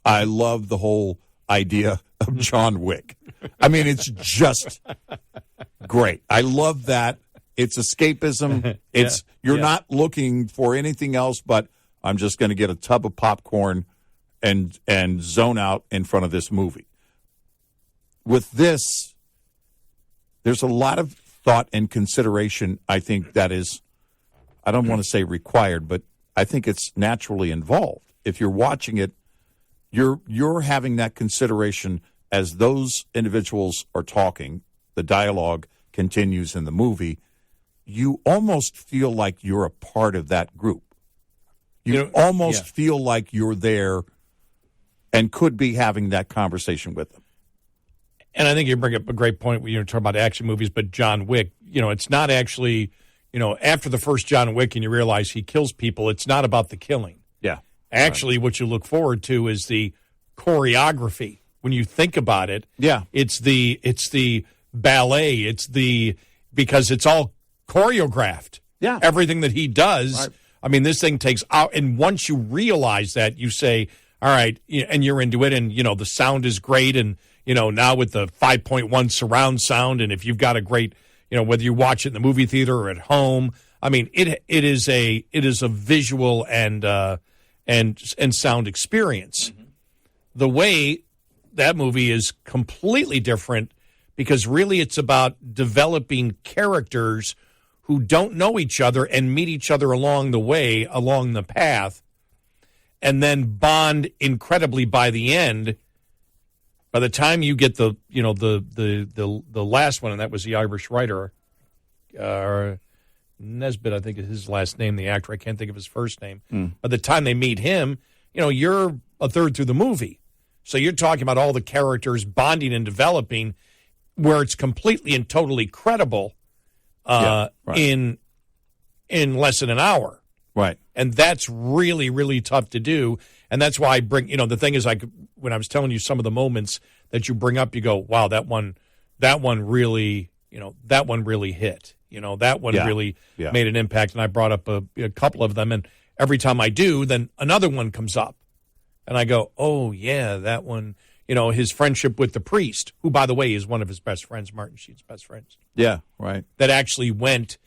I love the whole idea of John Wick. I mean, it's just great. I love that. It's escapism. You're not looking for anything else, but I'm just going to get a tub of popcorn and zone out in front of this movie. With this, there's a lot of thought and consideration, I think, that is, I don't want to say required, but I think it's naturally involved. If you're watching it, you're having that consideration as those individuals are talking. The dialogue continues in the movie. you almost feel like you're a part of that group. You almost feel like you're there and could be having that conversation with them. And I think you bring up a great point when you're talking about action movies, but John Wick, it's not actually, after the first John Wick and you realize he kills people, it's not about the killing. Yeah. Actually, what you look forward to is the choreography. When you think about it, it's the ballet, because it's all choreographed. Yeah. Everything that he does. Right. I mean, this thing takes out, and once you realize that, you say, all right, and you're into it, and, the sound is great, and, now with the 5.1 surround sound, and if you've got a great, whether you watch it in the movie theater or at home, I mean, it is a visual and sound experience. Mm-hmm. The way that movie is completely different, because really it's about developing characters who don't know each other and meet each other along the way, along the path, and then bond incredibly by the end. By the time you get the last one, and that was the Irish writer, Nesbitt, I think is his last name, the actor. I can't think of his first name. By the time they meet him, you're a third through the movie. So you're talking about all the characters bonding and developing where it's completely and totally credible in less than an hour. Right. And that's really, really tough to do. And that's why I bring, the thing is, when I was telling you some of the moments that you bring up, you go, wow, that one really, that one really hit. That one really made an impact. And I brought up a couple of them. And every time I do, then another one comes up. And I go, oh, yeah, that one, his friendship with the priest, who, by the way, is one of his best friends, Martin Sheen's best friends. Yeah, right. That actually went,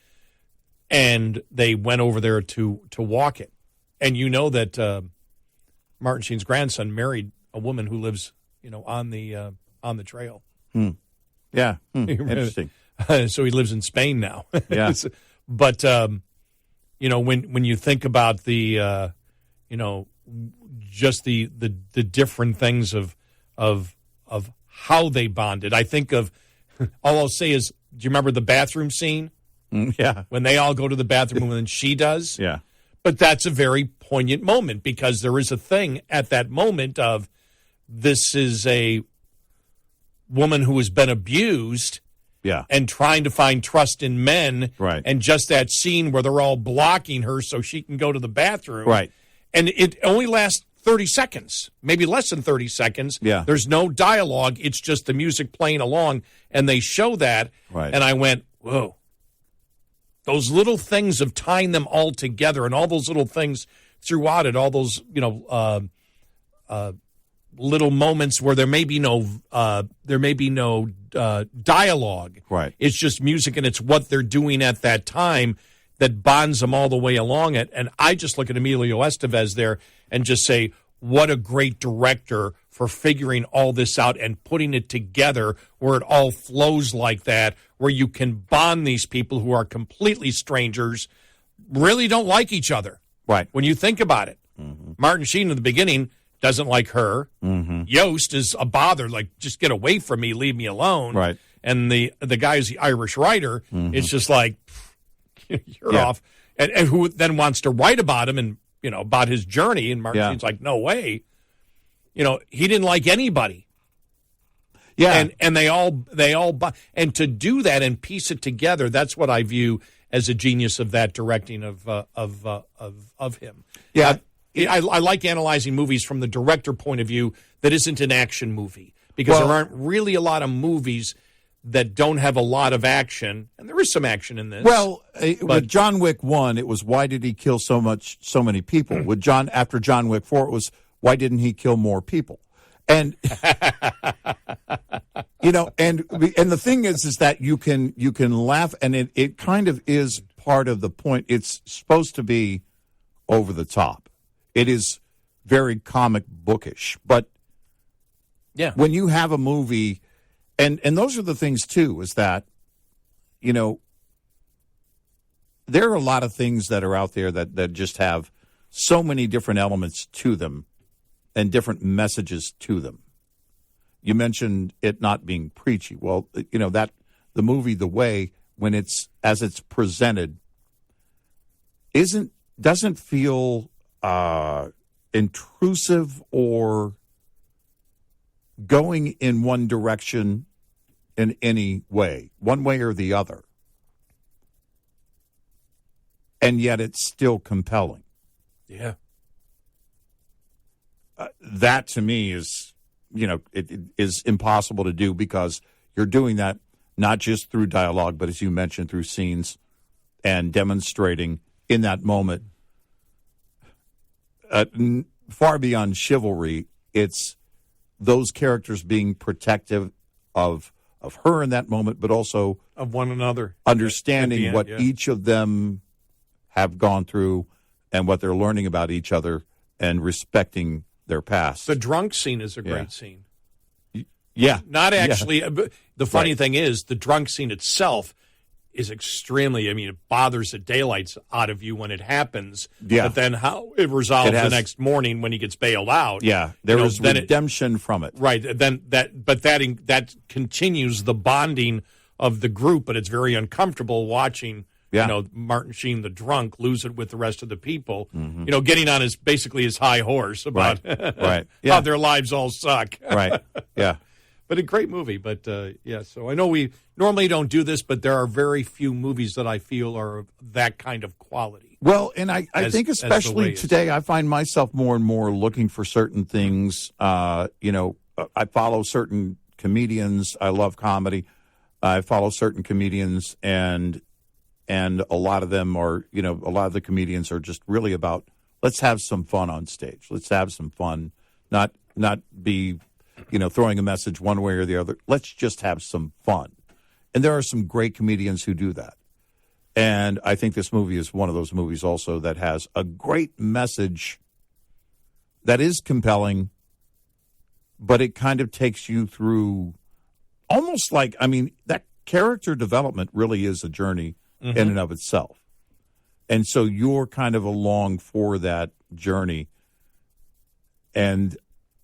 and they went over there to walk it. And that Martin Sheen's grandson married a woman who lives, on the trail. Yeah, interesting. So he lives in Spain now. Yeah. But, when you think about the, just the different things of how they bonded. I think of, all I'll say is, do you remember the bathroom scene? Yeah. When they all go to the bathroom and she does? Yeah. But that's a very poignant moment, because there is a thing at that moment of, this is a woman who has been abused. Yeah. And trying to find trust in men. Right. And just that scene where they're all blocking her so she can go to the bathroom. Right. And it only lasts 30 seconds, maybe less than 30 seconds. Yeah. There's no dialogue. It's just the music playing along, and they show that. Right. And I went, whoa. Those little things of tying them all together, and all those little things throughout it, all those, little moments where there may be no dialogue. Right. It's just music, and it's what they're doing at that time that bonds them all the way along it. And I just look at Emilio Estevez there and just say, what a great director for figuring all this out and putting it together where it all flows like that, where you can bond these people who are completely strangers, really don't like each other. Right. When you think about it. Mm-hmm. Martin Sheen in the beginning doesn't like her. Mm-hmm. Yost is a bother, like, just get away from me, leave me alone. Right. And the guy who's the Irish writer, it's just like, you're off. And who then wants to write about him and, about his journey. And Martin Sheen's like, no way. He didn't like anybody. Yeah. And they all, and to do that and piece it together, that's what I view as a genius of that directing of him. Yeah. I like analyzing movies from the director point of view that isn't an action movie, because there aren't really a lot of movies that don't have a lot of action, and there is some action in this. Well, with John Wick 1, it was, why did he kill so many people? With after John Wick 4, it was, why didn't he kill more people? And and the thing is that you can laugh, and it kind of is part of the point. It's supposed to be over the top. It is very comic bookish, but when you have a movie, and those are the things too, is that there are a lot of things that are out there that just have so many different elements to them and different messages to them. You mentioned it not being preachy. Well, that the movie The Way when it's as it's presented doesn't feel intrusive or going in one direction in any way, one way or the other. And yet it's still compelling. Yeah. That to me is, it is impossible to do because you're doing that not just through dialogue, but as you mentioned, through scenes and demonstrating in that moment. Far beyond chivalry, it's those characters being protective of her in that moment, but also of one another, understanding end, what each of them have gone through and what they're learning about each other and respecting their past. The drunk scene is a great scene. Yeah. Not actually. Yeah. The funny thing is, the drunk scene itself is extremely, it bothers the daylights out of you when it happens. Yeah. But then how it resolves the next morning when he gets bailed out. Yeah. There was redemption from it. Right. Then that continues the bonding of the group, but it's very uncomfortable watching Martin Sheen, the drunk, lose it with the rest of the people, getting on basically his high horse about how their lives all suck. Right, yeah. But a great movie. But, so I know we normally don't do this, but there are very few movies that I feel are of that kind of quality. Well, and I think especially today, I find myself more and more looking for certain things. I follow certain comedians. I love comedy. I follow certain comedians, and a lot of them are, a lot of the comedians are just really about, let's have some fun on stage. Let's have some fun, not be, throwing a message one way or the other. Let's just have some fun. And there are some great comedians who do that. And I think this movie is one of those movies also that has a great message that is compelling, but it kind of takes you through almost like, that character development really is a journey in and of itself. And so you're kind of along for that journey. And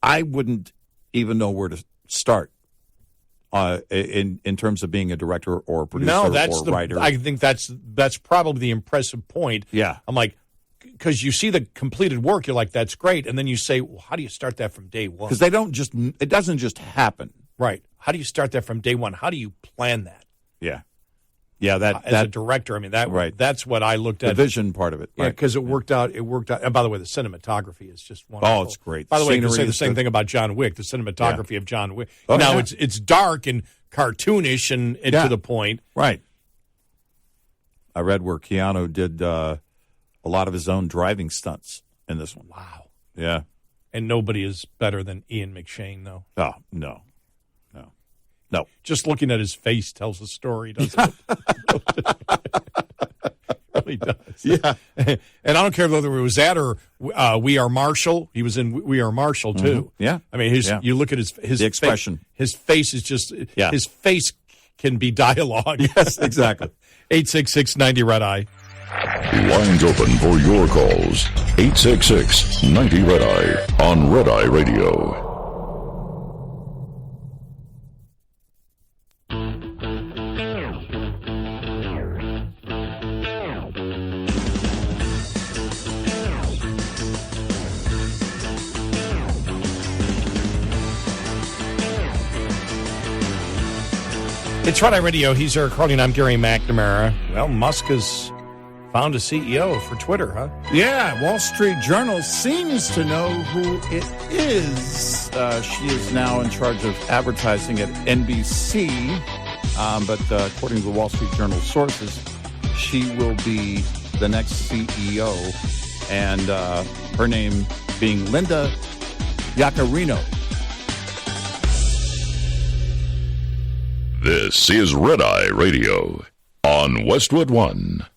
I wouldn't even know where to start in terms of being a director or a producer or writer. I think that's probably the impressive point. Yeah. I'm like, because you see the completed work, you're like, that's great. And then you say, well, how do you start that from day one? Because it doesn't just happen. Right. How do you start that from day one? How do you plan that? Yeah. Yeah, as a director, that's what I looked at. The vision part of it. Yeah, because it worked out. And by the way, the cinematography is just wonderful. Oh, it's great. By the way, you can say the same thing about John Wick, the cinematography of John Wick. It's dark and cartoonish and to the point. Right. I read where Keanu did a lot of his own driving stunts in this one. Wow. Yeah. And nobody is better than Ian McShane, though. Oh, no. No. Just looking at his face tells a story, doesn't it? It really does. Yeah. And I don't care whether it was that or We Are Marshall. He was in We Are Marshall, too. Yeah. You look at his the expression. His face is just, his face can be dialogue. Yes, exactly. 866-90-RED-EYE. Lines open for your calls. 866-90-RED-EYE on Red Eye Radio. It's Red Eye Radio. He's Eric Harley, and I'm Gary McNamara. Well, Musk has found a CEO for Twitter, huh? Yeah, Wall Street Journal seems to know who it is. She is now in charge of advertising at NBC, but according to the Wall Street Journal sources, she will be the next CEO, and her name being Linda Yaccarino. This is Red Eye Radio on Westwood One.